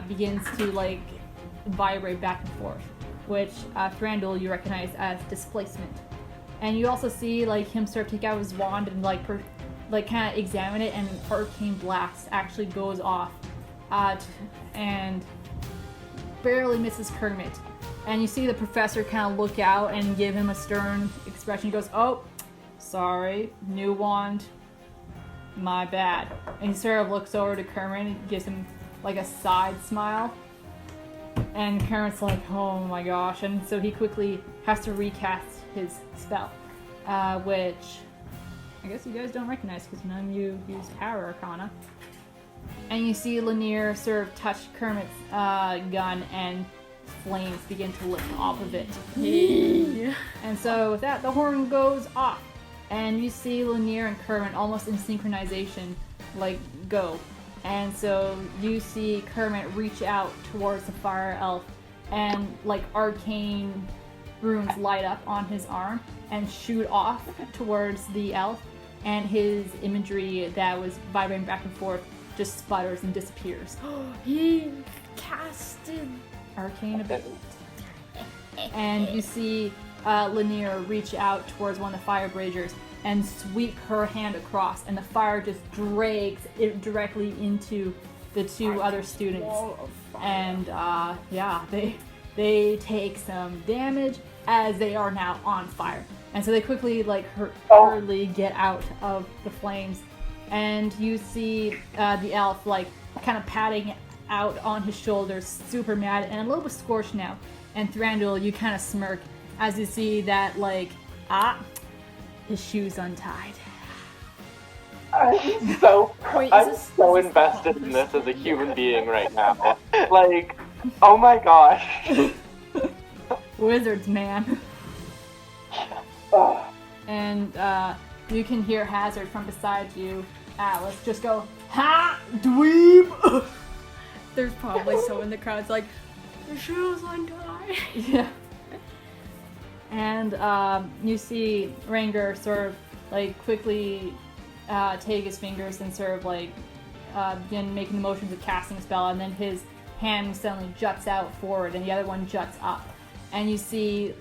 Speaker 1: begins to like vibrate back and forth, which Thranduil you recognize as displacement. And you also see like him sort of take out his wand and like kind of examine it, and arcane blast actually goes off and barely misses Kermit. And you see the professor kind of look out and give him a stern expression. He goes, "Oh, sorry, new wand. My bad." And he sort of looks over to Kermit and gives him like a side smile. And Kermit's like, "Oh my gosh." And so he quickly has to recast his spell, which I guess you guys don't recognize because none of you use Power Arcana. And you see Lanier sort of touch Kermit's gun, and flames begin to lift off of it. And so with that, the horn goes off, and you see Lanier and Kermit almost in synchronization, like, go. And so you see Kermit reach out towards the fire elf, and like arcane runes light up on his arm and shoot off towards the elf, and his imagery that was vibrating back and forth just sputters and disappears.
Speaker 2: He casted
Speaker 1: Arcane ability. And you see Lanier reach out towards one of the fire braziers and sweep her hand across, and the fire just drags it directly into the two other students. And yeah, they take some damage as they are now on fire. And so they quickly like hurriedly get out of the flames. And you see the elf like kind of patting out on his shoulders, super mad and a little bit scorched now. And Thranduil, you kind of smirk as you see that like, his shoe's untied.
Speaker 4: I'm so
Speaker 2: Wait,
Speaker 4: I'm so invested in this as a human being right now. Like, oh my gosh.
Speaker 1: Wizards, man. And you can hear Hazard from beside you, Atlas, just go, "Ha, dweeb!"
Speaker 2: There's probably someone in the crowd's like, the shoe's untied.
Speaker 1: Yeah. And you see Ranger sort of like quickly take his fingers and sort of like begin making the motions of casting a spell, and then his hand suddenly juts out forward and the other one juts up. And you see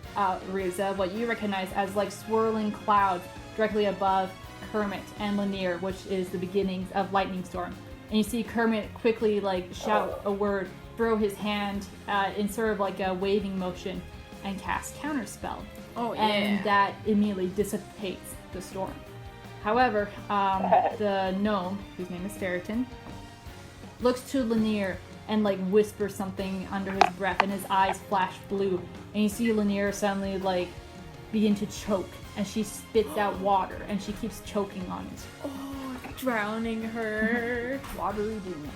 Speaker 1: Riza, what you recognize as like swirling clouds directly above Kermit and Lanier, which is the beginnings of Lightning Storm. And you see Kermit quickly like shout a word, throw his hand in sort of like a waving motion, and cast Counterspell.
Speaker 2: Oh,
Speaker 1: And that immediately dissipates the storm. However, the gnome, whose name is Ferriton, looks to Lanier and like whispers something under his breath, and his eyes flash blue. And you see Lanier suddenly like begin to choke, and she spits out water, and she keeps choking on it.
Speaker 2: Oh, drowning her.
Speaker 1: Watery doom.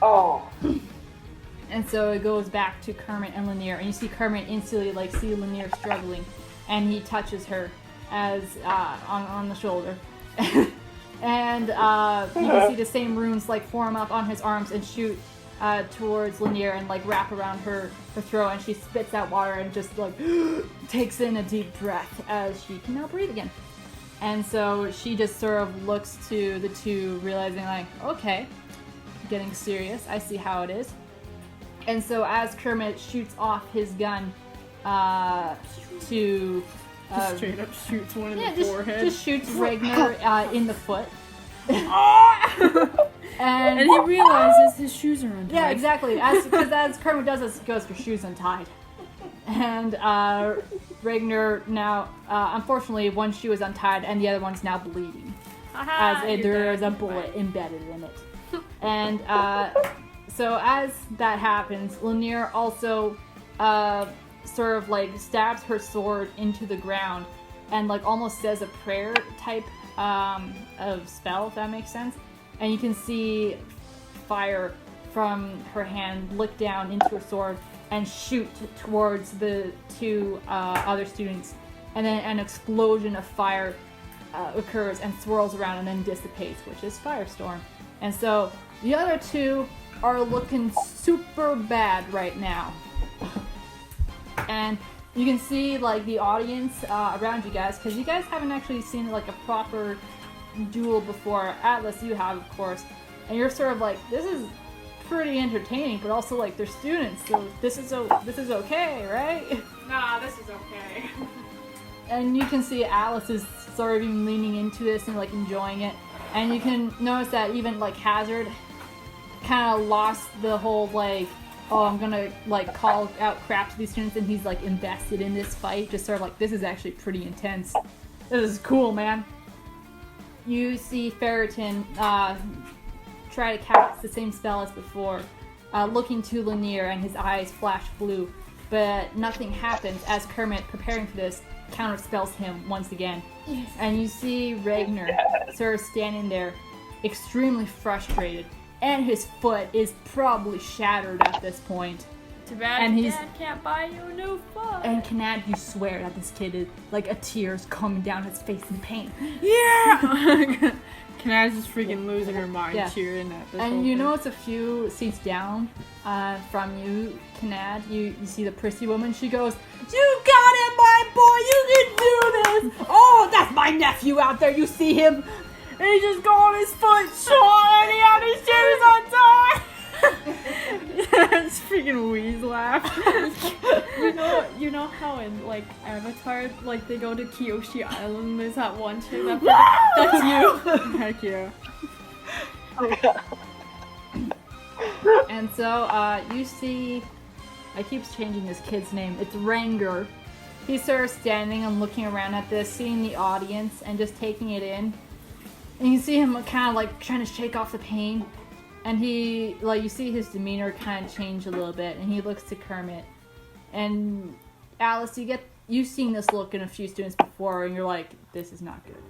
Speaker 4: Oh.
Speaker 1: And so it goes back to Kermit and Lanier, and you see Kermit instantly like see Lanier struggling, and he touches her as on the shoulder. And you can see the same runes like form up on his arms and shoot towards Lanier and like wrap around her throat, and she spits out water and just like takes in a deep breath as she can now breathe again. And so she just sort of looks to the two, realizing like, okay, getting serious, I see how it is. And so as Kermit shoots off his gun to
Speaker 5: Just straight up shoots one in the
Speaker 1: just,
Speaker 5: forehead.
Speaker 1: just shoots Ragnar in the foot.
Speaker 5: And he realizes his shoes are untied.
Speaker 1: Yeah, exactly. Because as Kermit does this, he goes for shoes untied. And Ragnar now, unfortunately, one shoe is untied and the other one's now bleeding. There is a bullet embedded in it. And so as that happens, Lanier also sort of like stabs her sword into the ground and like almost says a prayer type of spell, if that makes sense. And you can see fire from her hand lick down into her sword and shoot towards the two other students. And then an explosion of fire occurs and swirls around and then dissipates, which is Firestorm. And so the other two are looking super bad right now. And you can see like the audience around you guys, because you guys haven't actually seen like a proper duel before. Atlas, you have, of course, and you're sort of like, this is pretty entertaining, but also like they're students, so this is okay, right?
Speaker 2: Nah, this is okay.
Speaker 1: And you can see Alice is sort of even leaning into this and like enjoying it, and you can notice that even like Hazard kind of lost the whole like, oh, I'm gonna like call out crap to these students, and he's like invested in this fight, just sort of like, this is actually pretty intense. This is cool, man. You see Ferriton try to cast the same spell as before, looking to Lanier, and his eyes flash blue, but nothing happens as Kermit, preparing for this, counterspells him once again. Yes. And you see Ragnar sort of standing there, extremely frustrated, and his foot is probably shattered at this point.
Speaker 2: Too bad
Speaker 1: And
Speaker 2: your
Speaker 1: he's-
Speaker 2: dad can't buy you a new foot.
Speaker 1: And Kanad, you swear that this kid is like a tear's coming down his face in pain.
Speaker 5: Yeah! Kanad's just freaking losing her mind
Speaker 1: Yeah.
Speaker 5: cheering at this whole
Speaker 1: And you
Speaker 5: thing.
Speaker 1: know it's a few seats down from you, Kanad. You see the prissy woman. She goes, "You got it, my boy. You can do this. Oh, that's my nephew out there. You see him? And he just got his foot shot and he had his shoes untied."
Speaker 5: It's freaking Wheeze laugh.
Speaker 2: You know how in like Avatar, like they go to Kyoshi Island and there's that one chick that that's you.
Speaker 5: Heck yeah.
Speaker 1: And so you see, I keep changing this kid's name. It's Ranger. He's sort of standing and looking around at this, seeing the audience and just taking it in. And you see him kind of like trying to shake off the pain. And he, like, you see his demeanor kind of change a little bit. And he looks to Kermit. And Alice, you've seen this look in a few students before, and you're like, this is not good.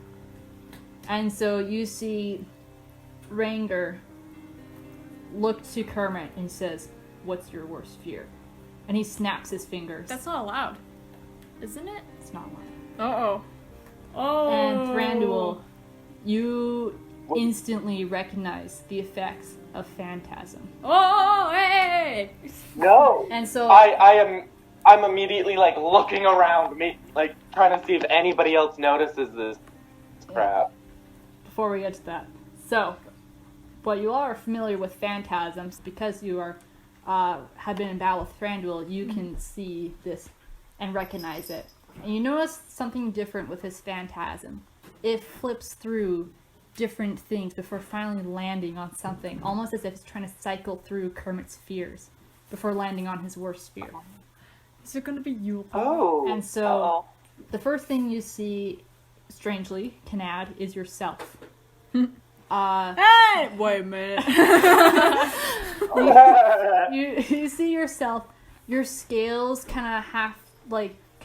Speaker 1: And so you see Ranger look to Kermit and says, "What's your worst fear?" And he snaps his fingers.
Speaker 2: That's not allowed, isn't it?
Speaker 1: It's not one.
Speaker 2: Oh.
Speaker 1: And Thranduil, you instantly recognize the effects of phantasm.
Speaker 2: Oh, hey!
Speaker 4: No.
Speaker 1: And so
Speaker 4: I'm immediately like looking around me, like trying to see if anybody else notices this crap.
Speaker 1: before we get to that, so, but you all are familiar with phantasms because you are have been in battle with Thranduil. You can see this and recognize it. And you notice something different with his phantasm. It flips through different things before finally landing on something, almost as if it's trying to cycle through Kermit's fears before landing on his worst fear.
Speaker 2: Is it gonna be you?
Speaker 4: Oh.
Speaker 1: And so, the first thing you see, strangely, Kanad, is yourself.
Speaker 5: Hey! Wait a minute.
Speaker 1: You see yourself, your scales kind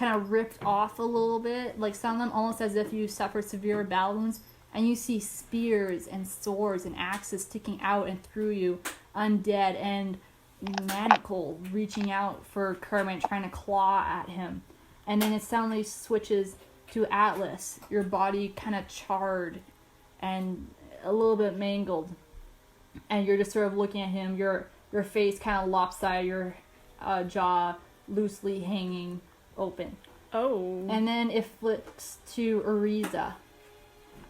Speaker 1: of ripped off a little bit, like some of them almost as if you suffered severe battle wounds, and you see spears and swords and axes sticking out and through you, undead, and Manacle reaching out for Kermit, trying to claw at him. And then it suddenly switches to Atlas, your body kind of charred and a little bit mangled, and you're just sort of looking at him, your face kind of lopsided, your jaw loosely hanging open.
Speaker 2: Oh.
Speaker 1: And then it flips to Ariza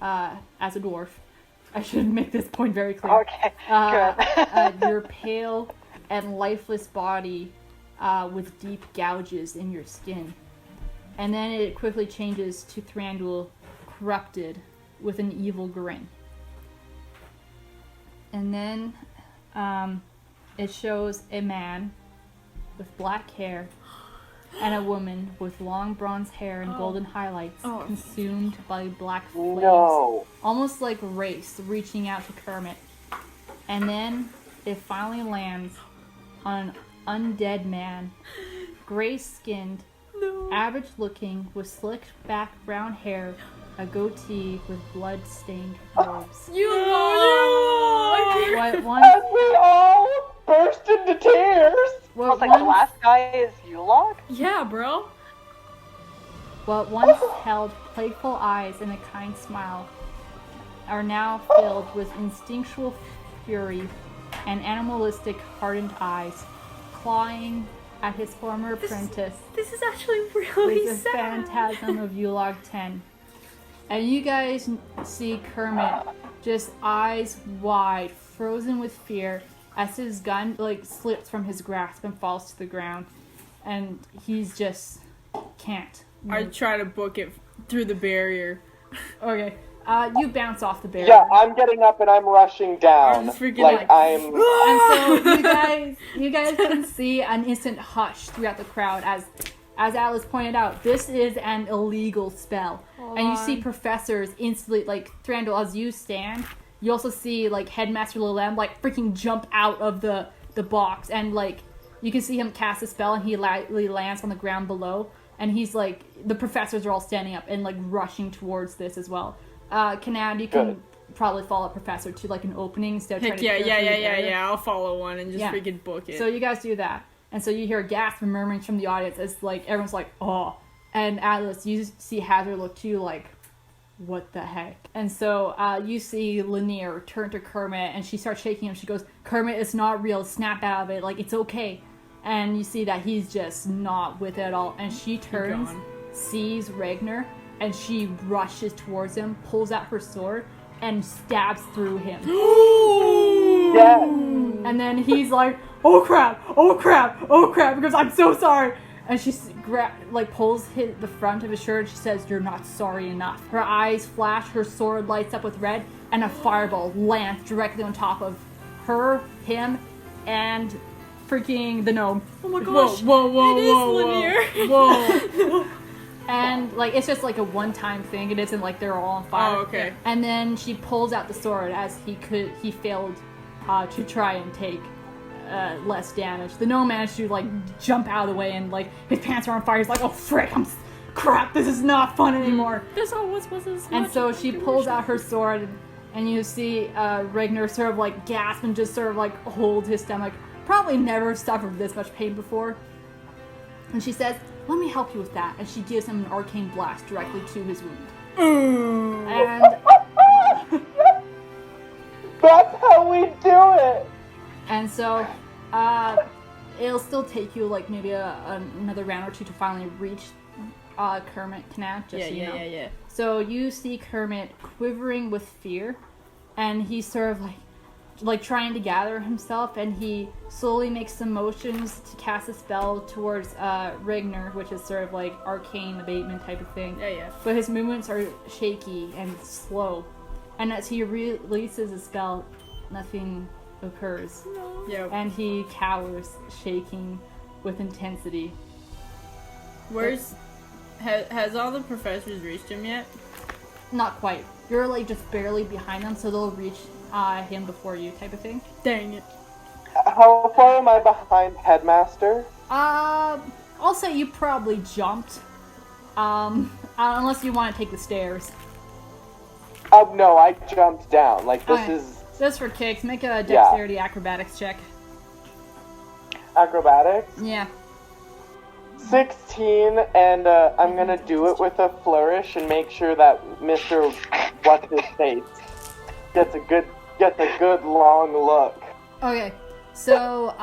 Speaker 1: as a dwarf. I should make this point very clear.
Speaker 3: Okay, good.
Speaker 1: Your pale and lifeless body with deep gouges in your skin. And then it quickly changes to Thranduil, corrupted with an evil grin. And then it shows a man with black hair and a woman with long bronze hair and golden highlights consumed by black flames.
Speaker 4: No.
Speaker 1: Almost like Race reaching out to Kermit. And then it finally lands on an undead man, gray-skinned, average looking, with slicked back brown hair, a goatee with blood-stained robes. What one?
Speaker 4: And we all burst into tears.
Speaker 3: I was like, the last guy is Yulog?
Speaker 2: Yeah, bro.
Speaker 1: What once held playful eyes and a kind smile are now filled with instinctual fury and animalistic hardened eyes, clawing at his former apprentice
Speaker 2: This is actually really
Speaker 1: with the
Speaker 2: sad.
Speaker 1: phantasm of Yulog 10. And you guys see Kermit just eyes wide, frozen with fear, as his gun slips from his grasp and falls to the ground, and he's just can't.
Speaker 5: I try to book it through the barrier.
Speaker 1: Okay, you bounce off the barrier.
Speaker 4: Yeah, I'm getting up and I'm rushing down.
Speaker 5: I'm just freaking
Speaker 4: like I'm.
Speaker 1: And so you guys can see an instant hush throughout the crowd as Alice pointed out, this is an illegal spell. And you see professors instantly, like Thranduil, as you stand, you also see like Headmaster Lilem freaking jump out of the box, and you can see him cast a spell and he lands on the ground below, and he's the professors are all standing up and rushing towards this as well. Kanad, you can probably follow a professor to like an opening instead of
Speaker 5: Heck
Speaker 1: trying to clear through the area.
Speaker 5: yeah. I'll follow one and just
Speaker 1: Yeah.
Speaker 5: freaking book it.
Speaker 1: So you guys do that. And so you hear gasps and murmurings from the audience as like everyone's like, oh. And Atlas, you see Hazard look too like, what the heck? And so you see Lanier turn to Kermit and she starts shaking him. She goes, Kermit, it's not real. Snap out of it. Like, it's okay. And you see that he's just not with it at all. And she turns, sees Ragnar, and she rushes towards him, pulls out her sword, and stabs through him.
Speaker 3: Yeah.
Speaker 1: And then he's like, oh crap, oh crap, oh crap, because I'm so sorry. And she pulls the front of his shirt and she says, you're not sorry enough. Her eyes flash, her sword lights up with red, and a fireball lands directly on top of her, him, and freaking the gnome.
Speaker 2: Oh my gosh.
Speaker 5: Whoa,
Speaker 2: Lanier.
Speaker 5: whoa.
Speaker 1: And like it's just like a one-time thing. It isn't like they're all on fire.
Speaker 5: Oh, okay.
Speaker 1: And then she pulls out the sword as he failed to try and take less damage. The gnome managed to like jump out of the way and like his pants are on fire. He's like, oh frick, crap, this is not fun anymore.
Speaker 2: This always was as
Speaker 1: And
Speaker 2: much
Speaker 1: so
Speaker 2: as
Speaker 1: she
Speaker 2: I
Speaker 1: pulls
Speaker 2: wish
Speaker 1: out her sword and you see Ragnar sort of like gasp and just sort of like hold his stomach. Probably never suffered this much pain before. And she says, let me help you with that. And she gives him an arcane blast directly to his wound. And
Speaker 4: That's how we do it!
Speaker 1: And so, it'll still take you like maybe another round or two to finally reach Kermit Canal. Just so you know.
Speaker 5: Yeah.
Speaker 1: So you see Kermit quivering with fear, and he's sort of like trying to gather himself, and he slowly makes some motions to cast a spell towards Ragnar, which is sort of like arcane abatement type of thing.
Speaker 5: Yeah.
Speaker 1: But his movements are shaky and slow, and as he releases a spell, nothing occurs.
Speaker 5: Yeah.
Speaker 1: And he cowers, shaking with intensity.
Speaker 5: Has all the professors reached him yet?
Speaker 1: Not quite. You're like just barely behind them, so they'll reach him before you, type of thing.
Speaker 5: Dang it.
Speaker 4: How far am I behind Headmaster?
Speaker 1: I'll say you probably jumped. Unless you want to take the stairs.
Speaker 4: No, I jumped down. Like, this
Speaker 1: Okay.
Speaker 4: is
Speaker 1: Just for kicks, make a dexterity acrobatics check.
Speaker 4: acrobatics.
Speaker 1: Yeah.
Speaker 4: 16, and I'm gonna do it with a flourish and make sure that Mr. What's-his-face gets a good long look.
Speaker 1: Okay. So,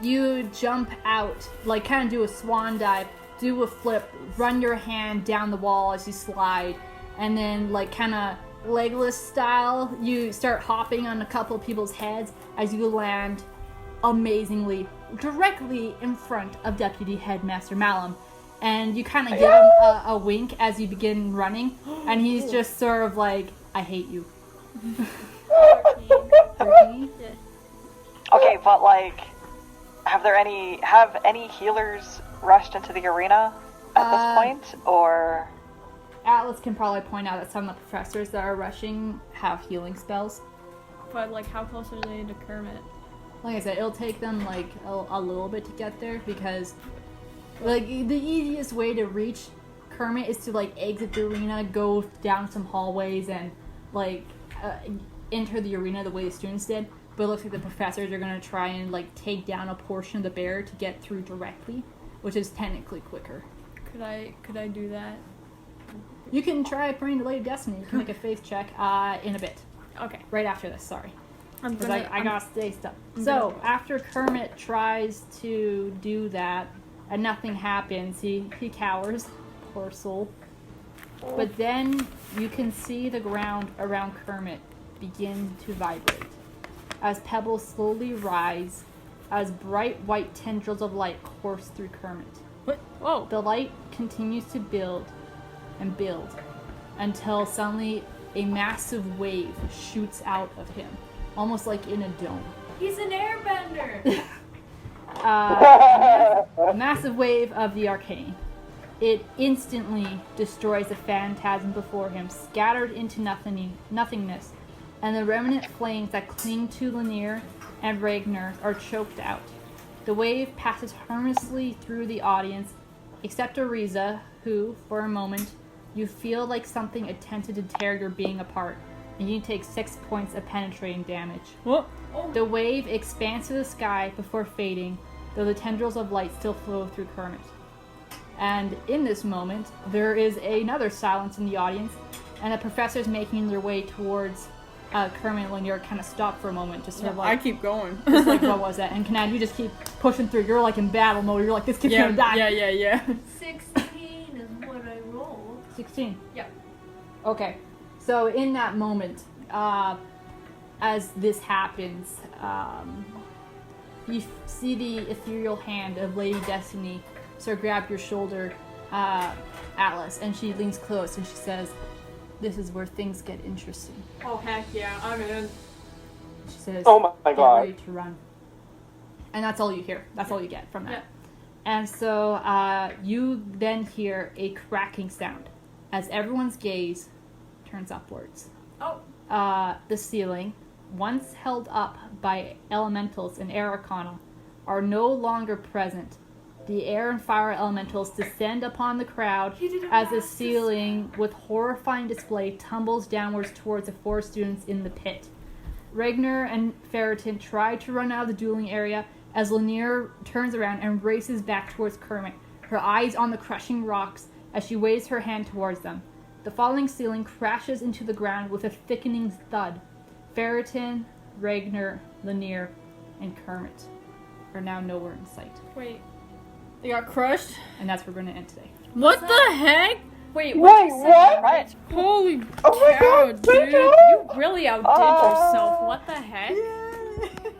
Speaker 1: you jump out, like kind of do a swan dive, do a flip, run your hand down the wall as you slide, and then like kind of Legolas style, you start hopping on a couple of people's heads as you land amazingly directly in front of Deputy Headmaster Malum. And you kind of give him a wink as you begin running, and he's just sort of like, I hate you. 13?
Speaker 3: Okay, but like, have any healers rushed into the arena at this point, or?
Speaker 1: Atlas can probably point out that some of the professors that are rushing have healing spells.
Speaker 2: But like, how close are they to Kermit?
Speaker 1: Like I said, it'll take them like a little bit to get there because like the easiest way to reach Kermit is to like exit the arena, go down some hallways, and like enter the arena the way the students did. But it looks like the professors are gonna try and like take down a portion of the barrier to get through directly, which is technically quicker.
Speaker 2: Could I do that?
Speaker 1: You can try praying to Lady Destiny. You can make a faith check in a bit.
Speaker 2: Okay.
Speaker 1: Right after this, sorry.
Speaker 2: I'm
Speaker 1: Because
Speaker 2: gonna.
Speaker 1: I gotta stay stuck. So, after Kermit tries to do that, and nothing happens, he cowers. Poor soul. But then, you can see the ground around Kermit begin to vibrate. As pebbles slowly rise, as bright white tendrils of light course through Kermit.
Speaker 5: What? Whoa.
Speaker 1: The light continues to build and build until suddenly a massive wave shoots out of him, almost like in a dome.
Speaker 2: He's an airbender.
Speaker 1: A massive wave of the arcane. It instantly destroys the phantasm before him, scattered into nothingness, and the remnant flames that cling to Lanier and Ragnar are choked out. The wave passes harmlessly through the audience, except Ariza, who, for a moment, you feel like something attempted to tear your being apart, and you take 6 points of penetrating damage.
Speaker 5: What?
Speaker 1: The wave expands to the sky before fading, though the tendrils of light still flow through Kermit. And in this moment, there is another silence in the audience, and the professors making their way towards Kermit and Lanier kind of stop for a moment, just sort of
Speaker 5: I
Speaker 1: like,
Speaker 5: keep going.
Speaker 1: just like, what was that? And Kanan, you just keep pushing through. You're like in battle mode. You're like, this kid's gonna die.
Speaker 5: Yeah.
Speaker 6: 16 is what I rolled.
Speaker 1: 16.
Speaker 6: Yep.
Speaker 1: Okay. So in that moment, as this happens, you see the ethereal hand of Lady Destiny sort of grab your shoulder, Atlas, and she leans close and she says, "This is where things get interesting."
Speaker 2: Oh, heck yeah, I'm in.
Speaker 1: She says,
Speaker 4: Oh my
Speaker 1: "Get
Speaker 4: God."
Speaker 1: ready to run." And that's all you hear. That's all you get from that.
Speaker 2: Yeah.
Speaker 1: And so you then hear a cracking sound as everyone's gaze turns upwards.
Speaker 2: Oh.
Speaker 1: The ceiling, once held up by elementals in Air Arcana, are no longer present. The air and fire elementals descend upon the crowd as the ceiling, with horrifying display, tumbles downwards towards the 4 students in the pit. Regner and Ferritin try to run out of the dueling area as Lanier turns around and races back towards Kermit, her eyes on the crushing rocks as she waves her hand towards them. The falling ceiling crashes into the ground with a thickening thud. Ferritin, Regner, Lanier, and Kermit are now nowhere in sight.
Speaker 2: Wait.
Speaker 5: They got crushed.
Speaker 1: And that's where we're going to end today.
Speaker 5: What the heck?
Speaker 2: Wait,
Speaker 3: Wait,
Speaker 2: what?
Speaker 3: what?
Speaker 5: Holy
Speaker 3: Oh my
Speaker 5: cow,
Speaker 3: God,
Speaker 5: dude!
Speaker 2: You really outdid yourself. What the heck?
Speaker 5: Yeah.